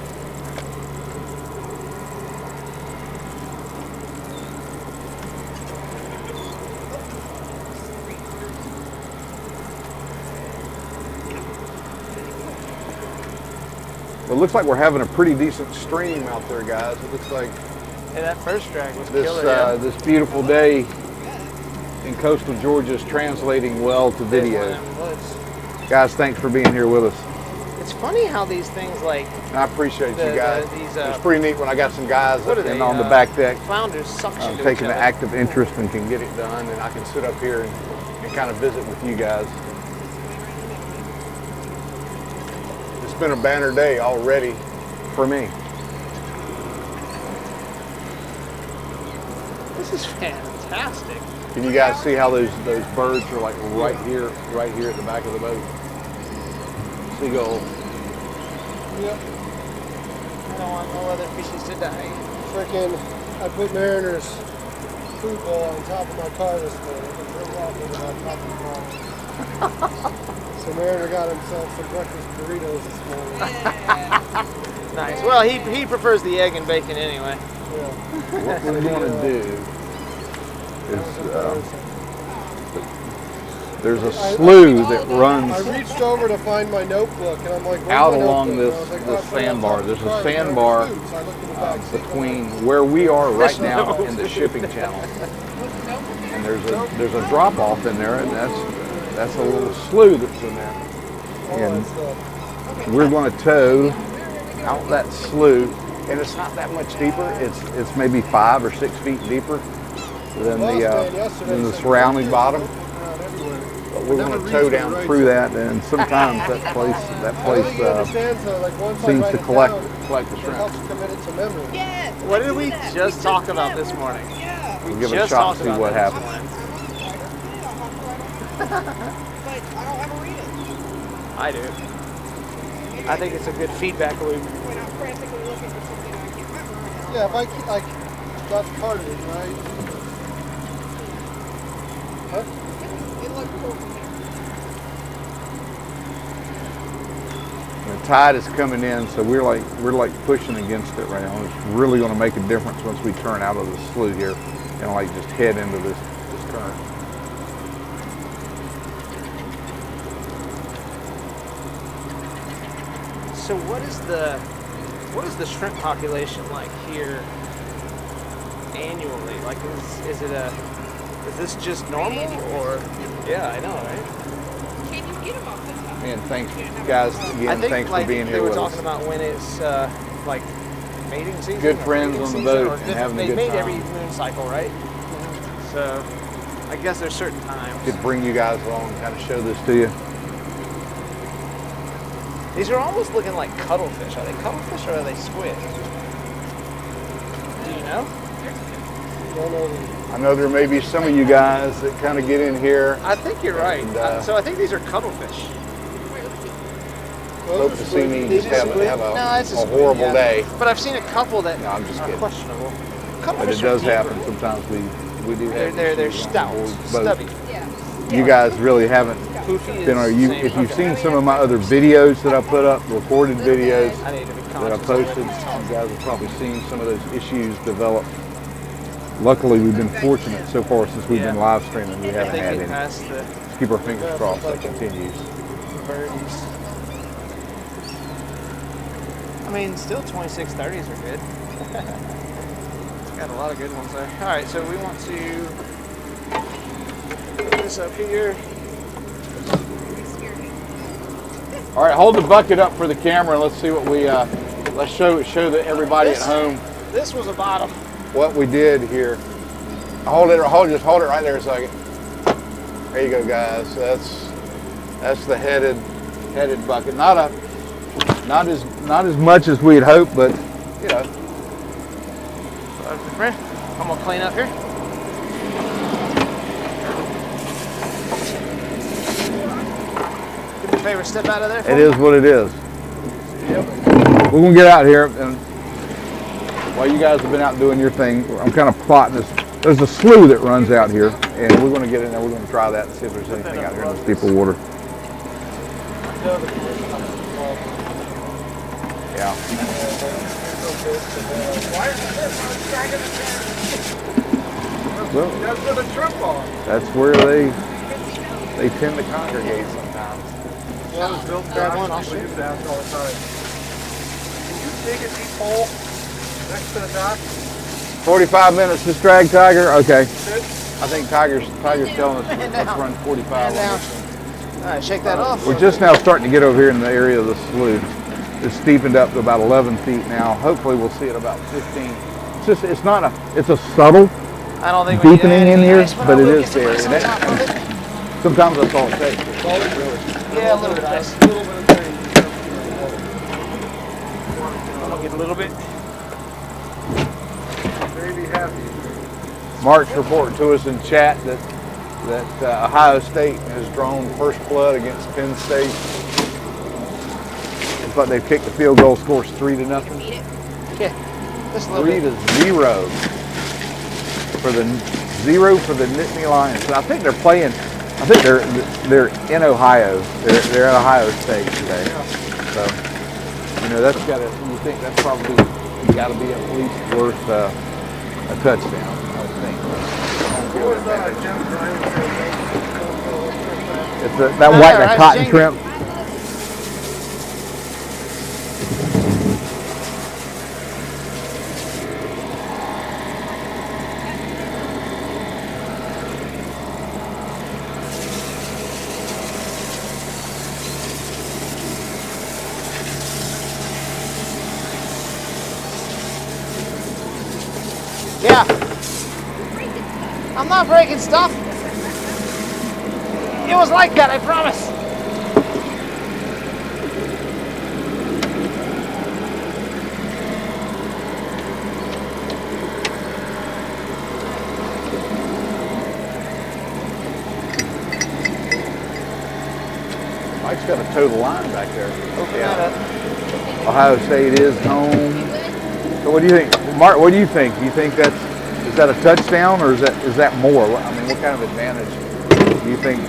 It looks like we're having a pretty decent stream out there, guys. It looks like Yeah, that first drag was this killer. Yeah. this beautiful day in coastal Georgia is translating well to video. Guys, thanks for being here with us. It's funny how these things like And I appreciate you guys. these It's pretty neat when I got some guys what are in they, on the back deck flounders suction to taking each an other. active interest and can get it done, and I can sit up here and kind of visit with you guys. It's been a banner day already for me. This is fantastic. Can you guys see how those birds are like right here at the back of the boat? Seagull. Yep. I don't want no other fishes to die. Freaking, I put Mariner's food bowl on top of my car this morning. And drove off with it on top of the car. So The Mariner got himself some breakfast burritos this morning. Yeah. Nice. Well, he prefers the egg and bacon anyway. Yeah. What we're going to do is there's a slough that runs I reached over to find my notebook, and I'm like, "Where's out my along notebook?" this, And I was like, this "Oh, I sandbar. forgot There's to a try sandbar food." So I looked in the back seat, between where we are right now and the shipping channel. And there's a drop off in there, and that's a little slough that's in there. And we're going to tow out that slough, and it's not that much deeper. It's maybe 5 or 6 feet deeper than the surrounding bottom. But we're going to tow down through that, and sometimes that place seems to collect the shrimp. helps commit it to memory. Yes. What did we just talk about this morning? Yeah. We'll give it a just shot and talked see about what that happens. But I don't ever read it. I do. I think it's a good feedback loop. When I'm frantically looking for something I can't remember. Yeah, if I keep, like, that's part of it, right? Huh? It looked cool from there. The tide is coming in, so we're like pushing against it right now. It's really going to make a difference once we turn out of the slough here and like just head into this current. So what is the shrimp population like here annually? Like is this just normal or yeah, I know, right? Can you get them off this time? And thanks guys I again, think thanks like for being they here were with talking us. about when it's like mating season. Good or friends breeding on the season, boat or and different- having a they good mate time. every moon cycle, right? So I guess there's certain times. Could bring you guys along and kind of show this to you. These are almost looking like cuttlefish. Are they cuttlefish or are they squid? Do you know? I know there may be some of you guys that kind of get in here. I think you're right. And, So I think these are cuttlefish. Hope to see me just have No, a it's a squid, horrible yeah. day. But I've seen a couple that No, I'm just are kidding. questionable. But Cuttlefish it does are deeper. happen sometimes. We do have They're issues on stout, board boats. stubby. Yeah. You guys really haven't Poofy been. is You, same. if you've Okay. seen some of my other videos that I put up, recorded videos I need to be that I conscious posted, of you it. guys have probably seen some of those issues develop. Luckily, we've been fortunate so far since we've been live streaming. We If haven't they had get any. past the Let's keep our fingers crossed that continues. birdies. I mean, still 2630s are good. It's got a lot of good ones there. All right, so we want to put this up here. All right, hold the bucket up for the camera and let's see what we let's show that everybody at home This was a bottom. what we did here. Just hold it right there a second. There you go, guys. That's the headed bucket. Not as much as we'd hoped, but you know. I'm gonna clean up here. Do me a favor, step out of there. It is what it is. We're gonna get out here, and while you guys have been out doing your thing, I'm kind of plotting this. There's a slough that runs out here, and we're gonna get in there. We're gonna try that and see if there's anything out here in this deeper water. Yeah. Well, That's where the shrimp are. that's where they tend to congregate sometimes. Yeah, Bill Grab one, I'll people shoot. used to ask all the time. Can you dig a deep hole next to the dock? 45 minutes to drag Tiger. Okay. I think Tiger's telling us let's run 45 on down. this one. All right, shake that off. We're just now starting to get over here in the area of the slough. It's steepened up to about 11 feet now. Hopefully we'll see it about 15. It's a subtle I don't think we need deepening in anything here, nice, but I it will is get some there. ice And on top of it. sometimes that's all it takes. Yeah, a little bit ice. A little bit of thing. I'm gonna get a little bit. Maybe happy. Mark's reporting to us in chat that Ohio State has drawn first blood against Penn State. But they've kicked the field goal, scores 3-0. Yeah, just a little 3-0 for the Nittany Lions. And I think they're playing I think they're in Ohio. They're at Ohio State today. So, you know, that's got to. You think that's probably got to be at least worth a touchdown, I would think. It's that white and cotton shrimp. Yeah. I'm not breaking stuff. It was like that, I promise. Mike's got a total line back there. Open Yeah. that up. Ohio State is home. So what do you think, Mark? What do you think? Do you think is that a touchdown or is that more? I mean, what kind of advantage do you think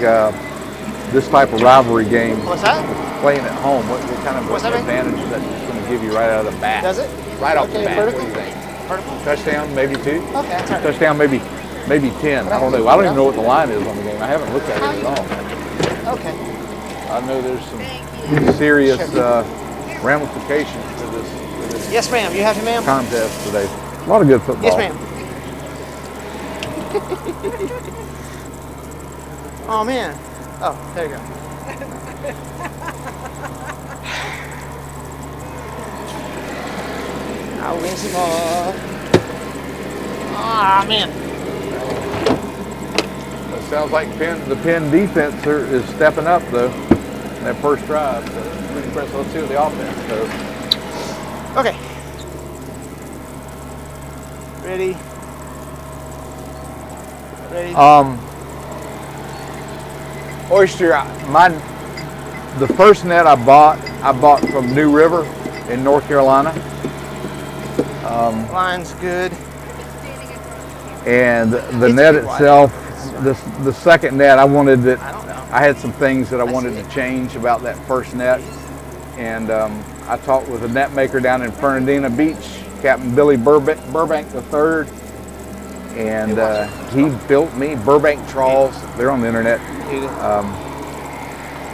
this type of rivalry game, What's that? playing at home, what kind of What's that mean? advantage is that going to give you right out of the bat? Does it? Right off the Okay, bat. vertical? What do you think? Vertical? Touchdown, maybe 2. Okay, that's all right. Touchdown, maybe 10. I don't know. I don't even know what the line is on the game. I haven't looked at it at all. Okay. I know there's some serious ramifications to this Yes, ma'am. You have to, ma'am? contest today. A lot of good football. Yes, ma'am. Oh, man. Oh, there you go. I'll win some more. Ah, man. It sounds like the Penn defense is stepping up though. In that first drive, so it's pretty impressive. Let's see what the offense does. Okay. Ready? Ready? Oyster, the first net I bought from New River in North Carolina. Line's good. And the It's net too wide. itself, the second net, I wanted it. I don't know. I had some things that I wanted see to it. change about that first net, and I talked with a net maker down in Fernandina Beach, Captain Billy Burbank III, and he built me Burbank trawls. They're on the internet.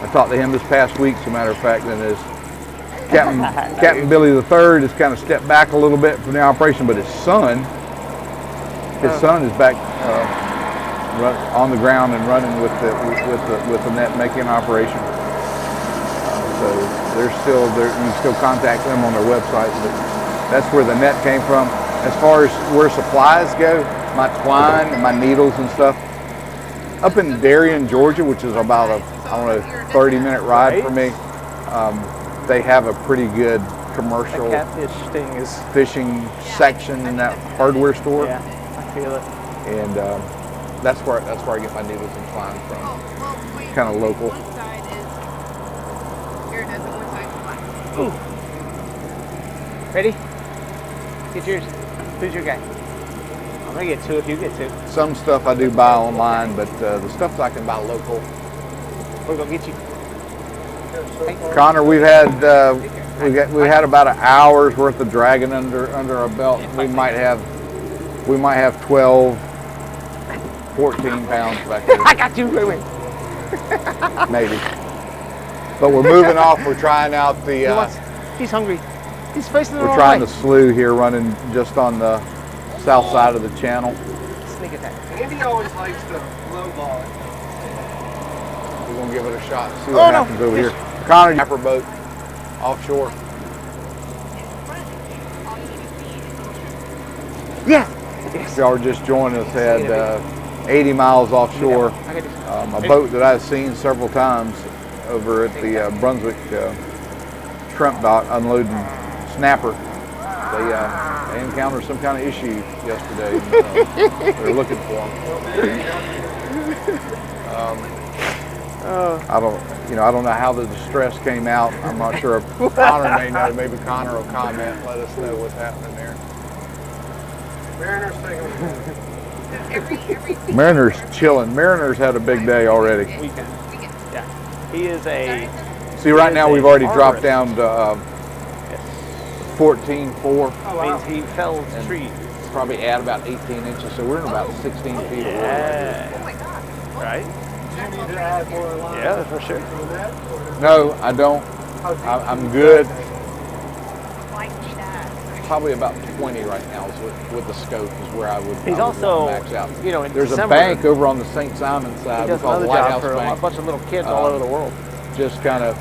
I talked to him this past week, as a matter of fact, and Captain Billy III has kind of stepped back a little bit from the operation, but his son is back on the ground and running with the net making operation. So they're still there. You can still contact them on their website, but that's where the net came from. As far as where supplies go, my twine and my needles and stuff, up in Darien, Georgia, which is about a 30-minute ride for me. They have a pretty good commercial Catfish thing is. fishing section in that hardware store, Yeah, I feel it. and that's where I get my needles and twine from. Kind of local. One side is iridescent, one side's black. Ready? Get yours. Who's your guy? I'm gonna get 2 if you get 2. Some stuff I do buy online, but the stuff that I can buy local. We're gonna get you. Connor, we had about an hour's worth of dragging under our belt. We might have 12, 14 pounds back there. I got you. Wait. Maybe. But we're moving off. We're trying out the. He's hungry. He's facing the We're wrong trying way. the slew here, running just on the south side of the channel. Sneak attack. Andy always likes to lowball it. We're gonna give it a shot. See what happens over here. Connor, snapper boat offshore. Yeah. If y'all were just joining us, had 80 miles offshore. A boat that I've seen several times over at the Brunswick shrimp dock unloading snapper. They encountered some kind of issue yesterday. They're looking for them. I don't know how the distress came out. I'm not sure if Connor may know. Maybe Connor will comment. Let us know what's happening there. Mariner's taking Every Mariner's chilling. Mariner's had a big day already. Weekend. Yeah. He is a. See, right now we've already dropped arborist. down to 14.4. Means he fells trees. Probably add about 18 inches, so we're in about 16 feet of water. Yeah. Oh my God. Right? Do you need to add more lines? Yeah, for sure. For that, or No, I don't. how deep I'm do you good. dive? Like that. Probably about 20 right now is with the scope is where I would. He's I would also, max out. you know, in There's December, a bank over on the St. Simon He side. does We call it another the job Lighthouse for a Bank. bunch of little kids all over the world. Just kind of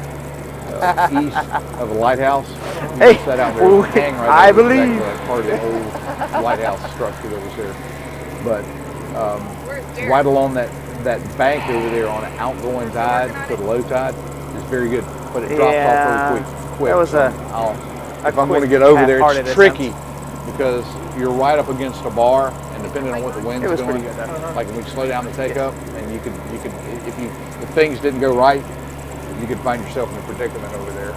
east of the lighthouse. Hey, Set out there, well, hang right I there. believe. Exactly, part of the old lighthouse structure that was there. But Where's Derek? right along that bank over there on an outgoing tide for the low tide is very good, but it drops off very quick. That was So if I'm going to get over there, it's tricky because you're right up against a bar, and depending on what the wind's It was doing, pretty good, though. like when we slow down the take up, and you could if things didn't go right, you could find yourself in a predicament over there.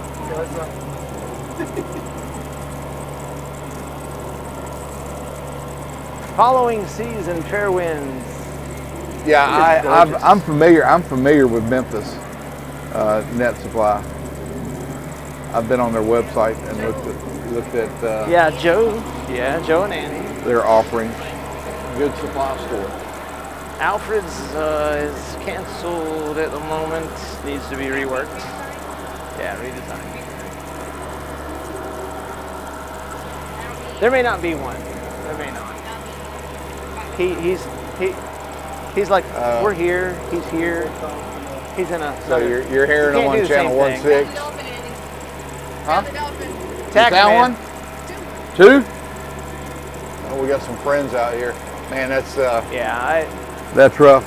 Following seas and fair winds. Yeah, It's gorgeous. I'm familiar. I'm familiar with Memphis Net Supply. I've been on their website and looked at Yeah, Joe. Yeah, Joe and Annie. their offerings. Good supply store. Alfred's is canceled at the moment. Needs to be reworked. Yeah, redesigned. There may not be one. There may not. He's like, we're here. He's here. He's in a. So you're hearing them can't do on the channel same thing. 16. Dolphin, Andy. Huh? The dolphin. Is Tack that man. one? Two? Oh, we got some friends out here. Man, that's Yeah, that's rough.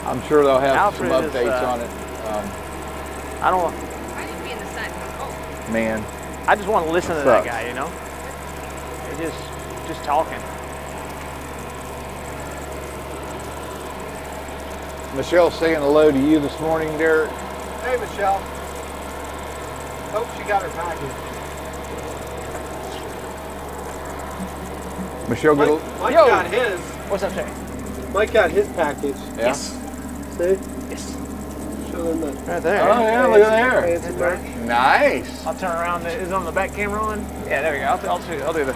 I'm sure they'll have Alfred some is, updates on it. I don't. I need to be in the sun. Oh. Man, I just want to listen to Sucks. that guy. You know. Just talking. Michelle saying hello to you this morning, Derek. Hey, Michelle. Hope she got her package. Michelle, get Mike Yo. got his. What's up, Terry? Mike got his package. yeah. See? Yes. Show them the Right there. Oh yeah, look at there. fancy merch. Nice. I'll turn around. Is on the back camera on? Yeah, there we go. I'll do the.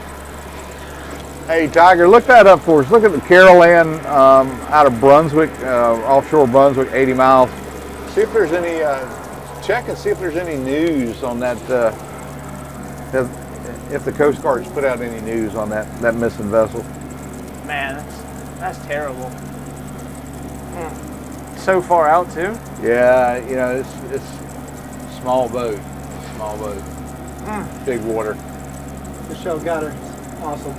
Hey Tiger, look that up for us. Look at the Carolan out of Brunswick, offshore Brunswick, 80 miles. See if there's any, check and see if there's any news on that, if the Coast Guard's put out any news on that missing vessel. Man, that's terrible. So far out too. Yeah, you know, it's small boat, big water. Michelle got her. Awesome.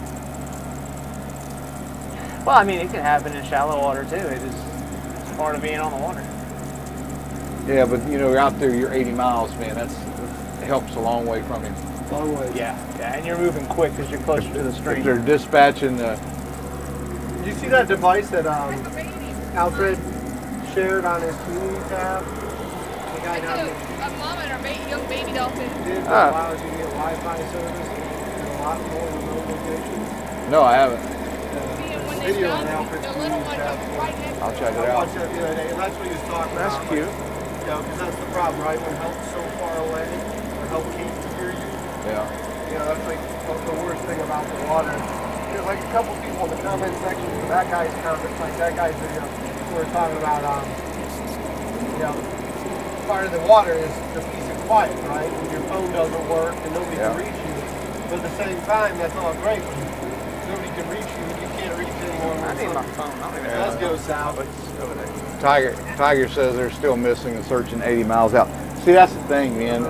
Well, I mean, it can happen in shallow water too. It's part of being on the water. Yeah, but you know, out there you're 80 miles, man. It helps a long way from him. Long way. Yeah, and you're moving quick because you're closer to the If stream. they're dispatching Did you see that device that Alfred shared on his community tab? The guy down there A mom and her young baby dolphin. did that allows you to get Wi-Fi service in a lot more remote locations. No, I haven't. See, and when they Video found on Alfred's the little one community was right next I'll to check I it out. watched that the other day, and that's what he was talking That's about. cute. You know, because that's the problem, right? When help's so far away, or help can't hear you. Yeah. You know, that's like the worst thing about the water. There's like a couple people in the comment section for that guy's comments, like that guy's video, who were talking about, you know, part of the water is the peace and quiet, right? When your phone doesn't work and nobody can reach you. But at the same time, that's all great. When nobody can reach you, you can't reach anyone. I need my phone. I don't even Let's go south. over there. Tiger says they're still missing and searching 80 miles out. See, that's the thing, man.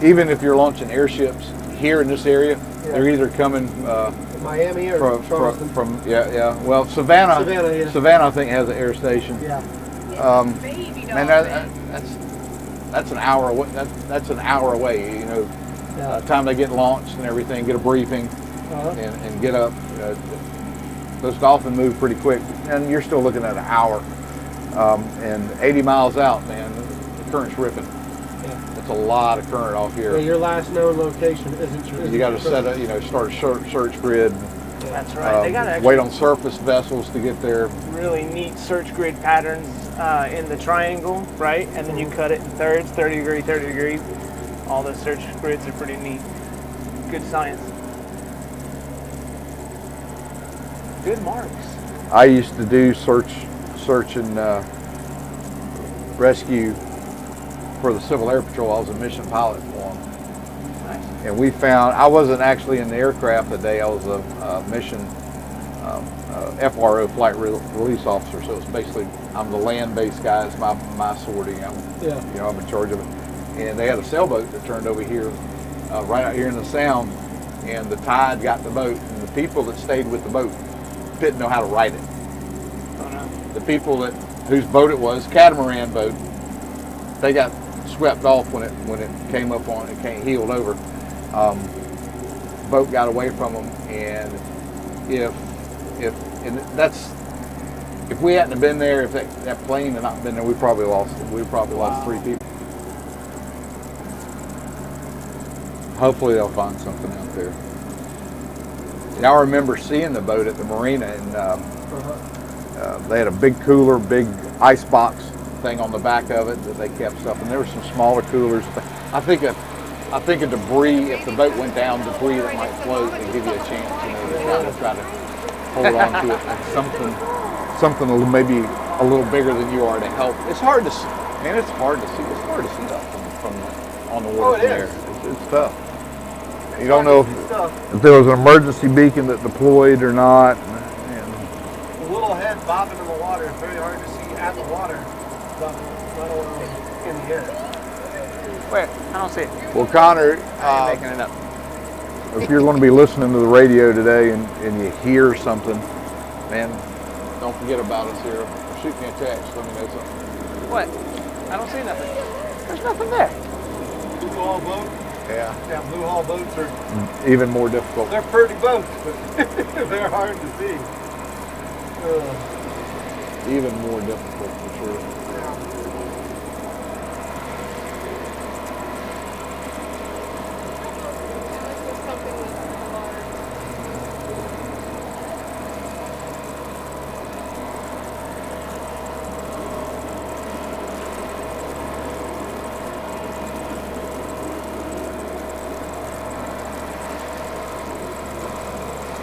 Even if you're launching airships here in this area, they're either coming Miami or from well, Savannah, Savannah, I think, has an air station. Yeah. baby Man, dolphin. that's an hour away. That's an hour away. You know, time they get launched and everything, get a briefing, and get up. Those dolphins move pretty quick, and you're still looking at an hour. And 80 miles out, man, the current's ripping. It's a lot of current off here. Your last known location isn't. You got to set up, start a search grid. That's right. They got actually wait on surface vessels to get there. really neat search grid patterns in the triangle, right? And then you cut it in thirds, 30 degree, 30 degree. All the search grids are pretty neat. Good science. Good marks. I used to do search and rescue for the Civil Air Patrol. I was a mission pilot for them. Nice. And we found, I wasn't actually in the aircraft that day, I was a mission FRO, flight release officer, so it's basically, I'm the land-based guy, it's my sortie, I'm in charge of it. And they had a sailboat that turned over here, right out here in the Sound, and the tide got the boat, and the people that stayed with the boat didn't know how to ride it. Oh no. The people whose boat it was, catamaran boat, they got swept off when it came up on it, heeled over. Boat got away from them, and if we hadn't have been there, if that plane had not been there, we probably lost 3 people. Hopefully they'll find something out there. Now I remember seeing the boat at the marina, and they had a big cooler, big ice box thing on the back of it that they kept stuff, and there were some smaller coolers. I think a debris, if the boat went down, debris that might float and give you a chance, to try to hold on to it. Something maybe a little bigger than you are to help. It's hard to see. Man, it's hard to see. It's hard to see that from on the water from there. It's tough. You don't know if there was an emergency beacon that deployed or not. The little head bobbing in the water is very hard to see at the water, but let alone in the air. Where? I don't see it. Well, Connor, I'm making it up. if you're going to be listening to the radio today and you hear something, man, don't forget about us here. Shoot me a text. Let me know something. What? I don't see nothing. There's nothing there. Blue hull boat? Yeah, blue hull boats are Even more difficult. they're pretty boats, but they're hard to see. Even more difficult for sure.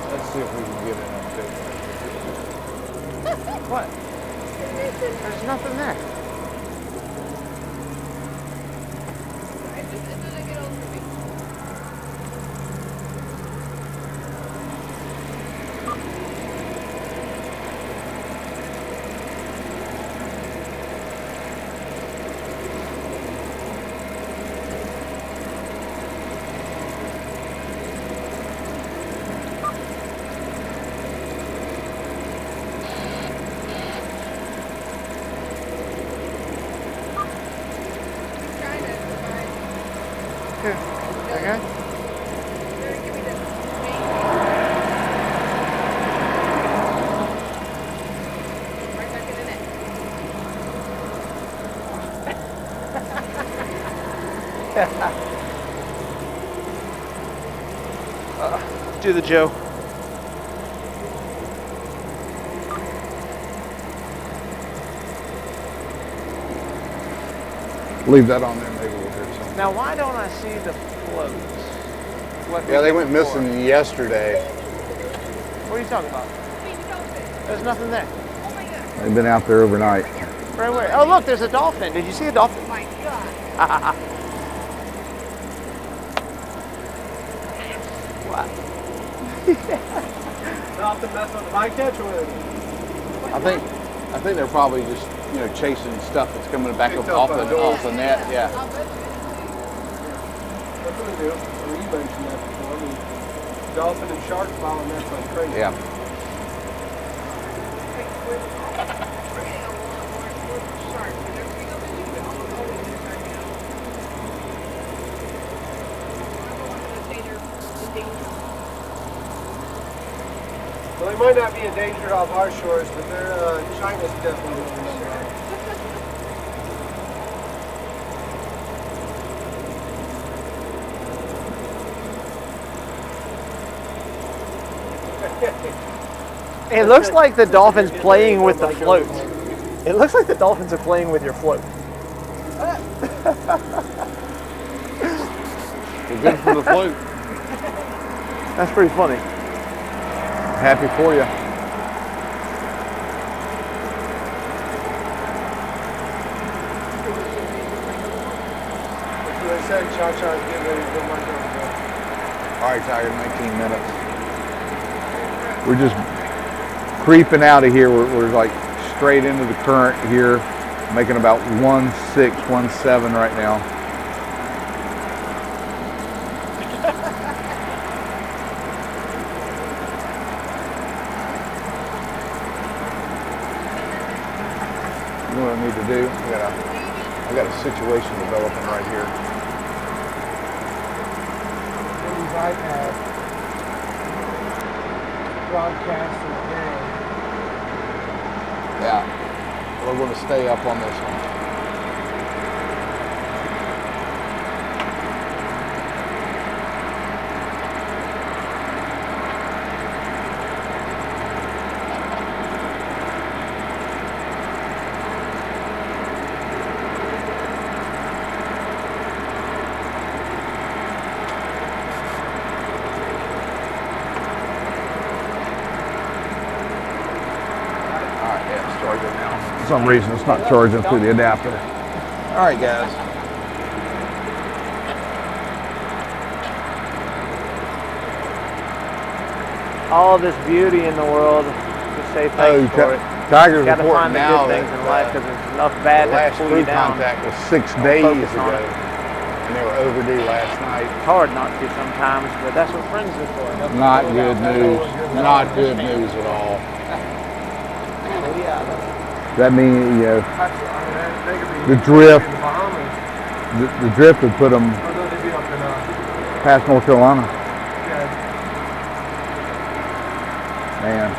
Let's see if we can get an update. What? There's nothing there. Okay. Do the Joe. Leave that on there, maybe we'll hear something. Now, why don't I see the floats? What Yeah, they went before? missing yesterday. What are you talking about? There's nothing there. They've been out there overnight. Right where? Oh, look, there's a dolphin. Did you see a dolphin? Oh my God. What? Not to mess with the bycatch with. I think they're probably just chasing stuff that's coming back up off the net. Yeah. That's what they do. Well, you mentioned that before. I mean, dolphin and shark follow nets like crazy. Yeah. Well, they might not be endangered off our shores, but they're China's definitely moving them around. It looks like the dolphin's playing with the float. It looks like the dolphins are playing with your float. Well, good for the float. That's pretty funny. Happy for you. They said Cha-Cha is getting ready to go back over. All right, Tiger, 19 minutes. We're just creeping out of here. We're like straight into the current here, making about 1.6, 1.7 right now. You know what I need to do? I got a situation developing right here. His iPad broadcast today. Yeah, we're going to stay up on this one. For some reason it's not charging through the adapter. All right, guys. All this beauty in the world, just say thanks for it. Tiger's Got to reporting find the now good things that in life because there's enough the bad last to pull food you down. contact was 6 days focus on ago, it. and they were overdue last night. It's hard not to sometimes, but that's what friends are for. Not good news. Not good news at all. That means, you know, the drift. The drift would put them past North Carolina. Man.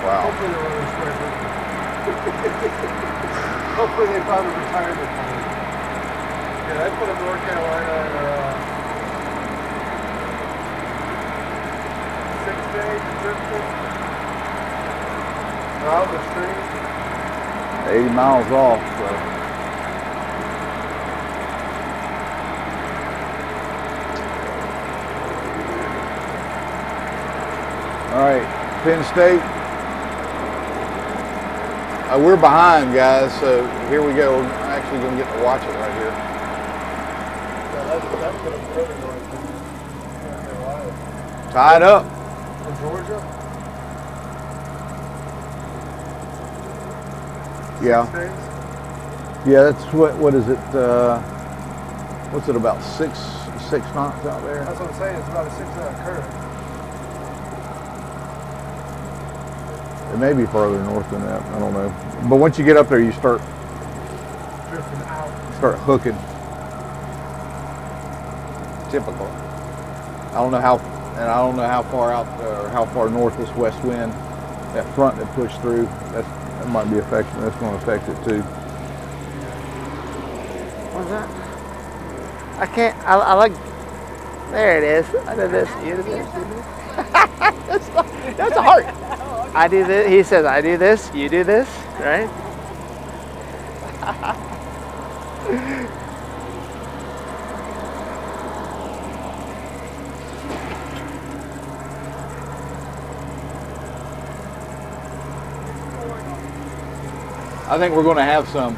Wow. Hopefully they found a retirement home. Yeah, they put up North Carolina in 6 days drifting around the stream. 80 miles off, so. All right, Penn State. We're behind, guys, so here we go. I'm actually going to get to watch it right here. Yeah, that's put up further north than North Carolina. Tied up. In Georgia? Yeah. 6 days? Yeah, that's what is it? What's it, about six knots out there? That's what I'm saying. It's about a 6-knot current. It may be further north than that. I don't know. But once you get up there, you start Drifting out. hooking. Typical. I don't know how far out or how far north this west wind, that front that pushed through, that might be affecting. That's going to affect it too. What's that? I can't. I like. There it is. I did this. You did this. You did this. That's a heart. I do this. He says, I do this. You do this. Right? I think we're going to have some.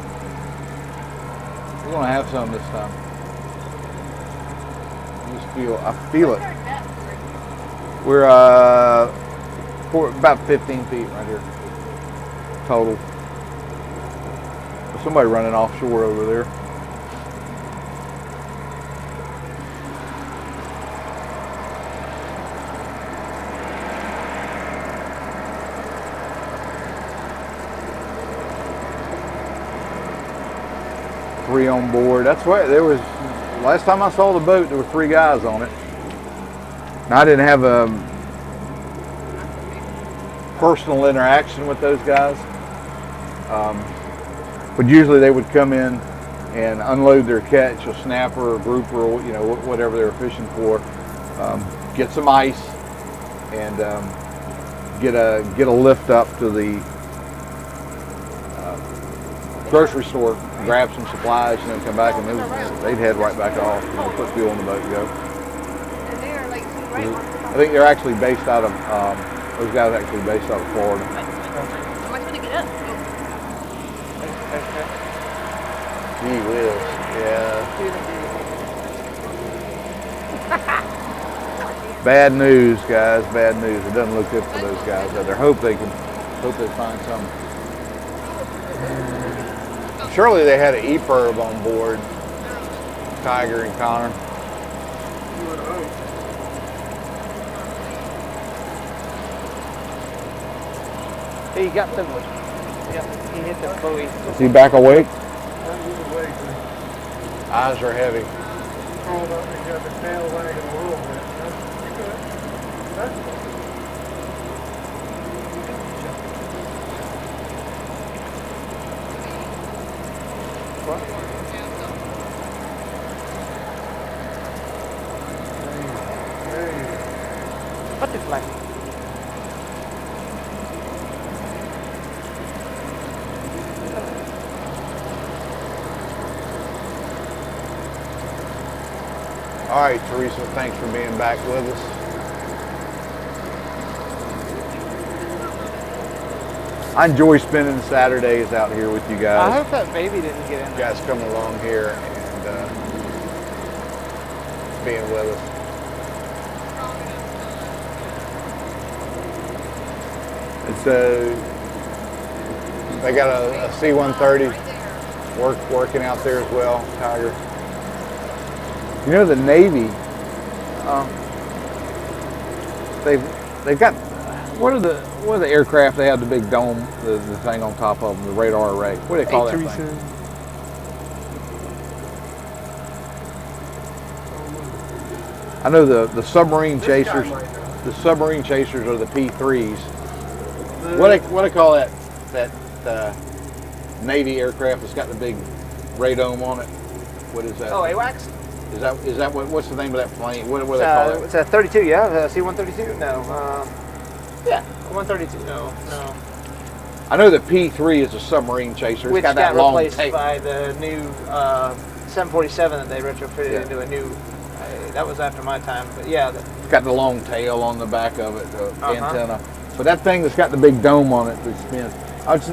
We're going to have some this time. I feel it. We're about 15 feet right here total. There's somebody running offshore over there. Three on board. That's right. There was, last time I saw the boat, there were 3 guys on it. Now, I didn't have a personal interaction with those guys, but usually they would come in and unload their catch, a snapper or grouper, or whatever they were fishing for. get some ice, and get a lift up to the grocery store, grab some supplies, and then come back, and they'd head right back off. Put fuel on the boat and go. And they are like right on. I think they're actually based out of those guys are actually based out of Florida. Am I supposed to get up? Gee whiz, yeah. Bad news, guys. Bad news. It doesn't look good for those guys out there. Hope they find some. Surely they had an E-perb on board. Tiger and Connor. Hey, you got them. Yeah, he hit the buoy. Is he back awake? Eyes are heavy. Butterfly. All right, Teresa, thanks for being back with us. I enjoy spending Saturdays out here with you I guys. hope that baby didn't get in You there. guys come along here and being with us. And so they got a C-130 working out there as well, Tiger. You know, the Navy, they've got, what are the aircraft? They have the big dome, the thing on top of them, the radar array. What do they call that thing? I know the submarine chasers. The submarine chasers are the P3s. What do they call that Navy aircraft that's got the big radome on it? What is that? Oh, AWACS? Is that what's the name of that plane? What do they call it? It's a 32, yeah? C-132? No. Yeah, 132. No. I know that P3 is a submarine chaser. It's Which got got that long replaced tail. by the new 747 that they retrofitted Yeah. into a new. That was after my time, but yeah. It's got the long tail on the back of it, the Uh-huh. antenna. But that thing that's got the big dome on it that spins. I was,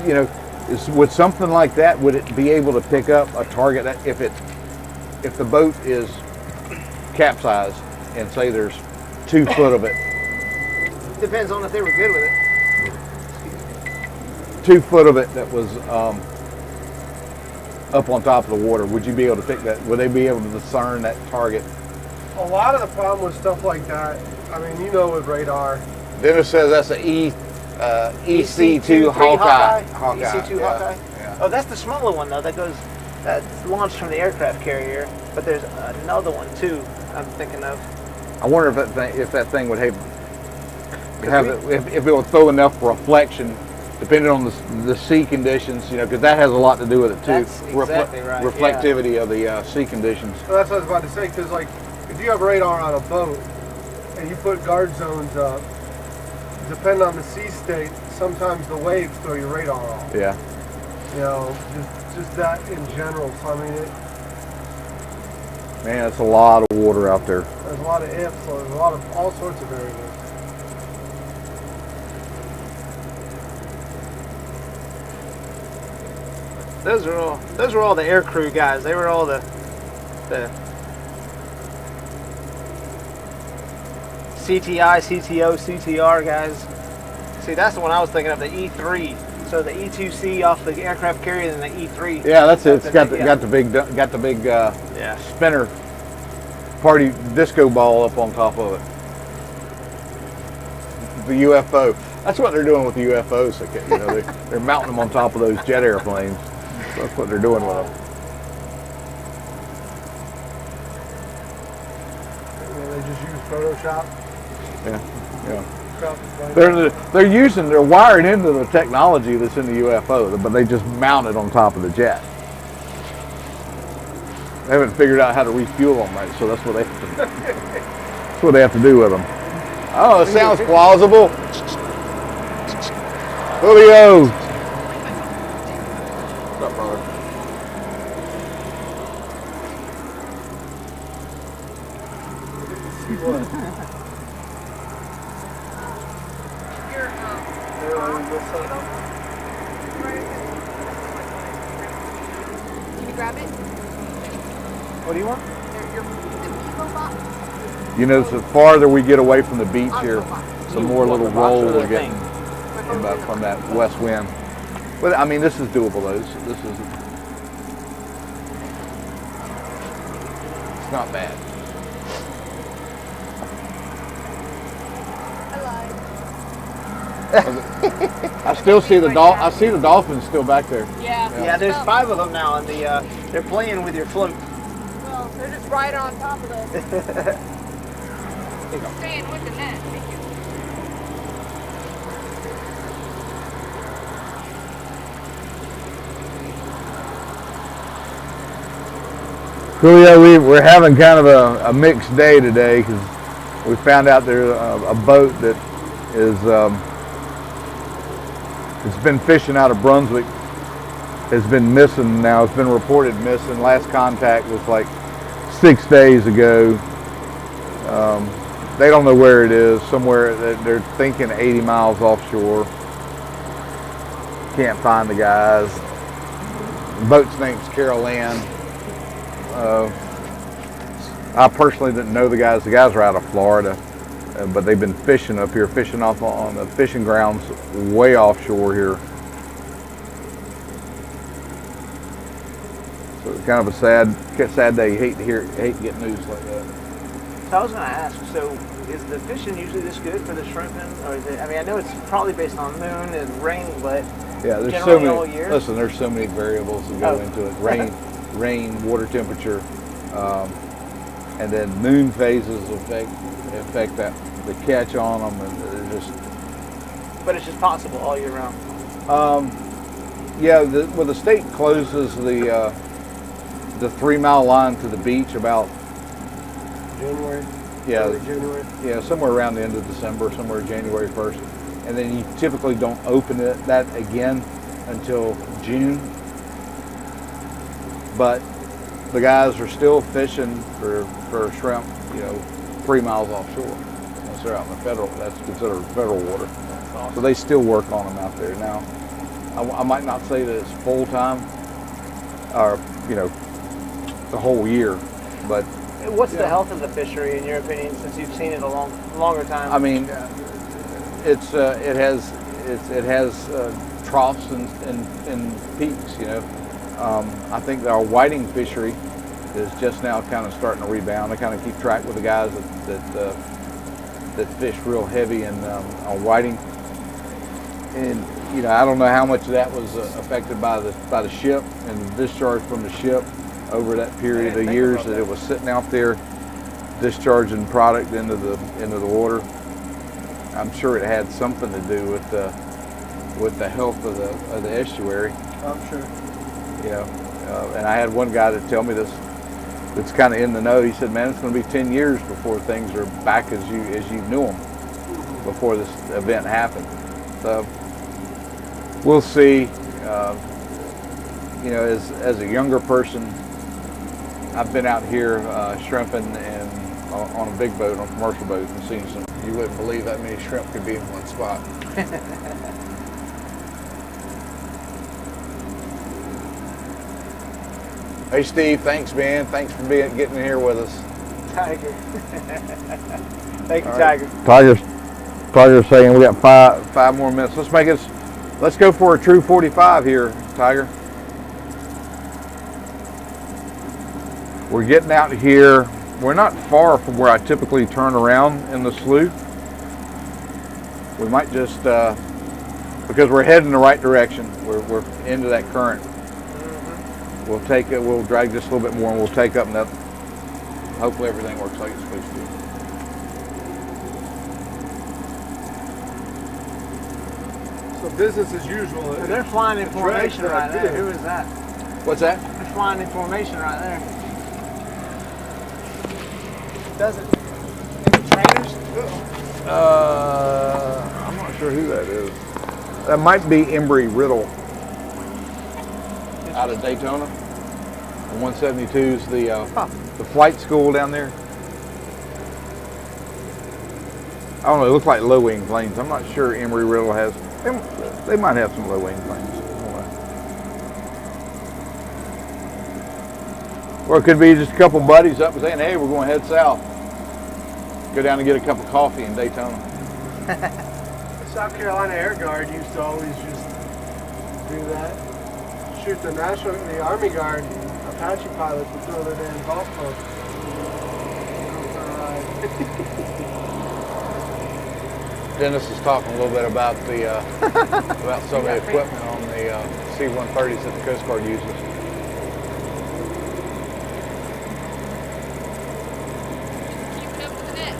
with something like that, would it be able to pick up a target that if the boat is capsized and say there's 2 foot of it, Depends on if they were good with it. 2 foot of it that was up on top of the water, would you be able to pick that? Would they be able to discern that target? A lot of the problem with stuff like that, I mean, with radar, Dennis says that's an EC2 Hawkeye. EC2 yeah, Hawkeye. yeah. Oh, that's the smaller one though. That's launched from the aircraft carrier. But there's another one too. I'm thinking of. I wonder if that thing would have if it would throw enough reflection, depending on the sea conditions, because that has a lot to do with it too. That's exactly right, yeah. Reflectivity of the sea conditions. so that's what I was about to say, because like, if you have radar on a boat and you put guard zones up, depending on the sea state, sometimes the waves throw your radar off. Yeah. Just that in general. So I mean, Man, it's a lot of water out there. there's a lot of ifs, so there's a lot of all sorts of variables. Those were all the air crew guys. They were all the CTI, CTO, CTR guys. See, that's the one I was thinking of, the E3. So the E2C off the aircraft carrier and the E3. Yeah, that's it. It's got yeah. the big Yeah. spinner party disco ball up on top of it. The UFO. That's what they're doing with the UFOs. They're mounting them on top of those jet airplanes. That's what they're doing with them. They just use Photoshop. Yeah. Crop the plane. They're wired into the technology that's in the UFO, but they just mount it on top of the jet. They haven't figured out how to refuel them right, so that's what they have to do. what they have to do with them. Oh, it sounds plausible. Julio. What's up, brother? Can you grab it? What do you want? You know, the farther we get away from the beach here, the more little roll we're getting from that west wind. But I mean, this is doable. This is, it's not bad. I still see the I see the dolphins still back there. Yeah. Yeah, there's 5 of them now, and they're playing with your float. Well, they're just right on top of us. Staying with the net. Thank you. Julio, we're having kind of a mixed day today because we found out there's a boat that is it's been fishing out of Brunswick has been missing now. It's been reported missing. Last contact was like 6 days ago. They don't know where it is. Somewhere they're thinking 80 miles offshore. Can't find the guys. The boat's name's Carol Ann. I personally didn't know the guys. The guys are out of Florida, but they've been fishing up here, fishing off on the fishing grounds way offshore here. So it's kind of a sad day. You hate to get news like that. So I was going to ask, so is the fishing usually this good for the shrimping? Or is it, I mean, I know it's probably based on moon and rain, but yeah, there's so generally many, all year? listen, there's so many variables that go into it. Rain, water temperature, and then moon phases affect that the catch on them, and they're just. But it's just possible all year round. Yeah, the state closes the 3 mile line to the beach about January. yeah Early January. yeah somewhere around the end of December, somewhere January 1st, and then you typically don't open that again until June. But the guys are still fishing for shrimp, 3 miles offshore. Once they're out in the federal, that's considered federal water. So they still work on them out there now. I might not say that it's full time, or the whole year, but What's the health of the fishery in your opinion, since you've seen it a longer time? I mean, it has troughs and peaks. I think our whiting fishery is just now kind of starting to rebound. I kind of keep track with the guys that fish real heavy on whiting, and I don't know how much of that was affected by the ship and the discharge from the ship over that period of years that it was sitting out there discharging product into the water. I'm sure it had something to do with the health of the estuary. I'm sure. And I had one guy that tell me this. That's kind of in the know. He said, "Man, it's going to be 10 years before things are back as you knew them before this event happened." So we'll see. As a younger person, I've been out here shrimping and on a big boat, on a commercial boat, and seen some. You wouldn't believe that many shrimp could be in one spot. Hey Steve, thanks man. Thanks for getting here with us. Tiger. Thank you, Right. Tiger. Tiger's saying we got five more minutes. Let's go for a true 45 here, Tiger. We're getting out here. We're not far from where I typically turn around in the slough. We might just, because we're heading the right direction. We're into that current. We'll take it. We'll drag just a little bit more, and we'll take up, and that. Hopefully, everything works like it's supposed to. So business as usual. They're flying in formation right there. Who is that? What's that? They're flying in formation right there. Doesn't. Trainers? I'm not sure who that is. That might be Embry Riddle out of Daytona. The 172's the flight school down there. I don't know, it looks like low-wing planes. I'm not sure Embry Riddle has, they might have some low-wing planes. I don't know. Or it could be just a couple buddies up and saying, hey, we're going to head south. Go down and get a cup of coffee in Daytona. The South Carolina Air Guard used to always just do that. Shoot the Army Guard Apache pilots would throw their damn golf clubs. Dennis is talking a little bit about the about some of the equipment on the C-130s that the Coast Guard uses. Keep it up with the net.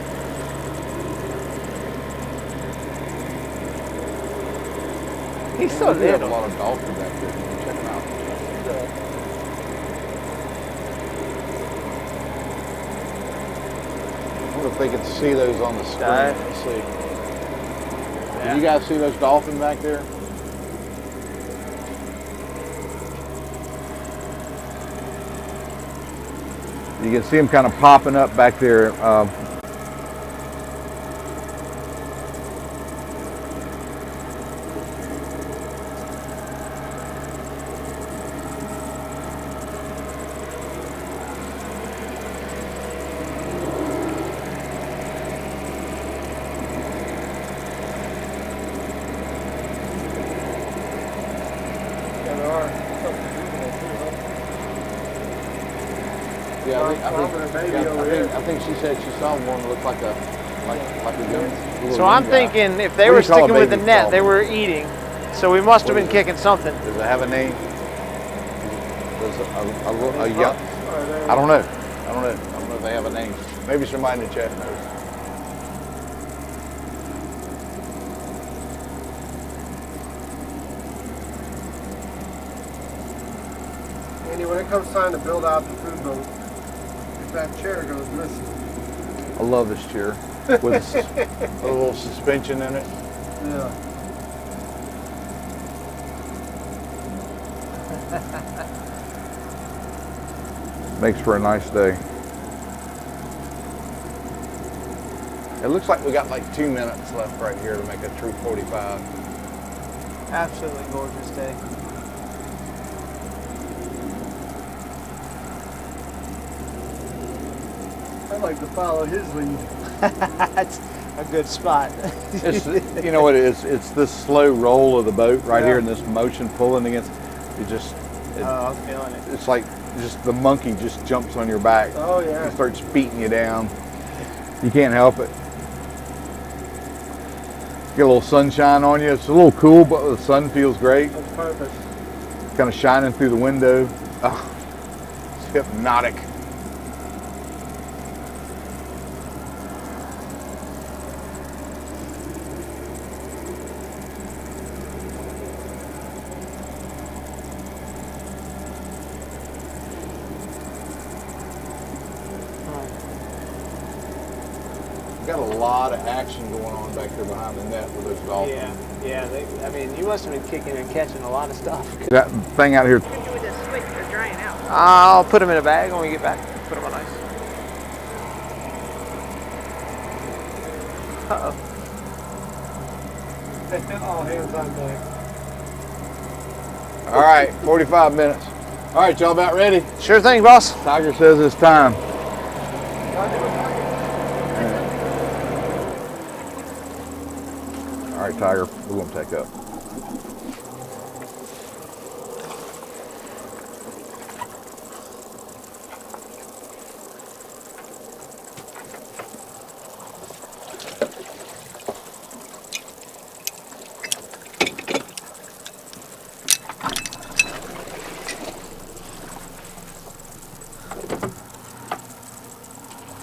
He's so We have a little. lot of dolphins back there. Check them out. I wonder if they can see those on the screen. Right. Let's see. Can you guys see those dolphins back there? You can see them kind of popping up back there. Yeah, I think she said she saw one that looked like a young. So I'm thinking if they What do were you call a sticking with the baby net, they dolphin? were eating. So we must have What been is it? kicking something. Does it have a name? Does a young? I don't know. I don't know if they have a name. Maybe somebody in the chat knows. Andy, when it comes time to build out the food boat, if that chair goes missing. I love this chair with a little suspension in it. Yeah. Makes for a nice day. It looks like we got like 2 minutes left right here to make a true 45. Absolutely gorgeous day. I'd like to follow his lead. That's a good spot. It's, you know what it is? It's this slow roll of the boat right here and this motion pulling against. It just, Oh, I'm feeling it. it's like just the monkey just jumps on your back. Oh, yeah. And starts beating you down. You can't help it. Get a little sunshine on you. It's a little cool, but the sun feels great. That's perfect. Kind of shining through the window. Oh, it's hypnotic. Got a lot of action going on back there behind the net with those dolphins. Yeah. I mean, you must have been kicking and catching a lot of stuff. That thing out here. What do you do with this slick? They're drying out. I'll put them in a bag when we get back. Put them on ice. Uh-oh. All hands on deck. All right, 45 minutes. All right, y'all about ready? Sure thing, boss. Tiger says it's time. All right, Tiger, we're gonna take up.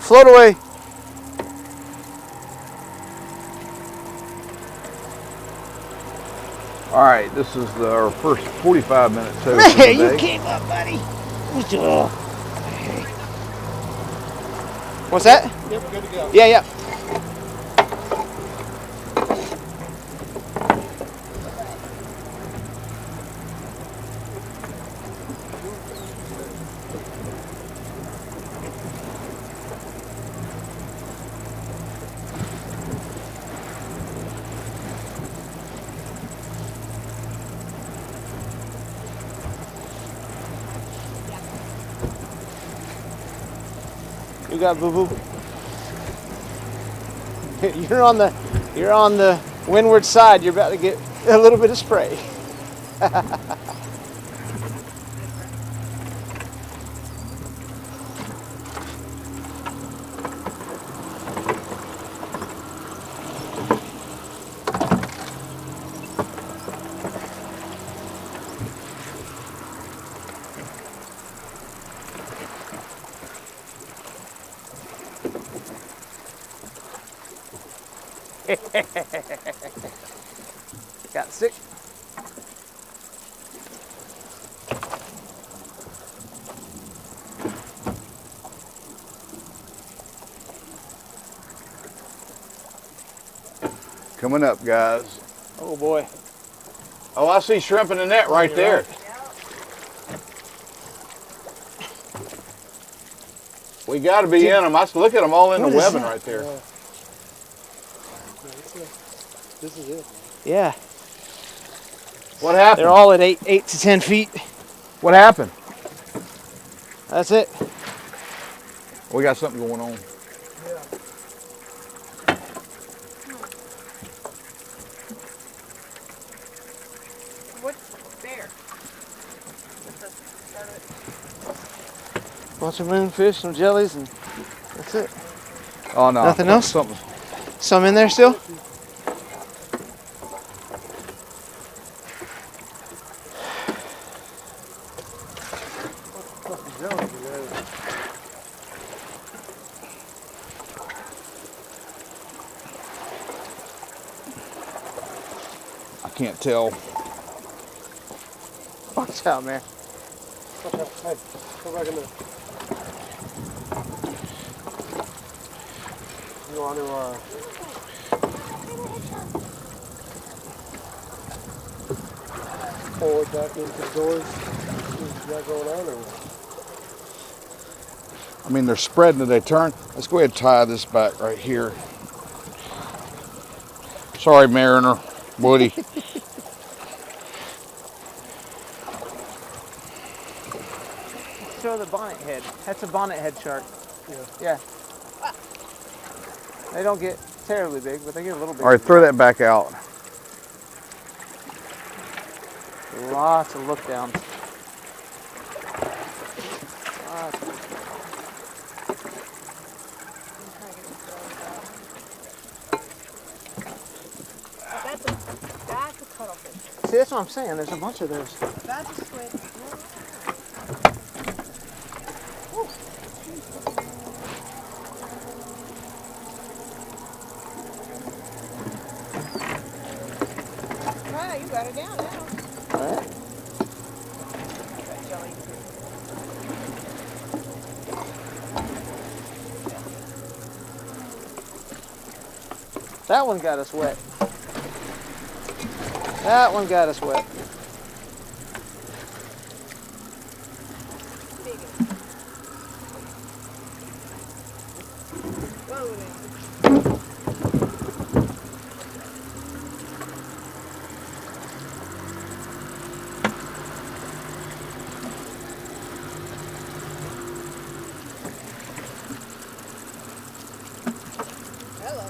Float away. All right, this is our first 45 minutes. So Man, you came up, buddy. What's that? Yep, good to go. Yeah, yeah. You got boo boo. You're on the windward side. You're about to get a little bit of spray. Got sick. Coming up, guys. Oh boy. Oh, I see shrimp in the net right there. We got to be in them. Look at them all in the What is webbing that? right there. This is it. Yeah. What happened? They're all at 8 to 10 feet. What happened? That's it. We got something going on. What's there? Bunch of moonfish, some jellies, and that's it. Oh no. Nothing else? Something. Some in there still? I can't tell. Watch out, man. Hey, come back in there. You want to pull it back into the doors? Is that going on or what? I mean, they're spreading it. They turn. Let's go ahead and tie this back right here. Sorry, Mariner. Woody. Show the bonnet head. That's a bonnet head shark. Yeah. They don't get terribly big, but they get a little big. All right, throw that back out. Lots of look downs. That's a cuttlefish. See, that's what I'm saying. There's a bunch of those. That's a squid. Wow, you got it down now. All right. That jelly. That one got us wet. That one got us wet. Hello.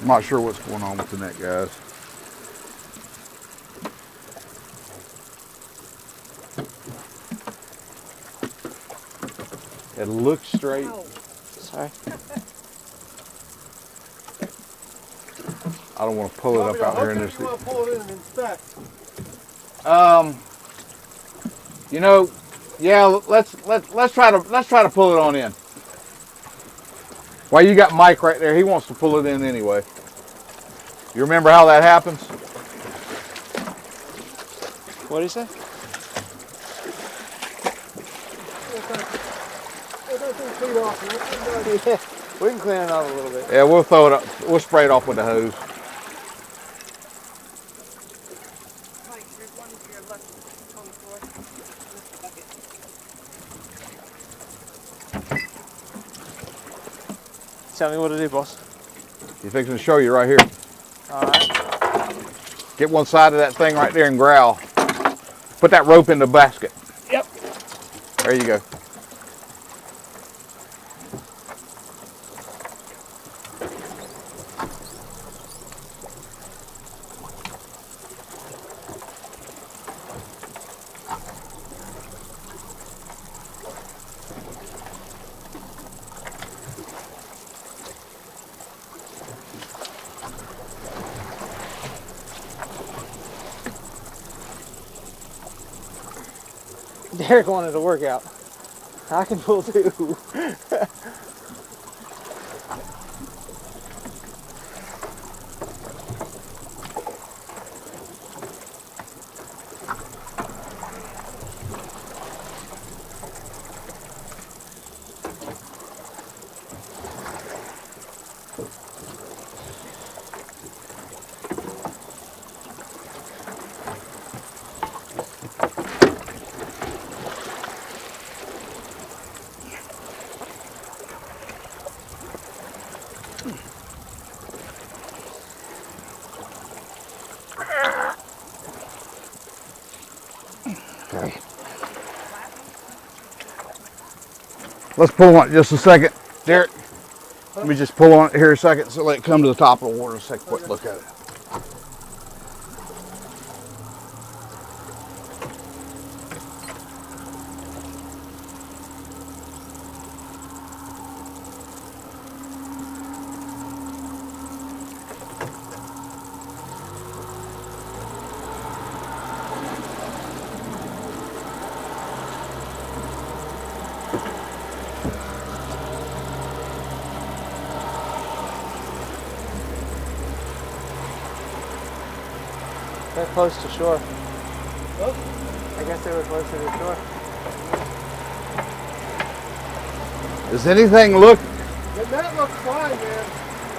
I'm not sure what's going on with the net, guys. It looks straight. Oh. Sorry. I don't want to pull it up out here in this. You want to pull it in and inspect? You know, Yeah, let's try to pull it on in. Well, you got Mike right there. He wants to pull it in anyway. You remember how that happens? What do you say? Yeah, we can clean it off a little bit. Yeah, we'll throw it up. We'll spray it off with the hose. Mike, there's one to your left on the floor. Tell me what to do, boss. He's fixing to show you right here. All right. Get one side of that thing right there and growl. Put that rope in the basket. Yep. There you go. Derek wanted to work out. I can pull too. Okay. Let's pull on it just a second. Derek, let me just pull on it here a second so let it come to the top of the water. Let's take a quick look at it. They're close to shore. Oh. I guess they were closer to shore. Does anything look? The net looks fine, man.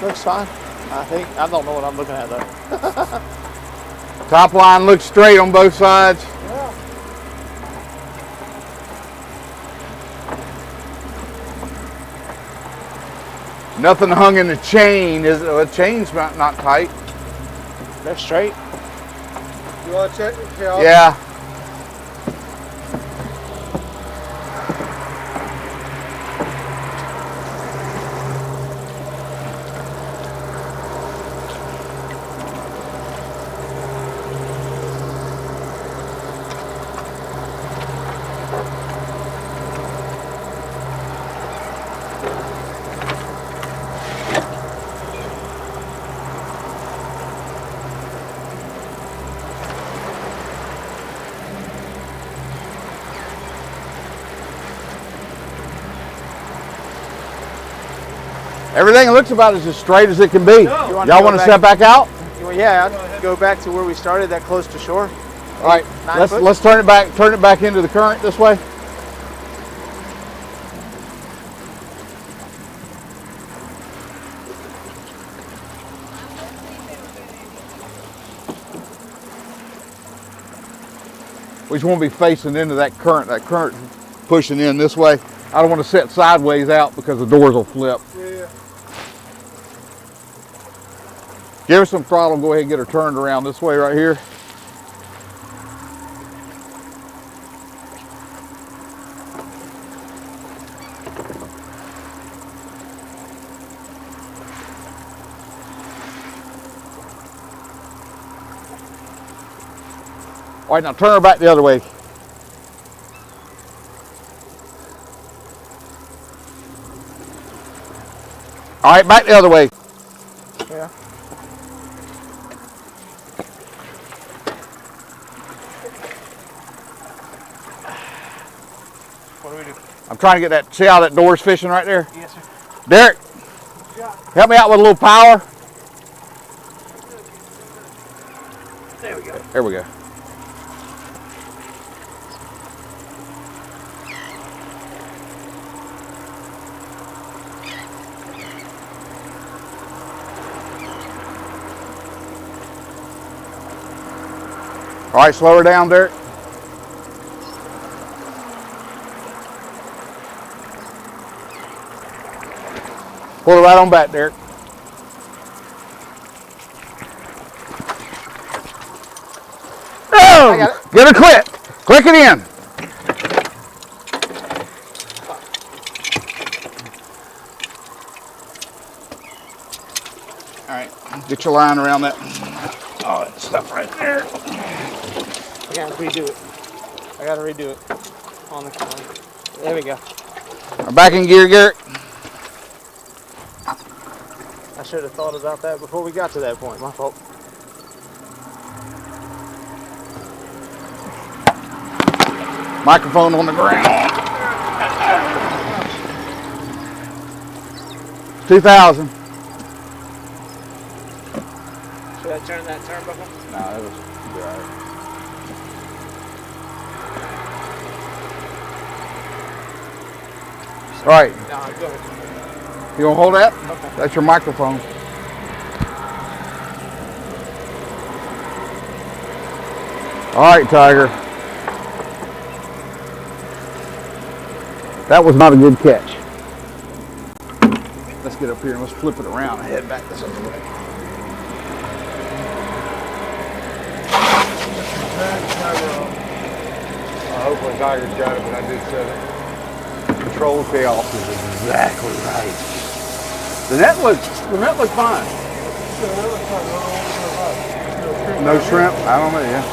Looks fine. I think. I don't know what I'm looking at though. Top line looks straight on both sides. Yeah. Nothing hung in the chain. Is the chain's not tight? They're straight. You want to check? Yeah. Everything looks about as straight as it can be. No. Y'all want to step back out? Yeah, I'd go back to where we started, that close to shore. All right, 9 foot. let's turn it back into the current this way. We just want to be facing into that current pushing in this way. I don't want to sit sideways out because the doors will flip. Yeah. Give her some throttle, go ahead and get her turned around this way right here. All right, now turn her back the other way. All right, back the other way. Yeah. What do we do? I'm trying to get that. See how that door's fishing right there? Yes, sir. Derek, help me out with a little power. There we go. There we go. All right, slow her down, Derek. Pull her right on back, Derek. Oh, get her click. Click it in. All right, get your line around that. Oh, that stuff right there. I gotta redo it. I gotta redo it on the camera. There we go. We're back in gear, Garrett. I should have thought about that before we got to that point. My fault. Microphone on the ground. 2,000. Should I turn that turnbuckle? No, that was all right. All right, No, go ahead. you gonna hold that? Okay. That's your microphone. All right, Tiger. That was not a good catch. Let's get up here and let's flip it around and head back this other way. Hopefully Tiger's got it, but I did set it. Control chaos is exactly right. The net looks fine. No shrimp? I don't know, yeah.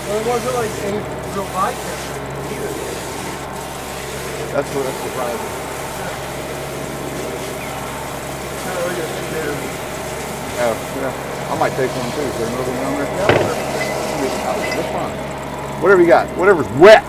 Well, it wasn't like any real bite either. That's surprising. Oh, yeah. I might take one too. Is there another one on there? That's fine. Whatever you got. Whatever's wet.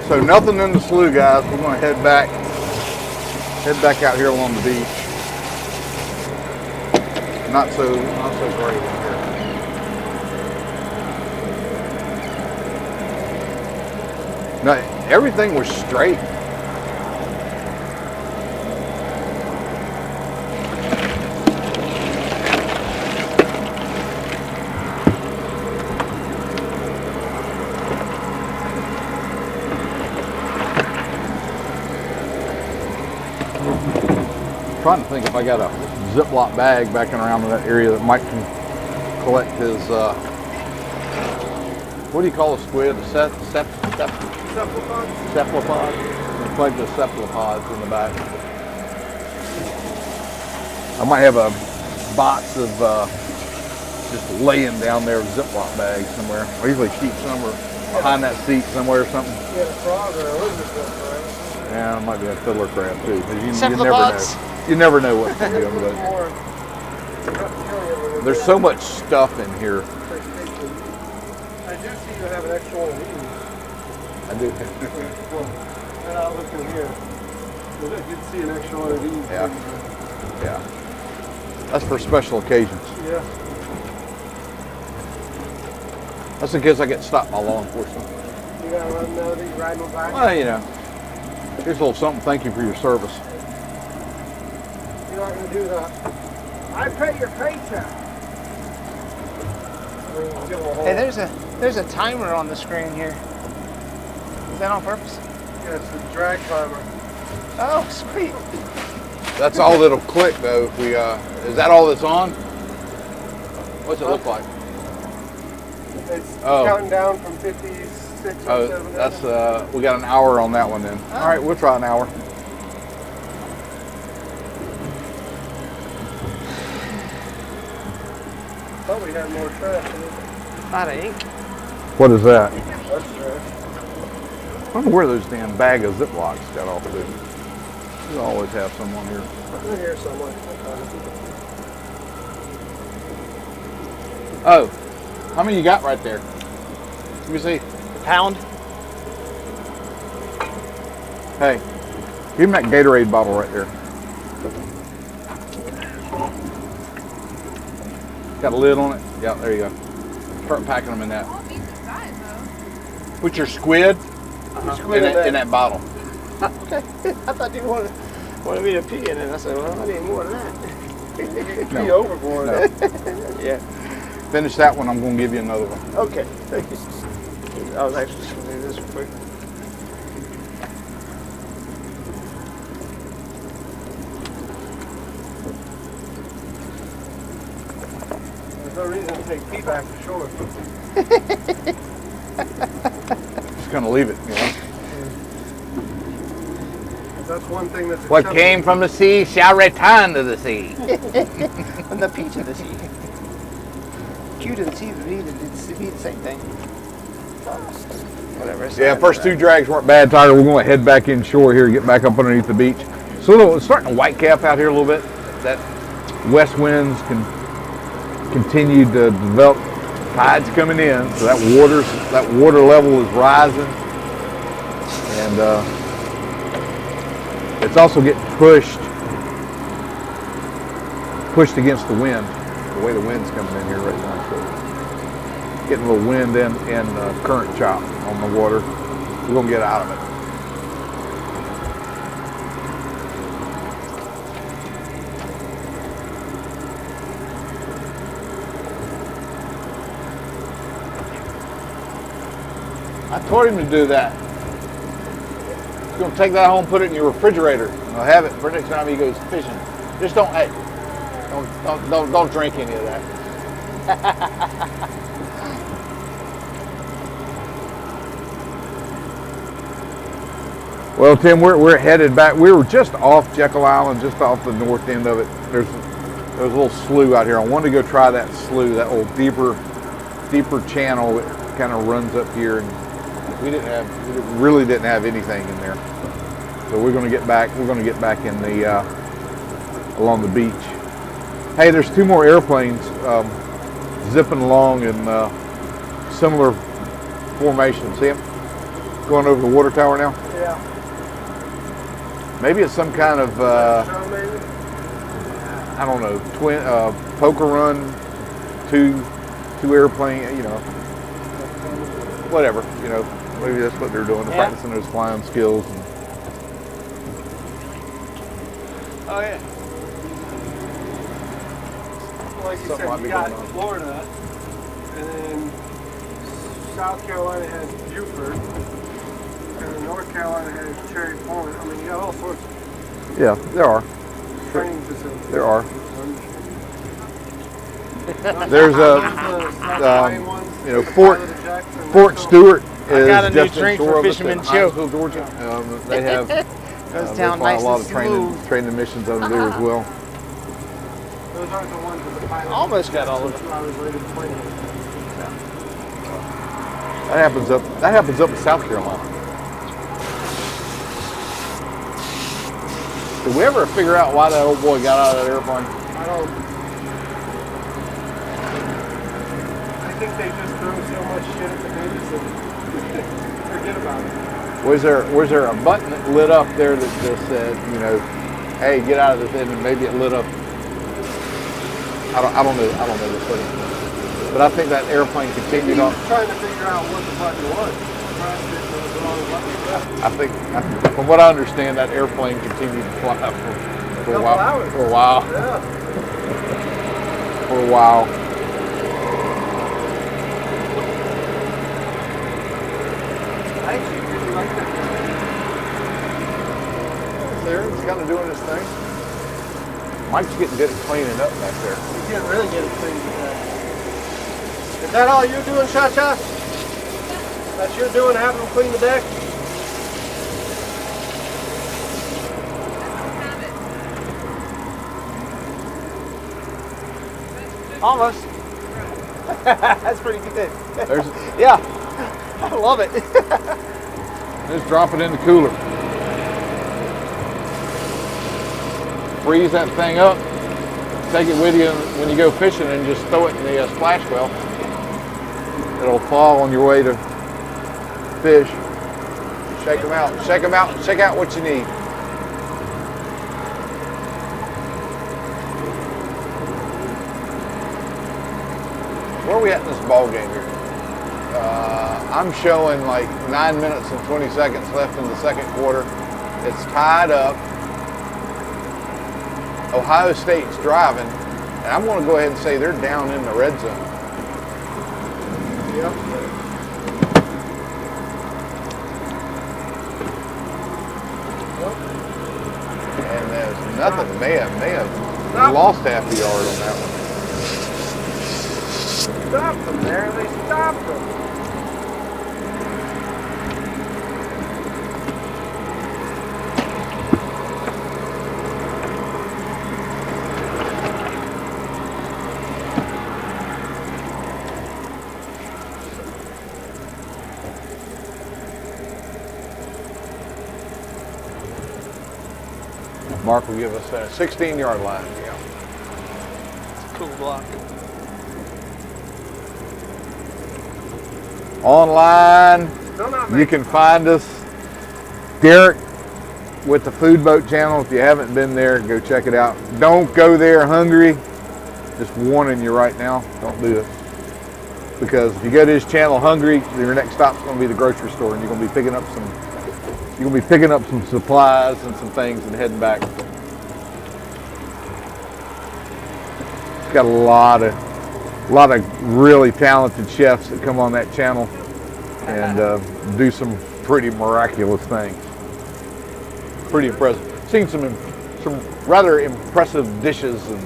So nothing in the slough, guys. We're going to head back out here along the beach. Not so great in here. No, everything was straight. Trying to think if I got a Ziploc bag back around in that area that Mike can collect his, what do you call a squid? A cephalopod? Collect the cephalopods in the back. I might have a box of just laying down there, Ziploc bags somewhere. I usually keep some behind that seat somewhere or something. Yeah, a frog or a lizard jump around. Yeah, it might be a fiddler crab too. 'Cause you never Cephalopods. know. You never know what's going to be under that. There's so much stuff in here. I do see you have an extra one of these. I do. Well, and I'll look in here. I did see an extra one of these. Yeah. Yeah. That's for special occasions. Yeah. That's in case I get stopped by law enforcement. You gotta run these riding them back. Well, you know, here's a little something. Thank you for your service. You're not gonna do that. I pay your paycheck. Hey, there's a timer on the screen here. Is that on purpose? Yeah, it's the drag timer. Oh, sweet. That's all that'll click though. If we, is that all that's on? What's it look like? It's Oh. counting down from 56 or Oh, 7. that's we got an hour on that one then. All right, we'll try an hour. Thought we had more trash in it. A lot of ink. What is that? That's trash. I wonder where those damn bag of Ziplocs got off to. You always have someone here. I'm here somewhere. Oh, how many you got right there? Let me see. Pound. Hey, give him that Gatorade bottle right there. Got a lid on it? Yeah, there you go. Start packing them in that. All these are size, though. Put your squid, Squid in that bottle. Okay. I thought you wanted me to pee in it. I said, well, I need more than that. Be overboard. No. Yeah. Finish that one, I'm going to give you another one. Okay. Thank you. I was actually just going to do this real quick. There's no reason to take pee back to shore. Just going to leave it, you know. That's one thing that's What acceptable. came from the sea shall return to the sea. From the P to the C. Q to the T to the V to the B, the same thing. Whatever. Yeah, first two drags weren't bad, Tiger. We're going to head back inshore here, get back up underneath the beach. So it's starting to white cap out here a little bit. That west winds can continue to develop. Tide's coming in, so that water level is rising, and it's also getting pushed against the wind. The way the wind's coming in here right now, so getting a little wind and current chop on the water. We're gonna get out of it. I told him to do that. He's gonna take that home, put it in your refrigerator. I'll have it for next time he goes fishing. Just don't drink any of that. Well, Tim, we're headed back. We were just off Jekyll Island, just off the north end of it. There's a little slough out here. I wanted to go try that slough, that little deeper channel that kind of runs up here. And we really didn't have anything in there. So we're going to get back. We're going to get back in the along the beach. Hey, there's two more airplanes zipping along in similar formation. See them going over the water tower now? Yeah. Maybe it's some kind of I don't know, twin poker run, two airplane, you know, whatever, you know. Maybe that's what they're doing. They're practicing those flying skills. And Oh, yeah. Like you Something might said, be you got going on. Florida, and then South Carolina has Beaufort, and then North Carolina has Cherry Point. I mean, you got all sorts of yeah, there are. training facilities. There are. There's you know, Fort Stewart is got a new just drink inshore for of us Fisherman in Joe. Hinesville, Georgia. They have Goes they down fly nice a lot and of smooth. training missions under there as well. Those aren't the ones with the pilot. Almost got all of them. 2 hours later to plane. That happens up in South Carolina. Did we ever figure out why that old boy got out of that airplane? I don't. I think they just throw so much shit at the babies and forget about it. Was there a button that lit up there that just said, you know, hey, get out of this, and maybe it lit up? I don't know the footage, but I think that airplane continued on. Trying to figure out what the button was. I think, from what I understand, that airplane continued to fly for a while. Hours. For a while. Yeah. For a while. I actually really like that guy. There, he's kind of doing his thing. Mike's getting good at cleaning up back there. You can't really get it clean today. Is that all you're doing, Cha-Cha? That's you're doing, having them clean the deck? Almost. That's pretty good. There's, Yeah. I love it. just drop it in the cooler. freeze that thing up, take it with you when you go fishing, and just throw it in the splash well. It'll fall on your way to fish. Shake them out, shake them out, check out what you need. Where are we at in this ball game here? I'm showing like 9 minutes and 20 seconds left in the second quarter. It's tied up. Ohio State's driving, and I'm going to go ahead and say they're down in the red zone. Yep. And there's nothing. May have lost half the yard on that one. Stop them there. They stopped them. Mark will give us a 16-yard line. Yeah. Cool block. Online, Still not you making can find us, Derek, with the Food Boat channel. If you haven't been there, go check it out. Don't go there hungry. Just warning you right now, don't do it. Because if you go to his channel hungry, your next stop's going to be the grocery store, and you're going to be picking up some. You're going to be picking up some supplies and some things and heading back. It's got a lot of really talented chefs that come on that channel and do some pretty miraculous things. Pretty impressive. Seen some rather impressive dishes and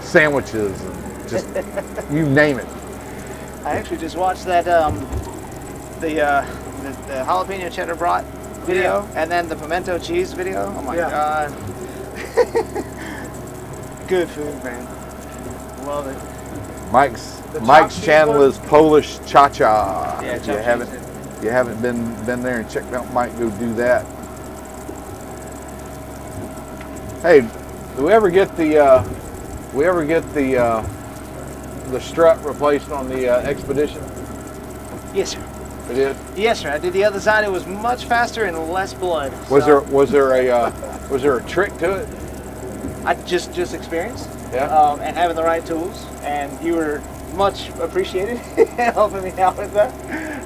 sandwiches and just you name it. I actually just watched that the jalapeno cheddar brat video and then the pimento cheese video. Oh my god. Good food, man. Love it. Mike's channel is Polishchacha. Yeah, if you haven't been there and checked out Mike, go do that. Hey, do we ever get the strut replaced on the Expedition? Yes, sir. It did. Yes, sir. I did the other side. It was much faster and less blood. Was so there a trick to it? I just experienced. Yeah. And having the right tools, and you were much appreciated helping me out with that.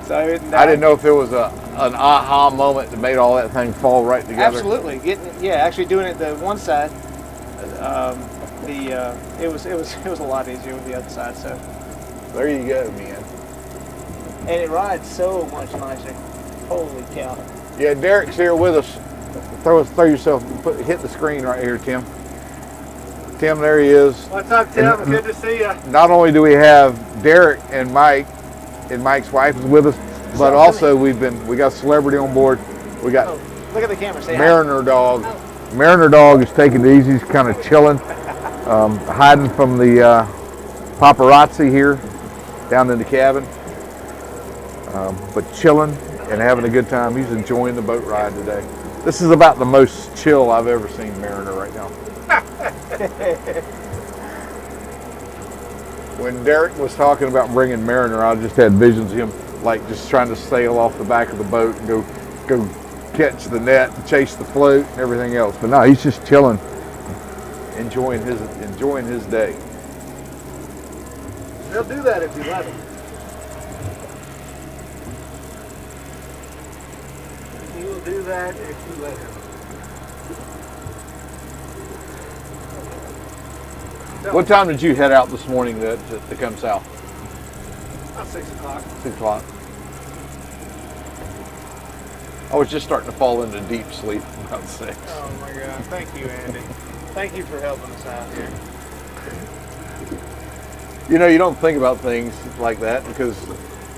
So I didn't know if it was an aha moment that made all that thing fall right together. Absolutely, actually doing it the one side, it was a lot easier with the other side. So there you go, man. And it rides so much nicer. Holy cow! Yeah, Derek's here with us. Throw yourself, hit the screen right here, Tim. Tim, there he is. What's up, Tim? Good to see you. Not only do we have Derek and Mike, and Mike's wife is with us, but also we got a celebrity on board. We got look at the camera. Say Mariner Dog. Mariner Dog is taking it easy. He's kind of chilling, hiding from the paparazzi here down in the cabin, but chilling and having a good time. He's enjoying the boat ride today. This is about the most chill I've ever seen Mariner right now. When Derek was talking about bringing Mariner, I just had visions of him like just trying to sail off the back of the boat and go catch the net and chase the float and everything else. But no, he's just chilling, enjoying his day. He'll do that if you let him. He will do that if you let him. What time did you head out this morning to come south? About 6 o'clock. 6 o'clock. I was just starting to fall into deep sleep about 6. Oh my God! Thank you, Andy. Thank you for helping us out here. You know, you don't think about things like that because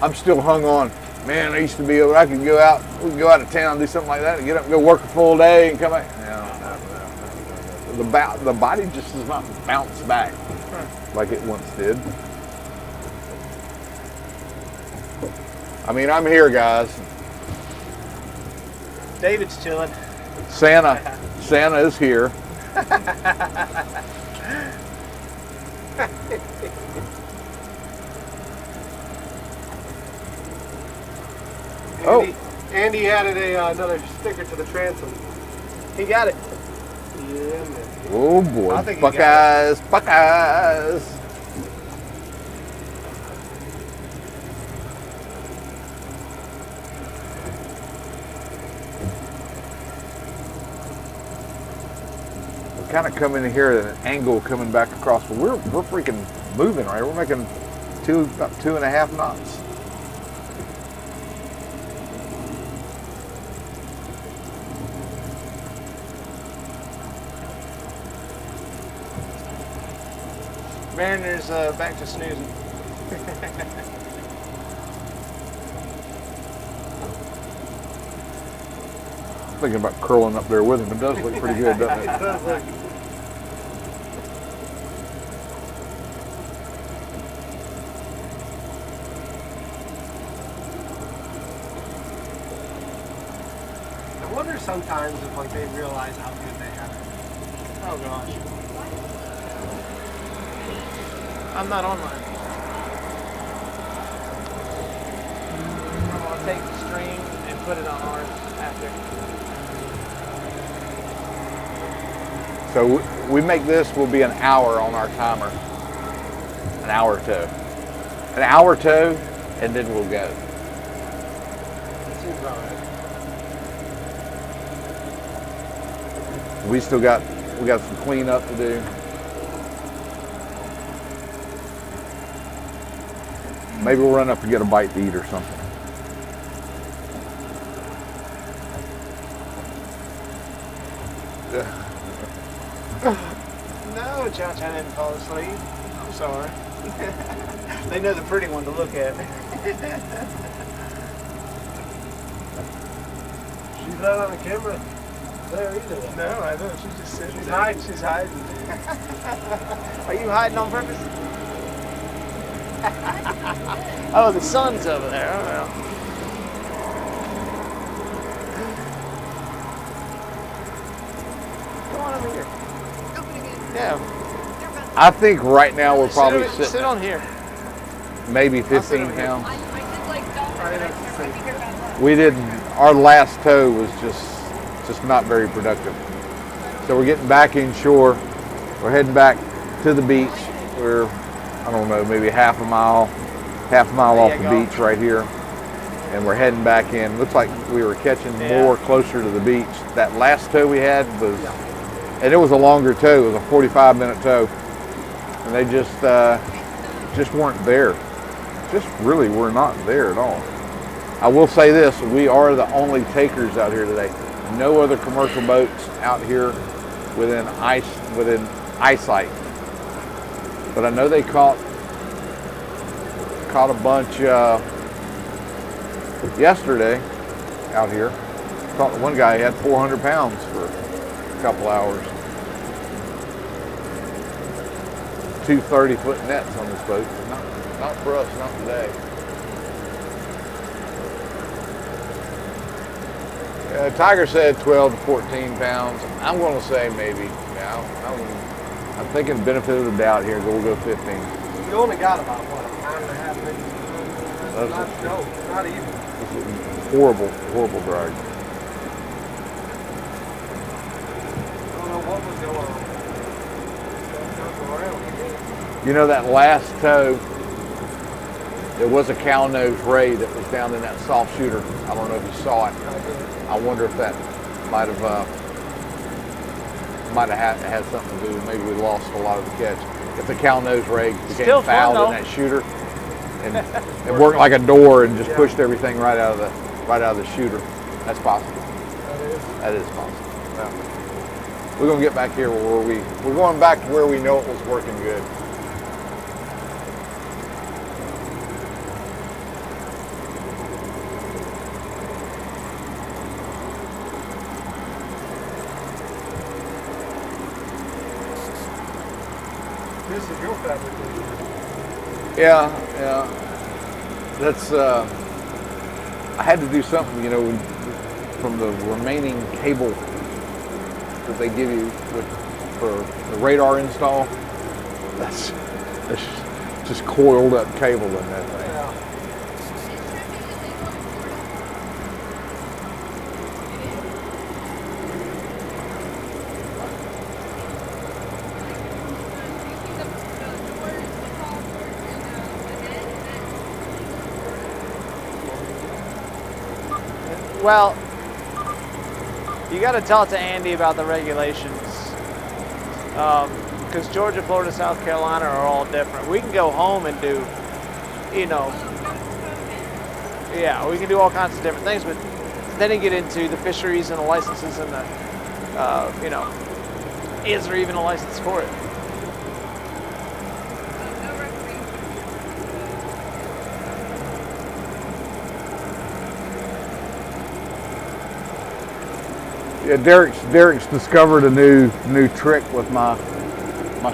I'm still hung on. Man, I used to be able. I could go out. We could go out of town, do something like that, and get up and go work a full day and come back. No. The body just does not bounce back like it once did. I mean, I'm here, guys. David's chilling. Santa is here. Andy added another sticker to the transom. He got it. Yeah, man. Oh boy, I think he got Buckeyes, Buckeyes. We're kind of coming in here at an angle coming back across, but we're freaking moving, right? We're making about 2.5 knots. Mariner's back to snoozing. Thinking about curling up there with him. It does look pretty good, doesn't it? It does look. I wonder sometimes if like they realize how good they have it. Oh gosh. I'm not on mine. I'm gonna take the stream and put it on ours after. So we make this will be an hour on our timer. An hour or two. An hour or two, and then we'll go. That seems about right. We got some cleanup to do. Maybe we'll run up and get a bite to eat or something. No, Cha-Cha didn't fall asleep. I'm sorry. They know the pretty one to look at. She's not on the camera there either. No, I know. She's just sitting She's there. hiding. She's hiding. Are you hiding on purpose? Oh, the sun's over there. Oh, well. Come on over here. Open again. Yeah. I think right now we're probably sit sitting on here. maybe sit 15 over here. pounds. I did like dolphin, but I can't think about that. We didn't. Our last tow was just not very productive. So we're getting back inshore. We're heading back to the beach. We're, I don't know, maybe half a mile off the beach right here. And we're heading back in. Looks like we were catching more closer to the beach. That last tow we had was, and it was a longer tow. It was a 45-minute tow. And they just weren't there. Just really were not there at all. I will say this, we are the only takers out here today. No other commercial boats out here within eyesight. But I know they caught a bunch yesterday out here. Caught one guy, he had 400 pounds for a couple hours. 2 30-foot nets on this boat. Not for us, not today. Tiger said 12 to 14 pounds. I'm going to say maybe. Yeah, I'm thinking benefit of the doubt here. We'll go 15. You only got about, what, a pound and a half, maybe? Not even. Horrible drag. I don't know what was going on. You know, that last tow, there was a cow nose ray that was down in that soft shooter. I don't know if you saw it. I wonder if that might have had something to do. Maybe we lost a lot of the catch. If the cow nose ray became Still fun, fouled in that shooter, and it worked like a door and just pushed everything right out of the shooter. That's possible. That is possible. Yeah. We're gonna get back here where we're going back to where we know it was working good. This is your fabrication. Yeah. That's I had to do something, you know, from the remaining cable that they give you with for the radar install. That's just coiled up cable in that thing. Well, you got to tell it to Andy about the regulations, because Georgia, Florida, South Carolina are all different. We can go home and do, you know, yeah, we can do all kinds of different things, but then you get into the fisheries and the licenses and the, you know, is there even a license for it? Yeah, Derek's discovered a new trick with my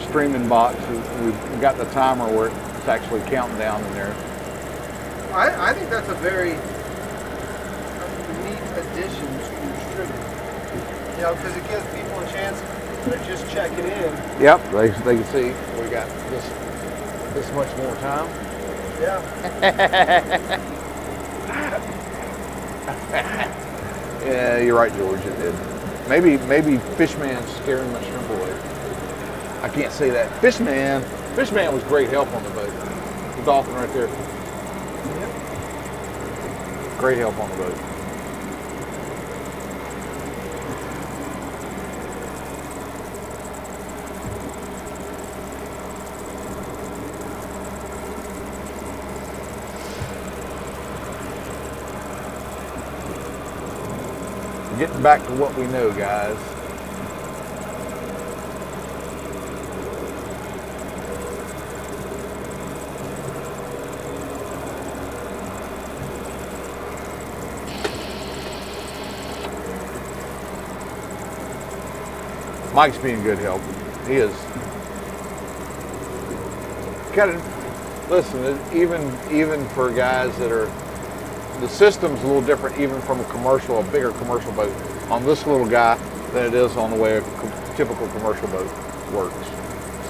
streaming box. We've got the timer where it's actually counting down in there. I think that's a very neat addition to your streaming. You know, because it gives people a chance to just checking in. Yep, they can see we got this much more time. Yeah. Yeah, you're right, George. It did. Maybe Fishman's scaring my shrimp away. I can't say that. Fishman was great help on the boat. The dolphin right there. Yep. Great help on the boat. Getting back to what we know, guys. Mike's being good help. He is. Listen, even for guys that are, the system's a little different even from a bigger commercial boat on this little guy than it is on the way a typical commercial boat works.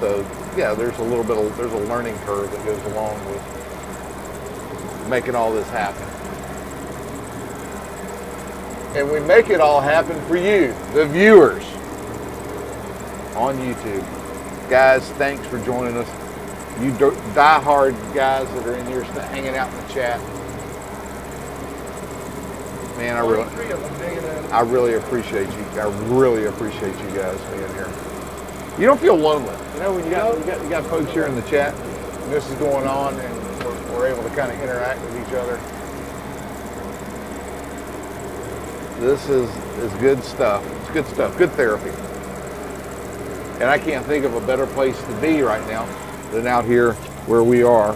So yeah, there's a learning curve that goes along with making all this happen. And we make it all happen for you, the viewers on YouTube. Guys, thanks for joining us. You die-hard guys that are in here hanging out in the chat. Man, I really appreciate you. I really appreciate you guys being here. You don't feel lonely, you know, when you got folks here in the chat, and this is going on, and we're able to kind of interact with each other. This is good stuff. It's good stuff. Good therapy. And I can't think of a better place to be right now than out here where we are.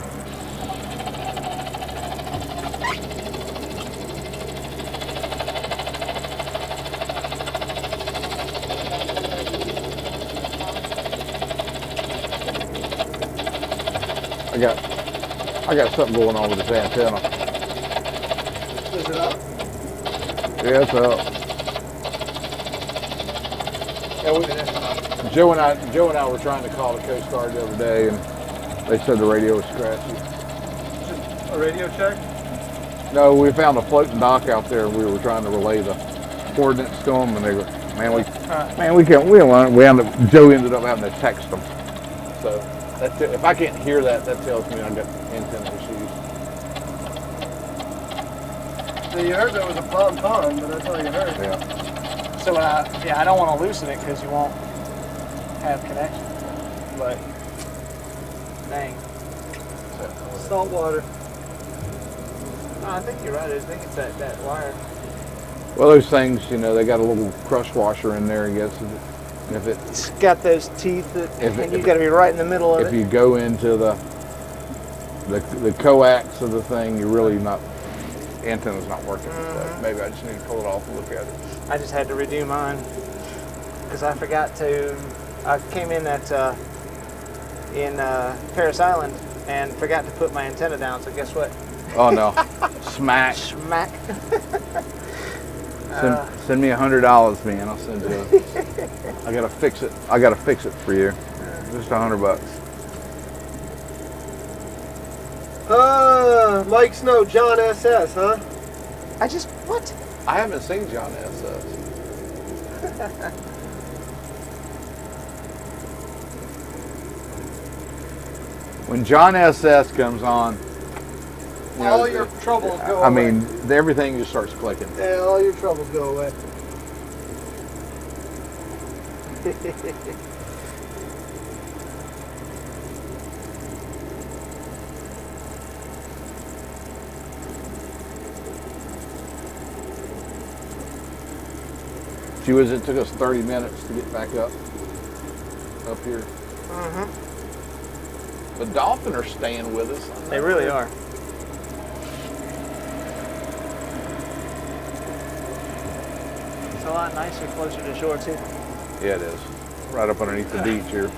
I got something going on with this antenna. Is it up? Yeah, it's up. Joe and I were trying to call the Coast Guard the other day, and they said the radio was scratchy. Just a radio check? No, we found a floating dock out there, and we were trying to relay the coordinates to them, and they go, Joe ended up having to text them. So that's it. If I can't hear that, that tells me I've got antenna issues. So you heard there was a pond, but that's all you heard. Yeah. So I don't want to loosen it because you won't have connection. But dang. Salt water. No, I think you're right. I think it's that wire. Well, those things, you know, they got a little crush washer in there, I guess. And if It's got those teeth, and you've got to be right in the middle of it. If you go into the coax of the thing, you're really not, antenna's not working. So maybe I just need to pull it off and look at it. I just had to redo mine because I forgot to. I came in in Paris Island and forgot to put my antenna down. So guess what? Oh no! Smack! Smack! Send me $100, man. I'll send you. I gotta fix it. I gotta fix it for you. Just $100. Mike Snow, John SS, huh? What? I haven't seen John SS. When John SS comes on, you know, All your troubles go away. I mean, everything just starts clicking. Yeah, all your troubles go away. Gee whiz, it took us 30 minutes to get back up here. The dolphin are staying with us. They really are. It's a lot nicer closer to shore too. Yeah, it is. Right up underneath the beach here.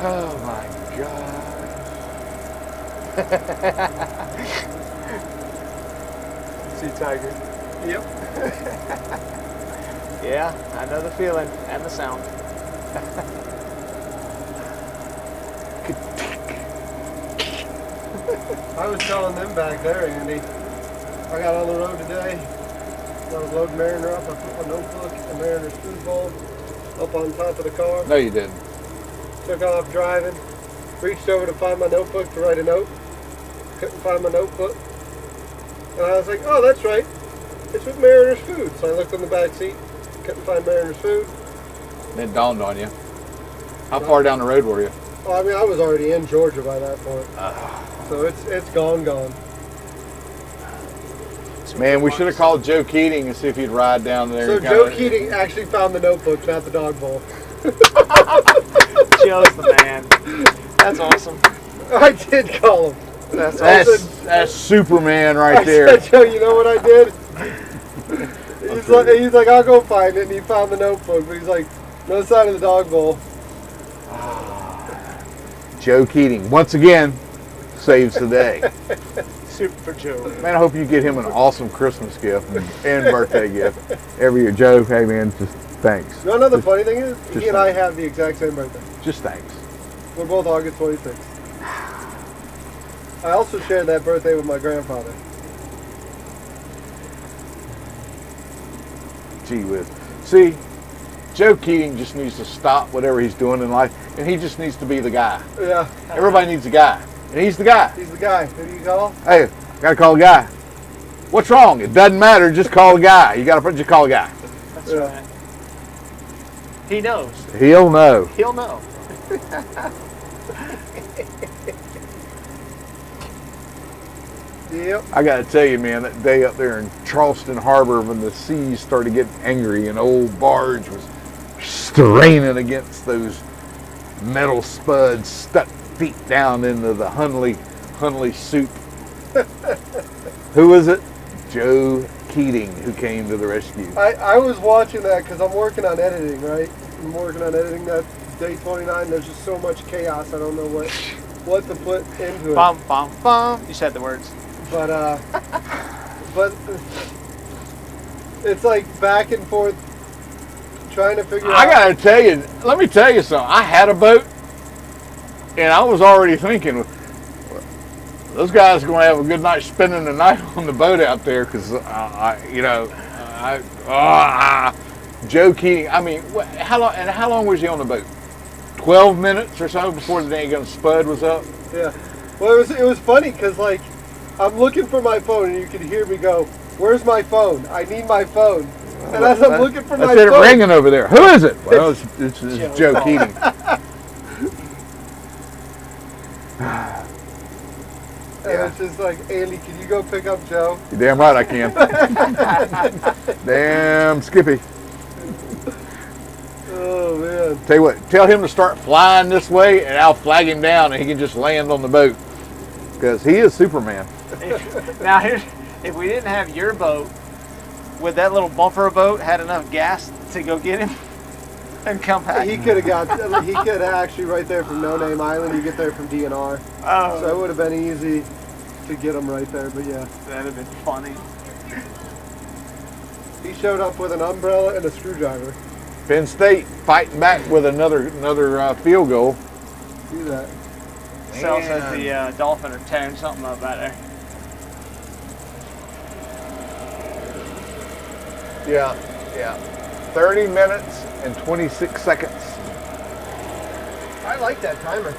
Oh my God. Sea tiger. Yep. Yeah, I know the feeling and the sound. I was telling them back there, Andy. I got on the road today. I was loading Mariner up. I put my notebook and Mariner's food bowl up on top of the car. No, you didn't. Took off driving. Reached over to find my notebook to write a note. Couldn't find my notebook. And I was like, oh, that's right. It's with Mariner's food. So I looked in the back seat. Couldn't find Mariner's food. Then it dawned on you. How far down the road were you? Oh, I mean, I was already in Georgia by that point. So it's gone. Man, we should have called Joe Keating and see if he'd ride down there. So and Joe kinda- Keating actually found the notebook, not the dog bowl. Joe's the man. That's awesome. I did call him. That's Superman right I there. said, Joe, you know what I did? He's like, I'll go find it. And he found the notebook. But he's like, no sign of the dog bowl. Joe Keating, once again, saves the day. Super Joe. Man, I hope you get him an awesome Christmas gift and birthday gift every year. Joe, hey man, just thanks. You want to know the funny thing is? just He and I have the exact same birthday. Just thanks. We're both August 26th. I also shared that birthday with my grandfather. Gee whiz. See, Joe Keating just needs to stop whatever he's doing in life, and he just needs to be the guy. Yeah, Everybody needs a guy, and he's the guy. he's the guy. Who do you call? Hey, gotta call a guy. What's wrong? It doesn't matter. Just call a guy. You gotta just call a guy. That's Yeah. right. He knows. He'll know. He'll know. Yep. I gotta tell you, man, that day up there in Charleston Harbor when the seas started getting angry and old barge was straining against those metal spuds stuck deep down into the Hunley soup. Who was it? Joe Keating, who came to the rescue. I was watching that because I'm working on editing, right? I'm working on editing that day 29. There's just so much chaos. I don't know what to put into it. Bum, bum, bum. You said the words. But it's like back and forth trying to figure I out. gotta tell you, let me tell you something. I had a boat, and I was already thinking, those guys are going to have a good night spending the night on the boat out there, because Joe Keating. I mean, how long was he on the boat? 12 minutes or so before the dang spud was up. Yeah. Well, it was funny because like I'm looking for my phone and you can hear me go, "Where's my phone? I need my phone." And as I'm looking for my That's it phone, ringing over there. Who is it? Well, it's Joe Keating. and it's just like, Andy, can you go pick up Joe? You're damn right I can. Damn Skippy. Oh man. Tell you what, tell him to start flying this way, and I'll flag him down, and he can just land on the boat, because he is Superman. Now, if we didn't have your boat with that little bumper boat had enough gas to go get him and come back. He could have actually right there from No Name Island. You get there from DNR. Oh, So it would have been easy to get him right there. But yeah, that'd have been funny. he showed up with an umbrella and a screwdriver. Penn State fighting back with another field goal. See that? Sal says the dolphin are tearing something up out there. Yeah. 30 minutes and 26 seconds. I like that timer.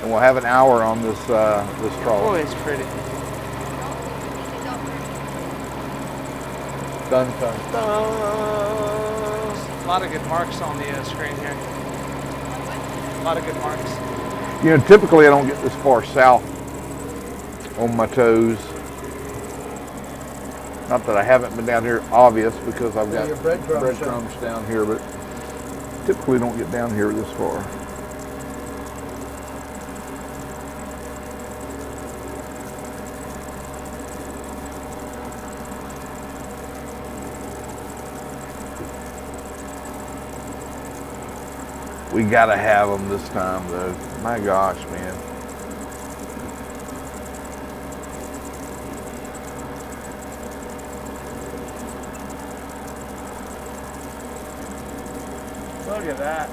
And we'll have an hour on this this trawl. Oh, it's pretty. Done. A lot of good marks on the screen here. A lot of good marks. You know, typically I don't get this far south on my toes. Not that I haven't been down here, obvious, because I've got your breadcrumbs down here, but typically don't get down here this far. We gotta have them this time, though. My gosh, man. Look at that.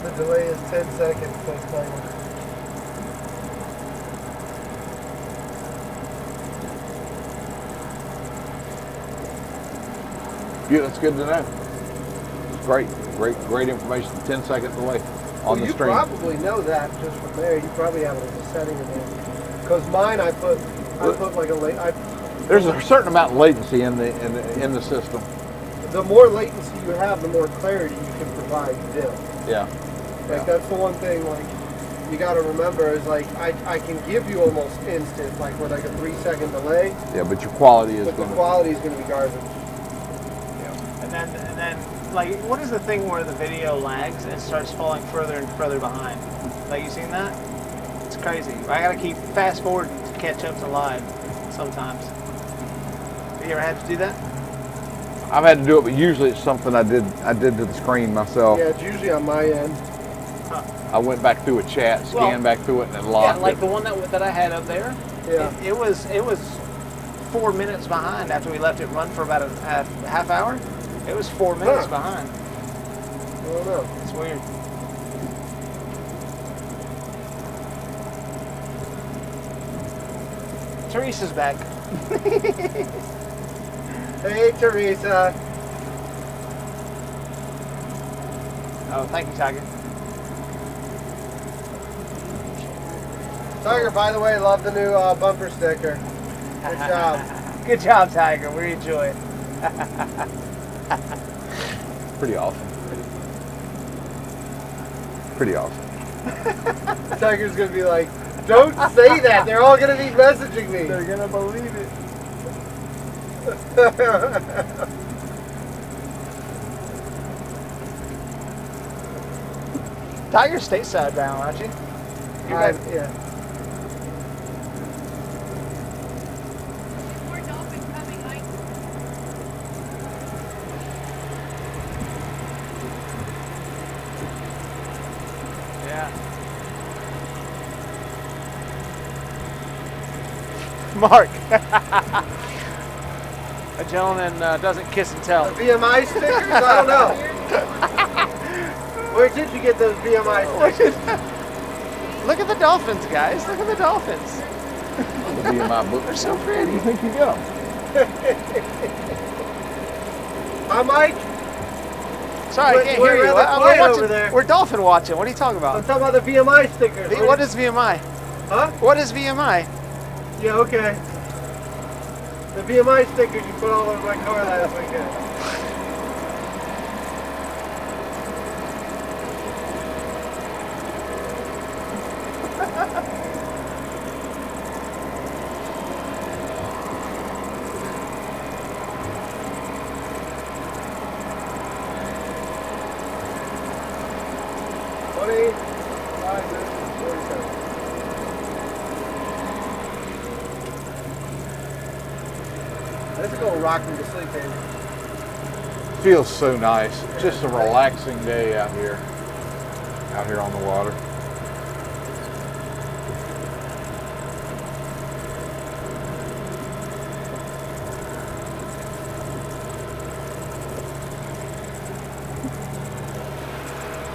The delay is 10 seconds. Says timer. Yeah, that's good to know. It's great information. 10 seconds away on the you stream. probably know that just from there. You probably have it as a setting in there. Because mine, I put like a late. There's a certain amount of latency in the system. The more latency you have, the more clarity you can provide still. Yeah. Like that's the one thing like you got to remember is like I can give you almost instant like with like a 3-second delay. Yeah, but your quality is But the going quality is going to be garbage. And then, like, what is the thing where the video lags and starts falling further and further behind? Like, you seen that? It's crazy. I gotta keep fast forwarding to catch up to live sometimes. Have you ever had to do that? I've had to do it, but usually it's something I did to the screen myself. Yeah, it's usually on my end. I went back through a chat, scanned back through it, and then locked Yeah, like it. the one that I had up there. Yeah. It was 4 minutes behind after we left it run for about a half hour. It was 4 minutes behind. I don't know. It's weird. Teresa's back. Hey, Teresa. Oh, thank you, Tiger. Tiger, by the way, love the new bumper sticker. Good job. Good job, Tiger. We enjoy it. Pretty awesome. Pretty awesome. Tiger's going to be like, don't say that. They're all going to be messaging me. They're gonna believe it. Tiger's stateside bound, aren't you? Yeah. More dolphins coming, Mike. Yeah. Mark. A gentleman doesn't kiss and tell. The BMI stickers? I don't know. Where did you get those BMI stickers? Look at the dolphins, guys. Look at the dolphins. It'll be in my book. They're so Where do pretty. you think you get them? Hi, Mike. Sorry, I can't We're hear you. rather quiet watching, over there. We're dolphin watching. What are you talking I'm about? talking about the BMI stickers. What is VMI? Huh? What is VMI? Yeah, okay. The BMI stickers you put all over my car last weekend. 25 minutes and 47. This is going to rock me to sleep, baby. Feels so nice. Just a relaxing day out here on the water.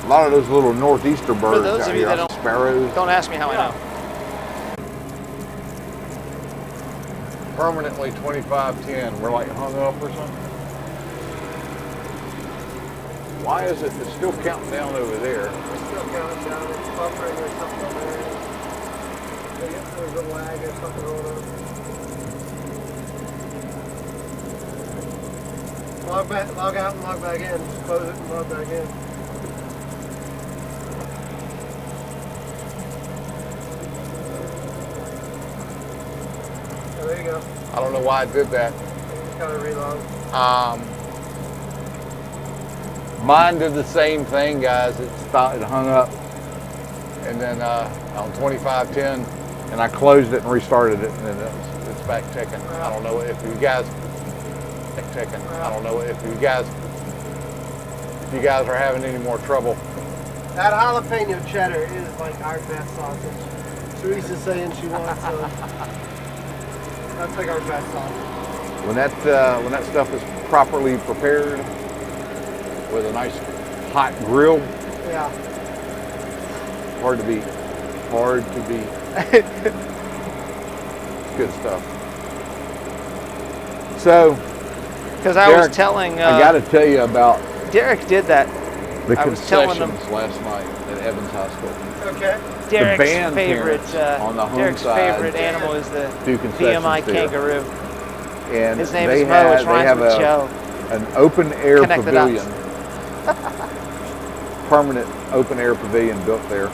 A lot of those little northeaster birds those out of you here, that don't- sparrows. Don't ask me how I know. Permanently 2510. We're like hung up or something. Why is it? It's still counting down over there. It's still counting down. It's buffering or something over there. I guess there's a lag or something going on. Log out and log back in. Just close it and log back in. Oh, there you go. I don't know why I did that. Just gotta reload. Mine did the same thing, guys. It stopped, it hung up, and then on 2510, and I closed it and restarted it, and then it's back ticking. I don't know if you guys back ticking. I don't know if you guys are having any more trouble. That jalapeno cheddar is like our best sausage. Teresa's saying she wants that's like our best sausage. When that stuff is properly prepared with a nice hot grill, Yeah. hard to beat. Hard to beat. Good stuff. So, Because I Derek, was telling, I got to tell you about Derek did that. the I was telling concessions them- last night at Evans High School. Okay. Derek's band favorite, parents on the home Derek's side favorite animal is the do concessions BMI there. kangaroo. And His name they is Mo, which they have rhymes with Joe. an open air Connect the dots. pavilion, permanent open air pavilion built there,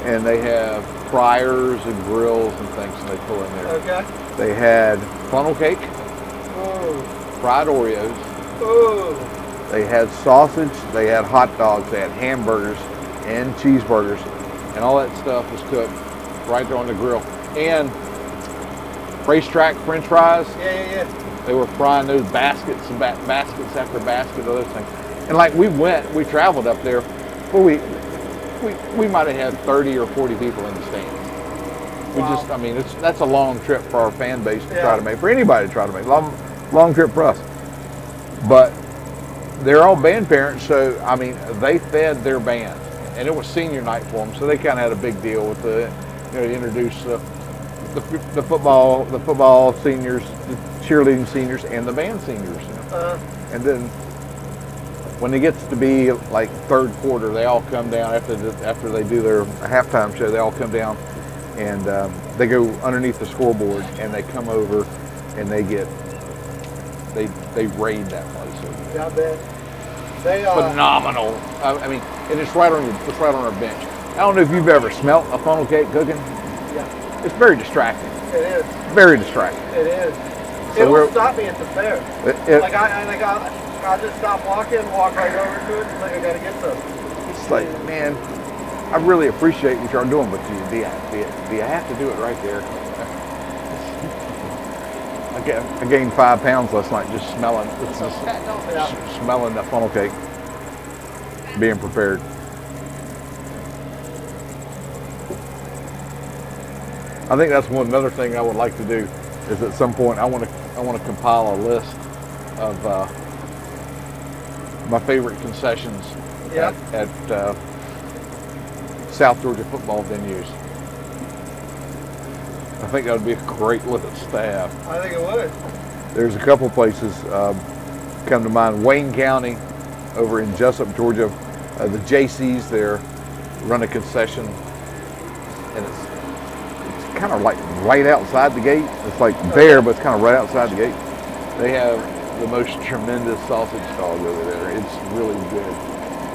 and they have fryers and grills and things that they pull in there. Okay. They had funnel cake, Ooh. fried Oreos, Ooh. they had sausage, they had hot dogs, they had hamburgers and cheeseburgers, and all that stuff was cooked right there on the grill. And racetrack French fries. Yeah. They were frying those baskets and baskets after basket of those things. And like we traveled up there, where we might have had 30 or 40 people in the stands. We Wow. just, I mean, that's a long trip for our fan base to try Yeah. to make, for anybody to try to make. Long trip for us. But they're all band parents, so I mean, they fed their band, and it was senior night for them, so they kind of had a big deal with the, you know, to introduce the football seniors, the cheerleading seniors, and the band seniors. You know? And then when it gets to be like third quarter, they all come down after they do their halftime show. They all come down and they go underneath the scoreboard and they come over and they raid that place. Yeah, I bet. They Phenomenal. I mean, and it's right on our bench. I don't know if you've ever smelt a funnel cake cooking. Yeah. It's very distracting. It is. Very distracting. It is. So It'll stop me at the fair. It- I'll just stop walking, walk right over to it, and like I gotta get some. It's like, man, I really appreciate what you're doing, but do you have to do it right there? I gained 5 pounds last night just smelling the funnel cake being prepared. I think that's another thing I would like to do is at some point I want to compile a list of my favorite concessions at South Georgia football venues. I think that would be a great list to have. I think it would. There's a couple places come to mind. Wayne County over in Jessup, Georgia, the JCs there run a concession, and it's kind of like right outside the gate. It's like there, but it's kind of right outside the gate. They have the most tremendous sausage dog over there. It's really good.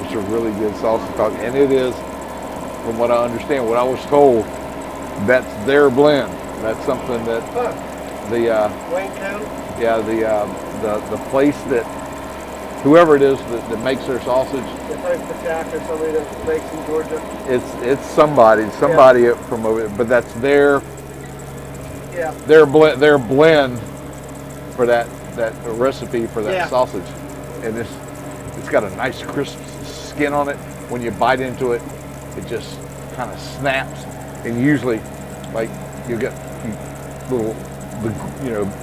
It's a really good sausage dog, and it is, from what I understand, what I was told, that's their blend. That's something that the Wayne County. yeah the place that whoever it is that makes their sausage. It's like Polishchacha or somebody that makes in Georgia. It's somebody from over, but that's their Yeah. their blend for that recipe for that Yeah. sausage, and it's got a nice crisp skin on it. When you bite into it, it just kind of snaps, and usually, like you get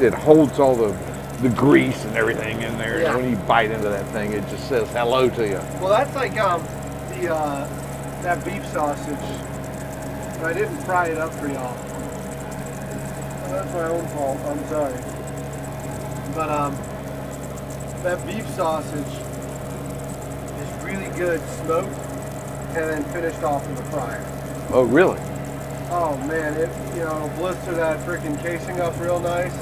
it holds all the grease and everything in there. Yeah. And when you bite into that thing, it just says hello to you. Well, that's like that beef sausage. I didn't fry it up for y'all. That's my own fault. I'm sorry. But that beef sausage is really good smoked and then finished off in the fryer. Oh, really? Oh man, it blister that freaking casing up real nice.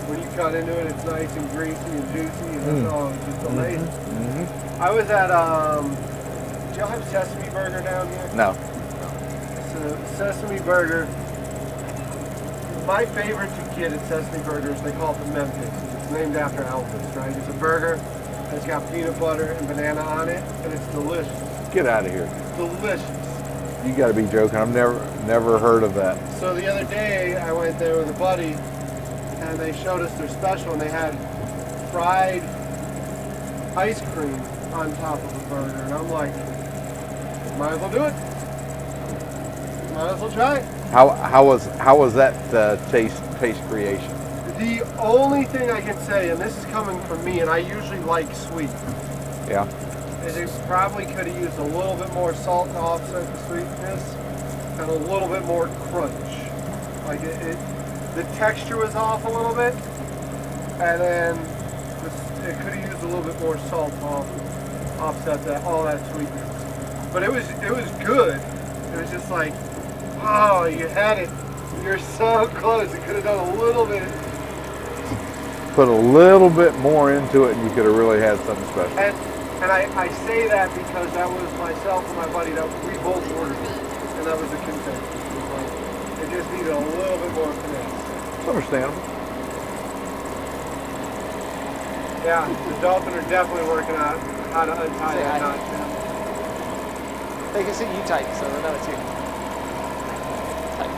When you cut into it, it's nice and greasy and juicy, and it's just amazing. Mm-hmm. I was at do y'all have Sesame Burger down here? No. It's a Sesame Burger. My favorite to get at Sesame Burgers, they call it the Memphis. It's named after Elvis, right? It's a burger that's got peanut butter and banana on it, and it's delicious. Get out of here. Delicious. You got to be joking. I've never heard of that. So the other day, I went there with a buddy, and they showed us their special, and they had fried ice cream on top of a burger, and I'm like, might as well do it. Might as well try it. How was that taste creation? The only thing I can say, and this is coming from me, and I usually like sweet, Yeah. is it probably could have used a little bit more salt to offset the sweetness, and a little bit more crunch. Like the texture was off a little bit, and then it could have used a little bit more salt to offset all that sweetness. But it was good. It was just like, oh, you had it. You're so close. It could have done a little bit. Put a little bit more into it, and you could have really had something special. And I say that because that was myself and my buddy that we both ordered it, and that was a consensus. It just needed a little bit more finesse. It's understandable. Yeah, the dolphin are definitely working out how to untie Say that hi. knot. They can see you tight, so they know it's you. Tight.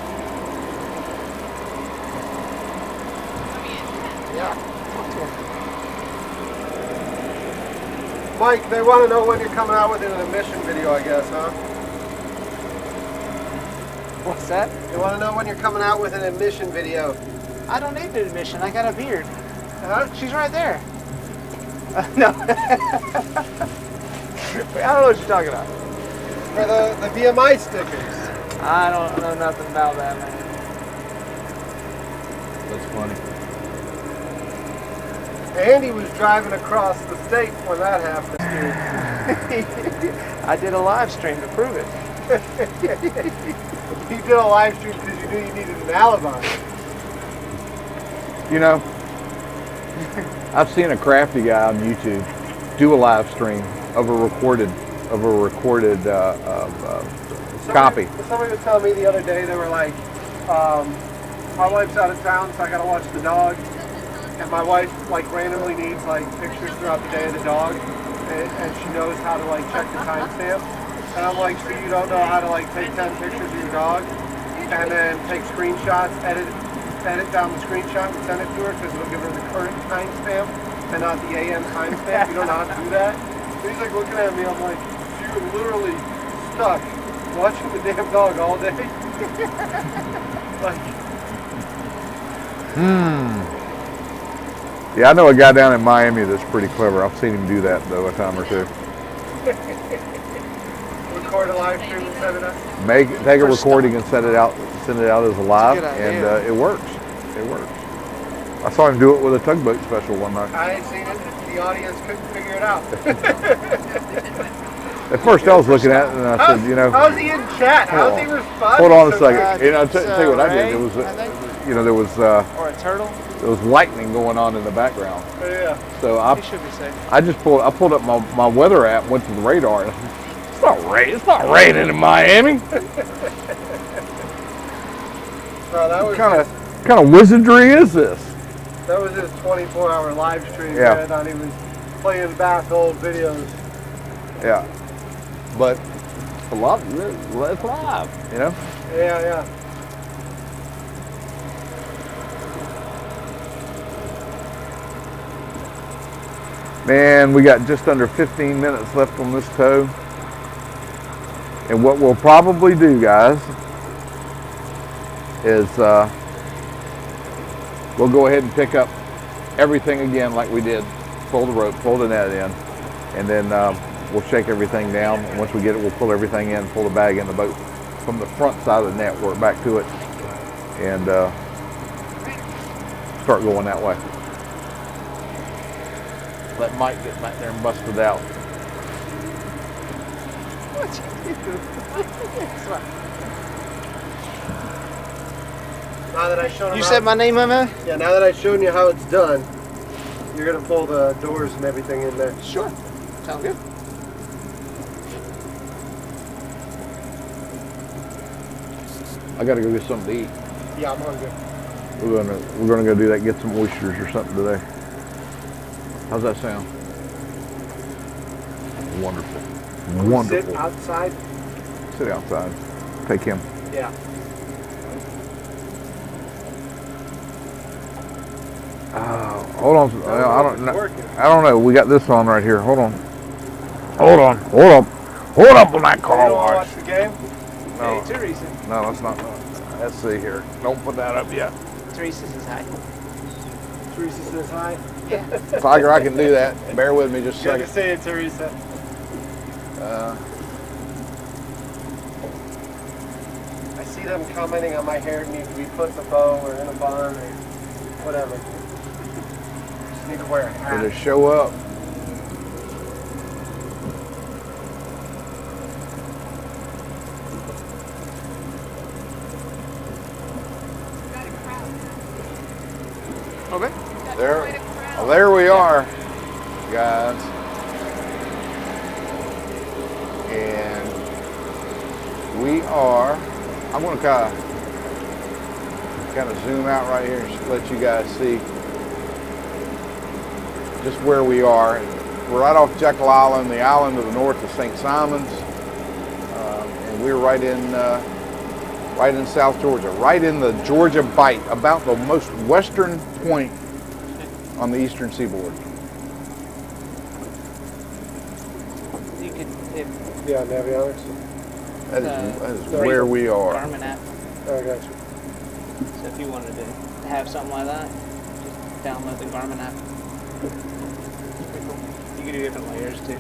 Yeah. Talk to 'em. Mike, they want to know when you're coming out with an emission video, I guess, huh? What's that? They want to know when you're coming out with an emission video. I don't need an admission. I got a beard. Huh? She's right there. No. I don't know what you're talking about. For the BMI stickers. I don't know nothing about that, man. That's funny. Andy was driving across the state when that happened. I did a live stream to prove it. You did a live stream because you knew you needed an alibi. You know, I've seen a crafty guy on YouTube do a live stream of a recorded copy. Somebody was telling me the other day, they were like, my wife's out of town, so I gotta watch the dog. And my wife like randomly needs like pictures throughout the day of the dog, and she knows how to like check the timestamp. And I'm like, so you don't know how to like take 10 pictures of your dog, and then take screenshots, edit down the screenshot and send it to her because it'll give her the current timestamp and not the AM timestamp. You don't know how to do that. So he's like looking at me. I'm like, you're literally stuck watching the damn dog all day. Like, Yeah, I know a guy down in Miami that's pretty clever. I've seen him do that though a time or two. record a live stream and set it up. Take a recording and send it out as a live, That's a good and idea. it works. It works. I saw him do it with a tugboat special one night. I ain't seen it. The audience couldn't figure it out. At first I was looking at it and I said, How's he in chat? How's he responding? hold on a so second. fast? Tell you what I did. Ray, It was, I think. there was Or a turtle. there was lightning going on in the background. Yeah. So He should be safe. I pulled up my weather app, went to the radar, and it's not raining in Miami. So that was What kind of wizardry is this? that was his 24-hour live stream. Yeah. I thought he was playing back old videos. Yeah. But a lot, it's live, you know? Yeah, yeah. Man, we got just under 15 minutes left on this tow. And what we'll probably do, guys, is we'll go ahead and pick up everything again like we did. Pull the rope, pull the net in, and then we'll shake everything down. And once we get it, we'll pull everything in, pull the bag in the boat from the front side of the net, work back to it, and start going that way. Let Mike get back there and bust it out. Now that I showed him You how- said my name on there? Yeah, now that I've shown you how it's done, you're gonna pull the doors and everything in there. Sure. Sounds good. I gotta go get something to eat. Yeah, I'm hungry. We're gonna go do that, get some oysters or something today. How's that sound? Wonderful. Wonderful. Sit outside? Sit outside. Take him. Yeah. Hold on. I don't know. Working. I don't know. We got this on right here. Hold on. Hold on. Hold up. Hold up on that You car don't wash. watch the game? No. Hey, Teresa. No, that's not. Let's see here. Don't put that up yet. Teresa says hi. Teresa says hi. Tiger, I can do that. Bear with me just a Good to second. see you, Teresa. I see them commenting on my hair needs to be put in a bow or in a bun or whatever. Just need to wear a hat. It'll show up. Got a crowd. Okay. Got There, quite a crowd. well, there we are, guys. And we are. I'm going to kind of zoom out right here and just let you guys see just where we are. We're right off Jekyll Island. The island to the north is St. Simon's, and we're right in South Georgia, right in the Georgia Bight, about the most western point on the eastern seaboard. You could, if Yeah, Navionics. That Uh, is the where we are. Garmin app. Oh, I got you. So if you wanted to have something like that, just download the Garmin app. Pretty cool. You can do different layers too.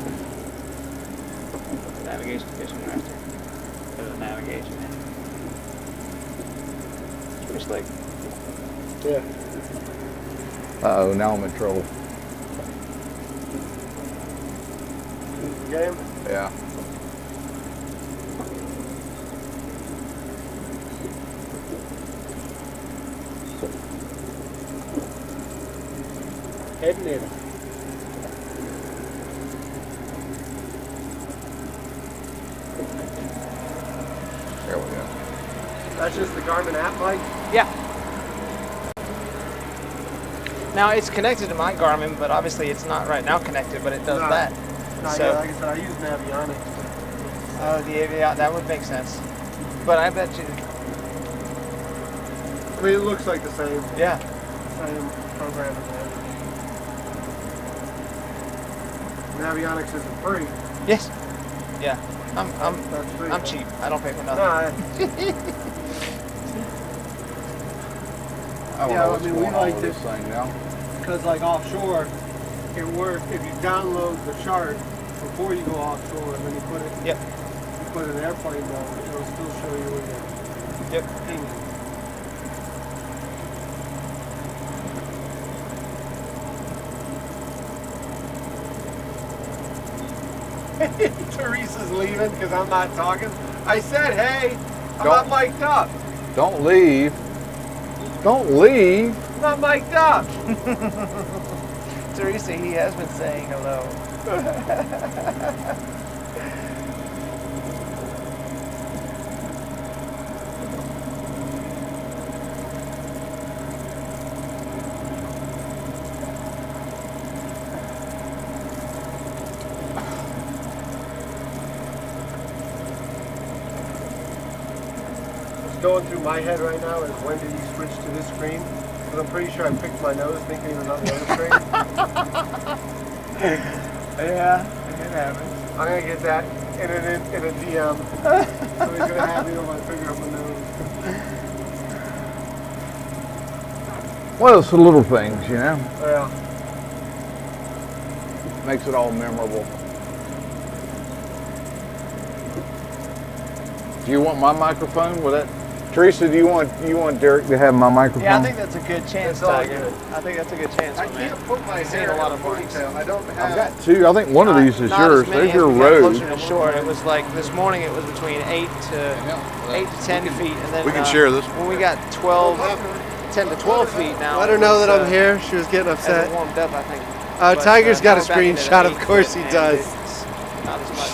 Navigation, fishing, master. Go to the navigation. It's pretty slick. Yeah. Uh-oh, now I'm in trouble. Game? Yeah. Heading in. There we go. That's just the Garmin app, Mike? Yeah. Now it's connected to my Garmin, but obviously it's not right now connected, but it does No. that. No, So- yeah, like I said, I use Navionics. Oh, yeah, that would make sense. But I bet you, I mean, it looks like the same yeah. program as that. Navionics isn't free. Yes. Yeah. That's free. I'm cheap. I don't pay for nothing. No, I don't Yeah, know I what's mean, we going on liked with this thing now. because like offshore, it works if you download the chart before you go offshore and then you put it, Yep. you put it in airplane mode, it'll still show you when you're Yep. pinging. Teresa's leaving because I'm not talking. I said, hey, I'm not Don't- mic'd up. Don't leave. Don't leave. I'm not mic'd up. Teresa, he has been saying hello. going through my head right now is when did you switch to this screen? Because I'm pretty sure I picked my nose thinking it was on the other screen. Yeah, it happens. I'm gonna get that in a DM. So he's gonna have me on my finger on my nose. Well, it's the little things, you know. Yeah. Makes it all memorable. Do you want my microphone? Will that? Teresa, do you want Derek to have my microphone? Yeah, I think that's a good chance, It's all Tiger. good. I think that's a good chance. I for me. can't put my I've seen hair a lot in of a mornings. ponytail. I don't have. I've got two. I think one of these is Not yours. as many There's as your we got road. Closer to shore. It was like this morning. It was between 8 to 10 feet, and then we can share this. when we got 10 to 12 feet now. Let her it know was, that I'm here. She was getting As upset. it warmed up, I think. Tiger's got a now we're back into screenshot. the Of course he 8 foot, does. and it's not as much.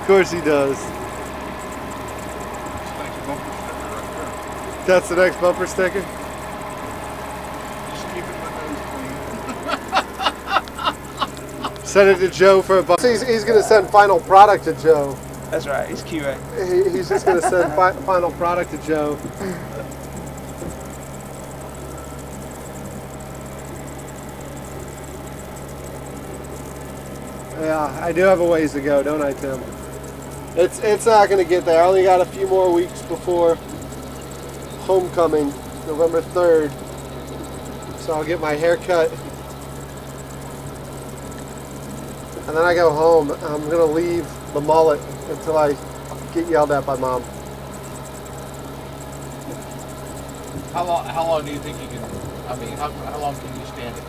Of course he does. That's the next bumper sticker. Send it to Joe for a bumper. He's going to send final product to Joe. That's right. He's QA. He's just going to send final product to Joe. Yeah, I do have a ways to go, don't I, Tim? It's not going to get there. I only got a few more weeks before homecoming, November 3rd. So I'll get my hair cut. And then I go home. I'm going to leave the mullet until I get yelled at by Mom. How long do you think you can, I mean, how long can you stand it?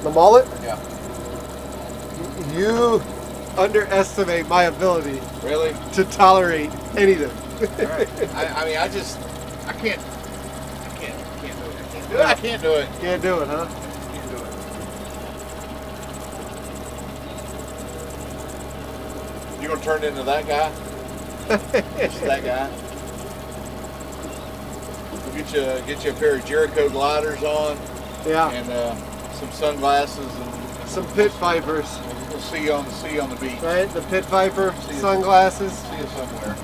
The mullet? Yeah. You underestimate my ability Really? to tolerate anything. All right. I mean, I can't do it. I can't do it. Can't do it, huh? Can't do it. You gonna turn into that guy? Just that guy? We'll get you a pair of Jericho gliders on Yeah. and some sunglasses and Some pit vipers, we'll see you on the beach. right? The pit viper See you. sunglasses. See you somewhere.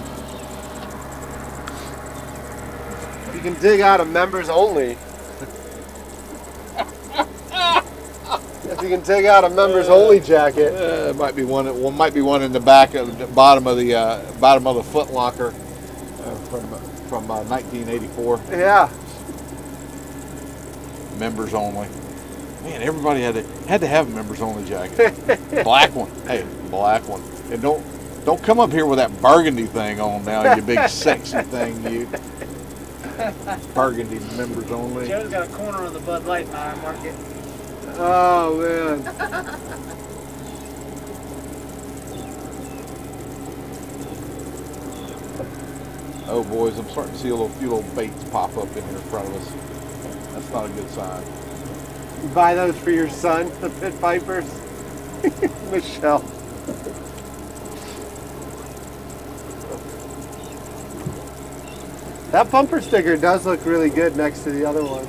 You can dig out a members only. If you can dig out a members only jacket. Might be one in the back of the bottom of the foot locker from 1984. Yeah. Members only. Man, everybody had to have a members only jacket. Black one. Hey, black one. And don't come up here with that burgundy thing on now, you big sexy thing, you. Burgundy members only. Joe's got a corner of the Bud Light in our market. Oh man. Oh boys, I'm starting to see a few little baits pop up in here in front of us. That's not a good sign. You buy those for your son, the pit vipers. Michelle. That bumper sticker does look really good next to the other one.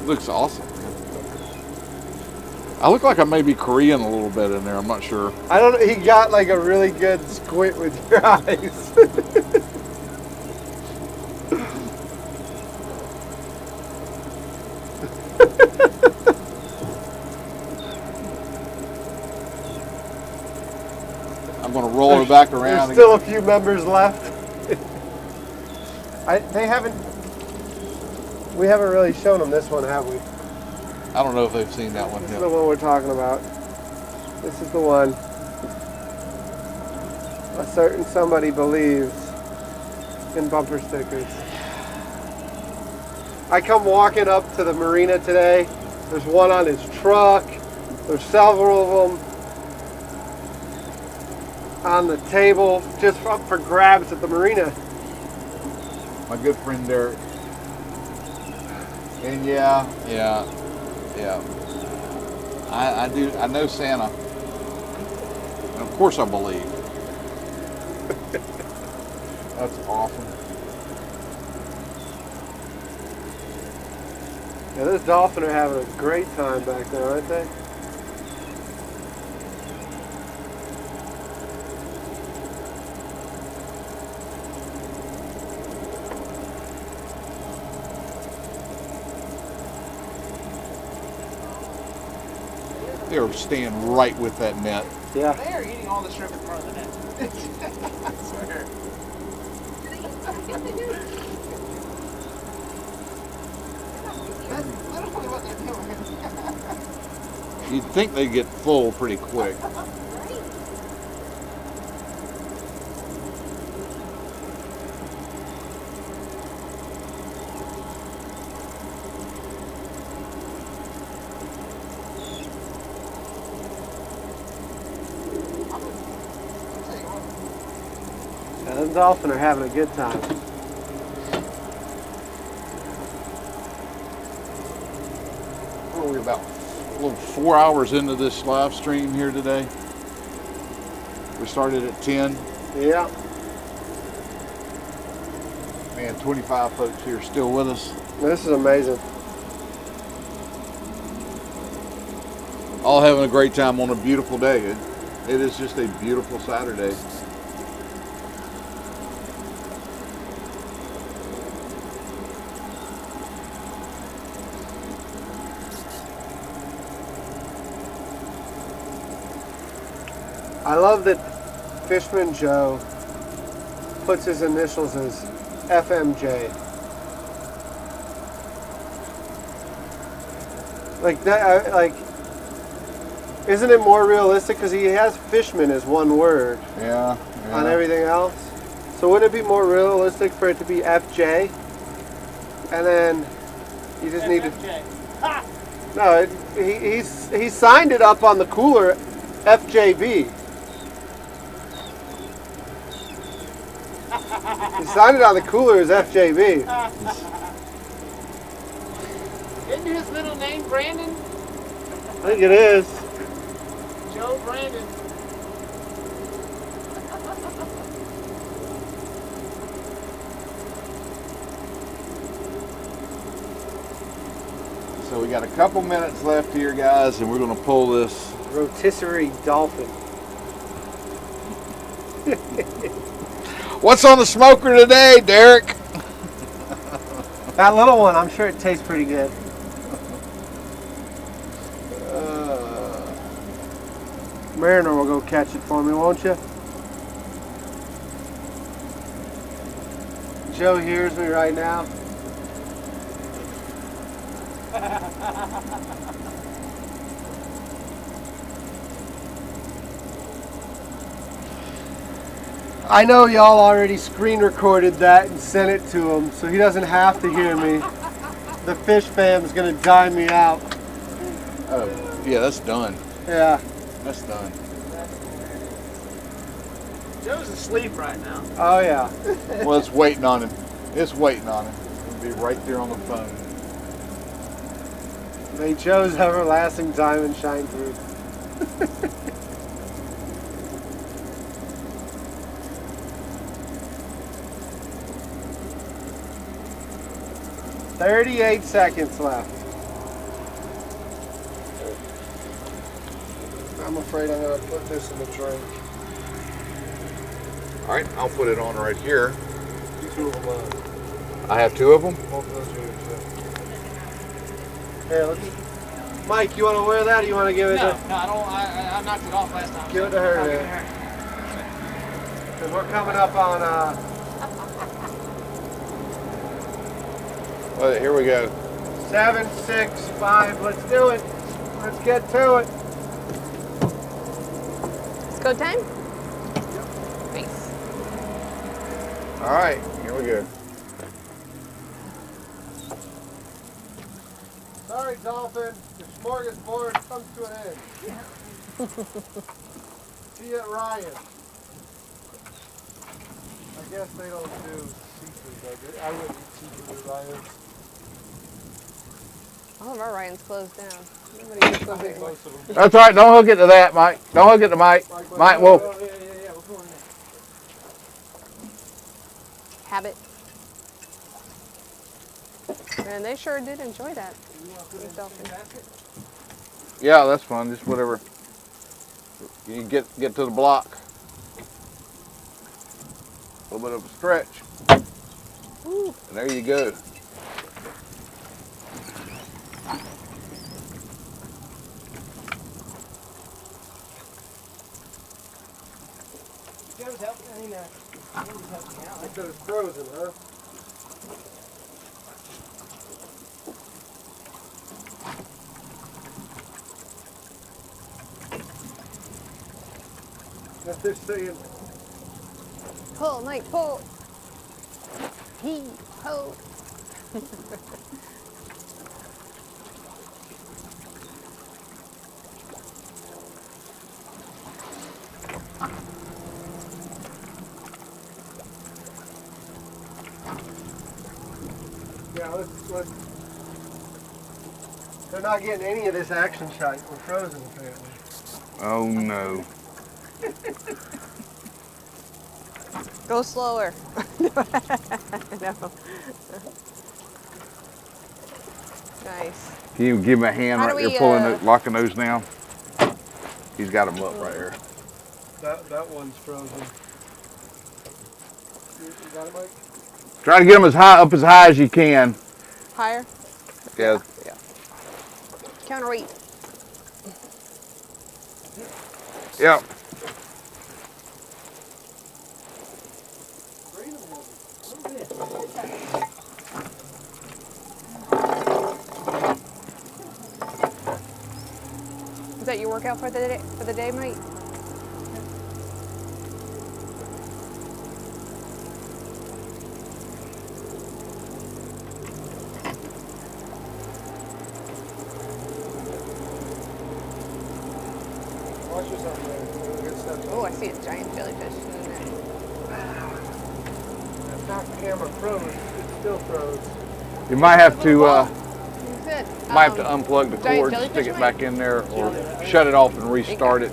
It looks awesome. I look like I may be Korean a little bit in there. I'm not sure. I don't know, he got like a really good squint with your eyes. I'm going to roll it back around. There's still a few members left. We haven't really shown them this one, have we? I don't know if they've seen that one This yet. is the one we're talking about. This is the one. A certain somebody believes in bumper stickers. I come walking up to the marina today. There's one on his truck. There's several of them on the table, just up for grabs at the marina. My good friend Derek. And yeah. I know Santa. And of course I believe. That's awesome. Yeah, those dolphin are having a great time back there, aren't they? They were staying right with that net. Yeah. They are eating all the shrimp in front of the net. I swear. That's literally what they're doing. You'd think they'd get full pretty quick. Yeah, them dolphin are having a good time. What are we about? A little 4 hours into this live stream here today. We started at 10. Yeah. Man, 25 folks here still with us. This is amazing. All having a great time on a beautiful day. It is just a beautiful Saturday. I love that Fishman Joe puts his initials as FMJ. Like that, isn't it more realistic? Because he has Fishman as one word Yeah. on everything else. So wouldn't it be more realistic for it to be FJ? And then you just need to. No, he signed it up on the cooler FJB. He signed it on the cooler as FJB. Isn't his middle name Brandon? I think it is. Joe Brandon. So we got a couple minutes left here, guys, and we're going to pull this. Rotisserie dolphin. What's on the smoker today, Derek? That little one, I'm sure it tastes pretty good. Mariner will go catch it for me, won't you? Joe hears me right now. I know y'all already screen recorded that and sent it to him, so he doesn't have to hear me. The fish fam's gonna dime me out. Oh, yeah, that's done. Yeah. That's done. Joe's asleep right now. Oh yeah. Well, it's waiting on him. It's waiting on him. It'll be right there on the phone. May Joe's everlasting diamond shine through. 38 seconds left. I'm afraid I'm going to put this in the drink. All right, I'll put it on right here. You two of them on. I have two of them. Both of those are yours. Here, look. Mike, you want to wear that or you want to give it No, to... no, I don't. I knocked it off last time. Give it to her, I'll give it man. to her. Because we're coming up on... Well, here we go. 7, 6, 5. Let's do it. Let's get to it. It's go time? Nice. All right, here we go. Sorry, Dolphin. Your smorgasbord comes to an end. See you at Ryan. I guess they don't do seafood, though. I wouldn't eat seafood at Ryan's. All of our Ryan's closed down. Nobody eats I those think anymore. most of them. That's all right. Don't hook it to that, Mike. Don't hook it to Mike. Mike, whoa. Oh, yeah. We're going there. Habit. And they sure did enjoy that. These dolphins. Yeah, that's fun. Just whatever. You get to the block. A little bit of a stretch. Ooh. And there you go. Joe's helping. I mean, Andy's helping me out. Like those frozen, huh? What they're saying. Pull, Mike, pull. He, ho. Yeah, let's. They're not getting any of this action shot. We're frozen, apparently. Oh no. Go slower. No. Nice. Can you give him a hand How right do there, we, locking those down? He's got them up right here. That one's frozen. You got it, Mike? Try to get them up as high as you can. Higher? Yeah. Counterweight. Yep. Is that your workout for the day, Mike? Watch yourself there. Good stuff. Oh, I see a giant jellyfish in there. That's not camera froze. It still froze. You might have to Good. might have to unplug the giant cord, jellyfish, stick it Mike? back in there, or shut it off and restart it.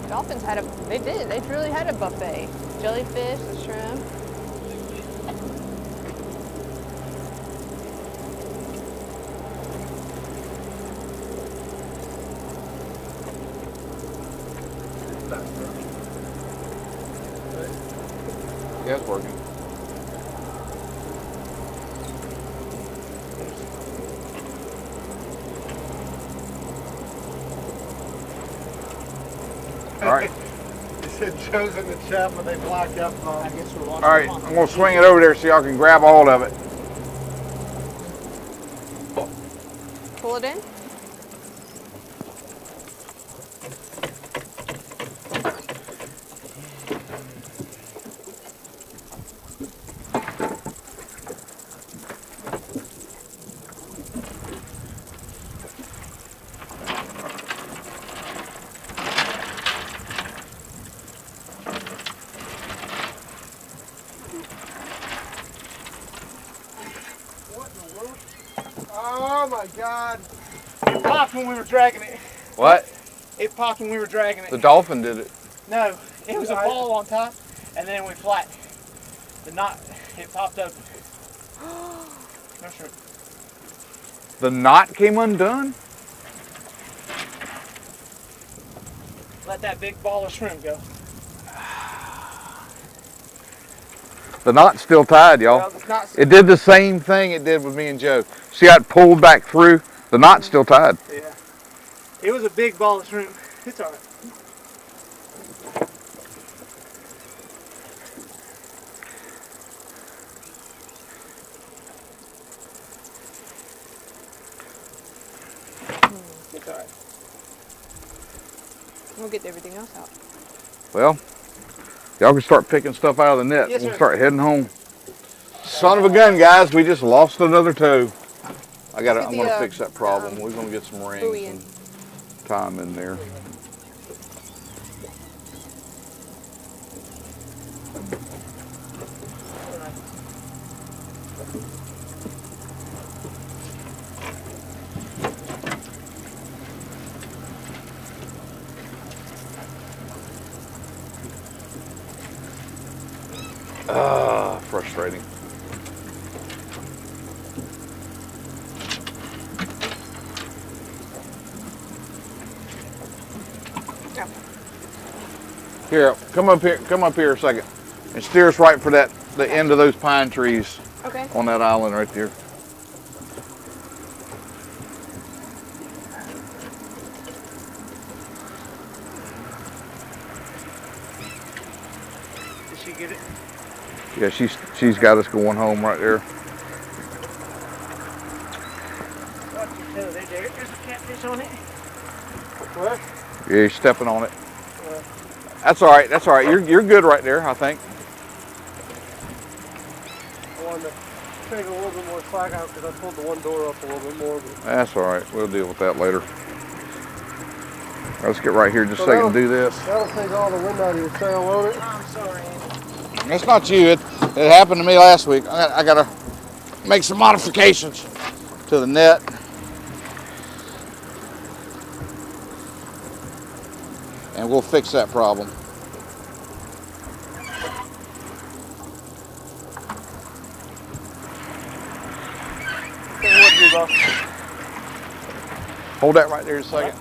Dolphins they really had a buffet. Jellyfish, the shrimp. Yeah, it's working. All right. They said Joe's in the chat, but they blocked up. I guess we're watching. All right, I'm gonna swing it over there so y'all can grab a hold of it. Pull it in. Oh my God! It popped when we were dragging it. What? It popped when we were dragging The it. dolphin did it. No, it was a ball on top, and then we flat. The knot, it popped open. No shrimp. The knot came undone? Let that big ball of shrimp go. The knot's still tied, y'all. Well, it's not. It did the same thing it did with me and Joe. See how it pulled back through? The knot's still tied. Yeah. It was a big ball of shrimp. It's alright. It's alright. We'll get everything else out. Well, y'all can start picking stuff out of the net. Yes, We'll sir. start heading home. Son of a gun, guys, we just lost another toe. I'm get gonna the, fix that problem. We're gonna get some buoy rings in. and time in there. Frustrating. Yeah. Here, come up here a second, and steer us right for the end of those pine trees Okay. on that island right there. Yeah, she's got us going home right there. There's a catfish on it. What? Yeah, you're stepping on it. That's all right. That's all right. You're good right there, I think. I wanted to take a little bit more slack out because I pulled the one door up a little bit more. But... That's all right. We'll deal with that later. Let's get right here just so I can do this. That'll take all the wind out of your sail, won't it? I'm sorry. It's not you. It happened to me last week. I gotta make some modifications to the net. And we'll fix that problem. Hold that right there a second.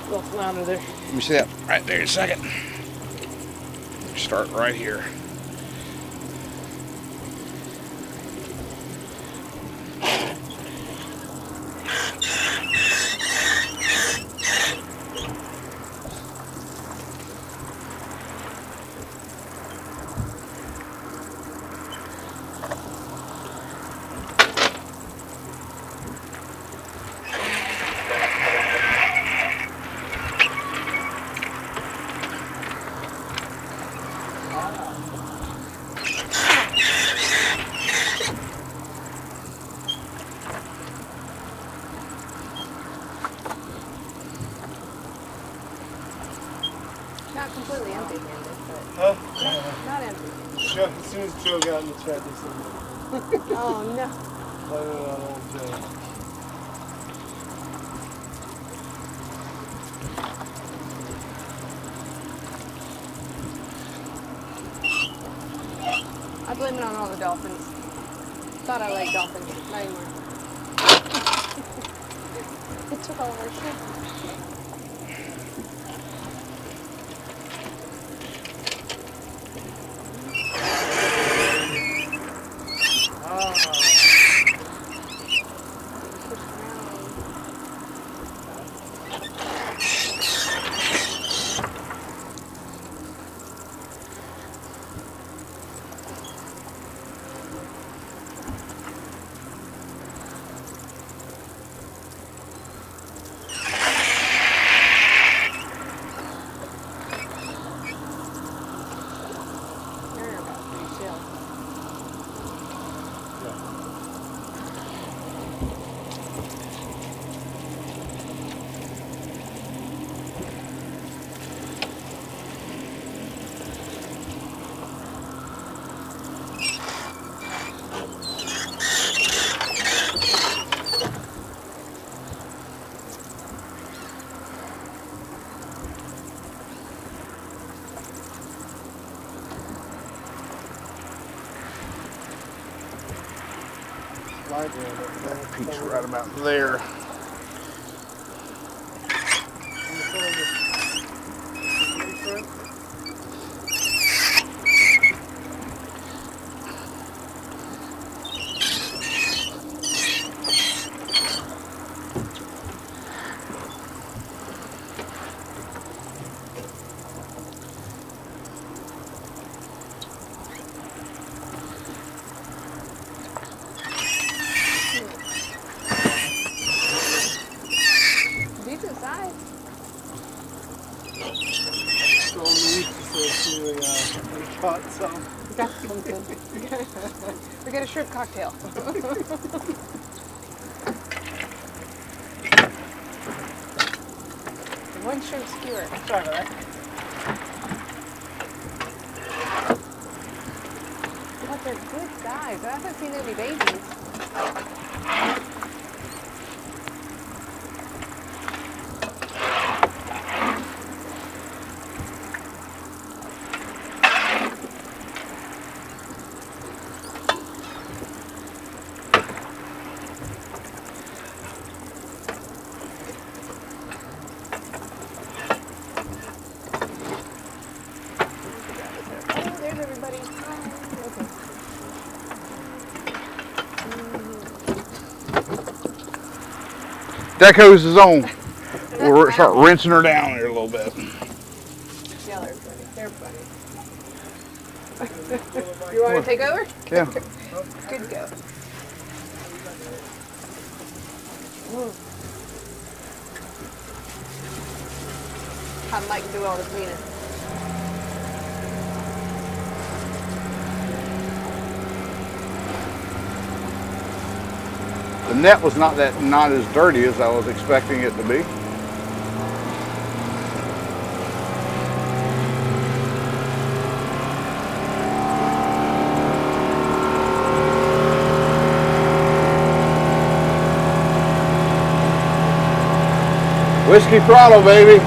Little flounder there. Let me see that right there a second. Start right here. Not completely empty-handed, but not empty. Joe, as soon as Joe got in the chat, they said, Oh no. blame it on old Joe. I blame it on all the dolphins. Thought I liked dolphins. Not anymore. It took all of our shit. That peak's right about there. Decent size. So on the week, we caught some. Got something. We got a shrimp cocktail. One shrimp skewer. Sorry about that. But they're good size. I haven't seen any babies. Deck hose is on. We'll start rinsing her down here a little bit. Yeah, they're funny. They're funny. You want to take over? Yeah. Good go. Have Mike do all the cleaning. The net was not as dirty as I was expecting it to be. Whiskey throttle, baby.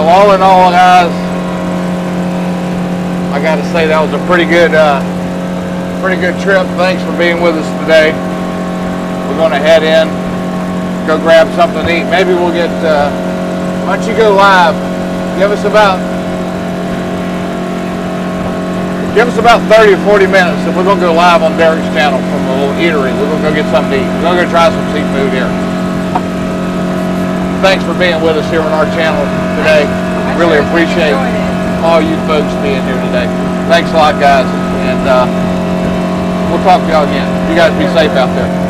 All in all, guys, I got to say that was a pretty good trip. Thanks for being with us today. We're going to head in, go grab something to eat. Maybe we'll get. Why don't you go live? Give us about 30 or 40 minutes, and we're going to go live on Derek's channel from a little eatery. We're going to go get something to eat. We're going to go try some seafood here. Thanks for being with us here on our channel today. Really appreciate all you folks being here today. Thanks a lot, guys, and we'll talk to y'all again. You guys be safe out there.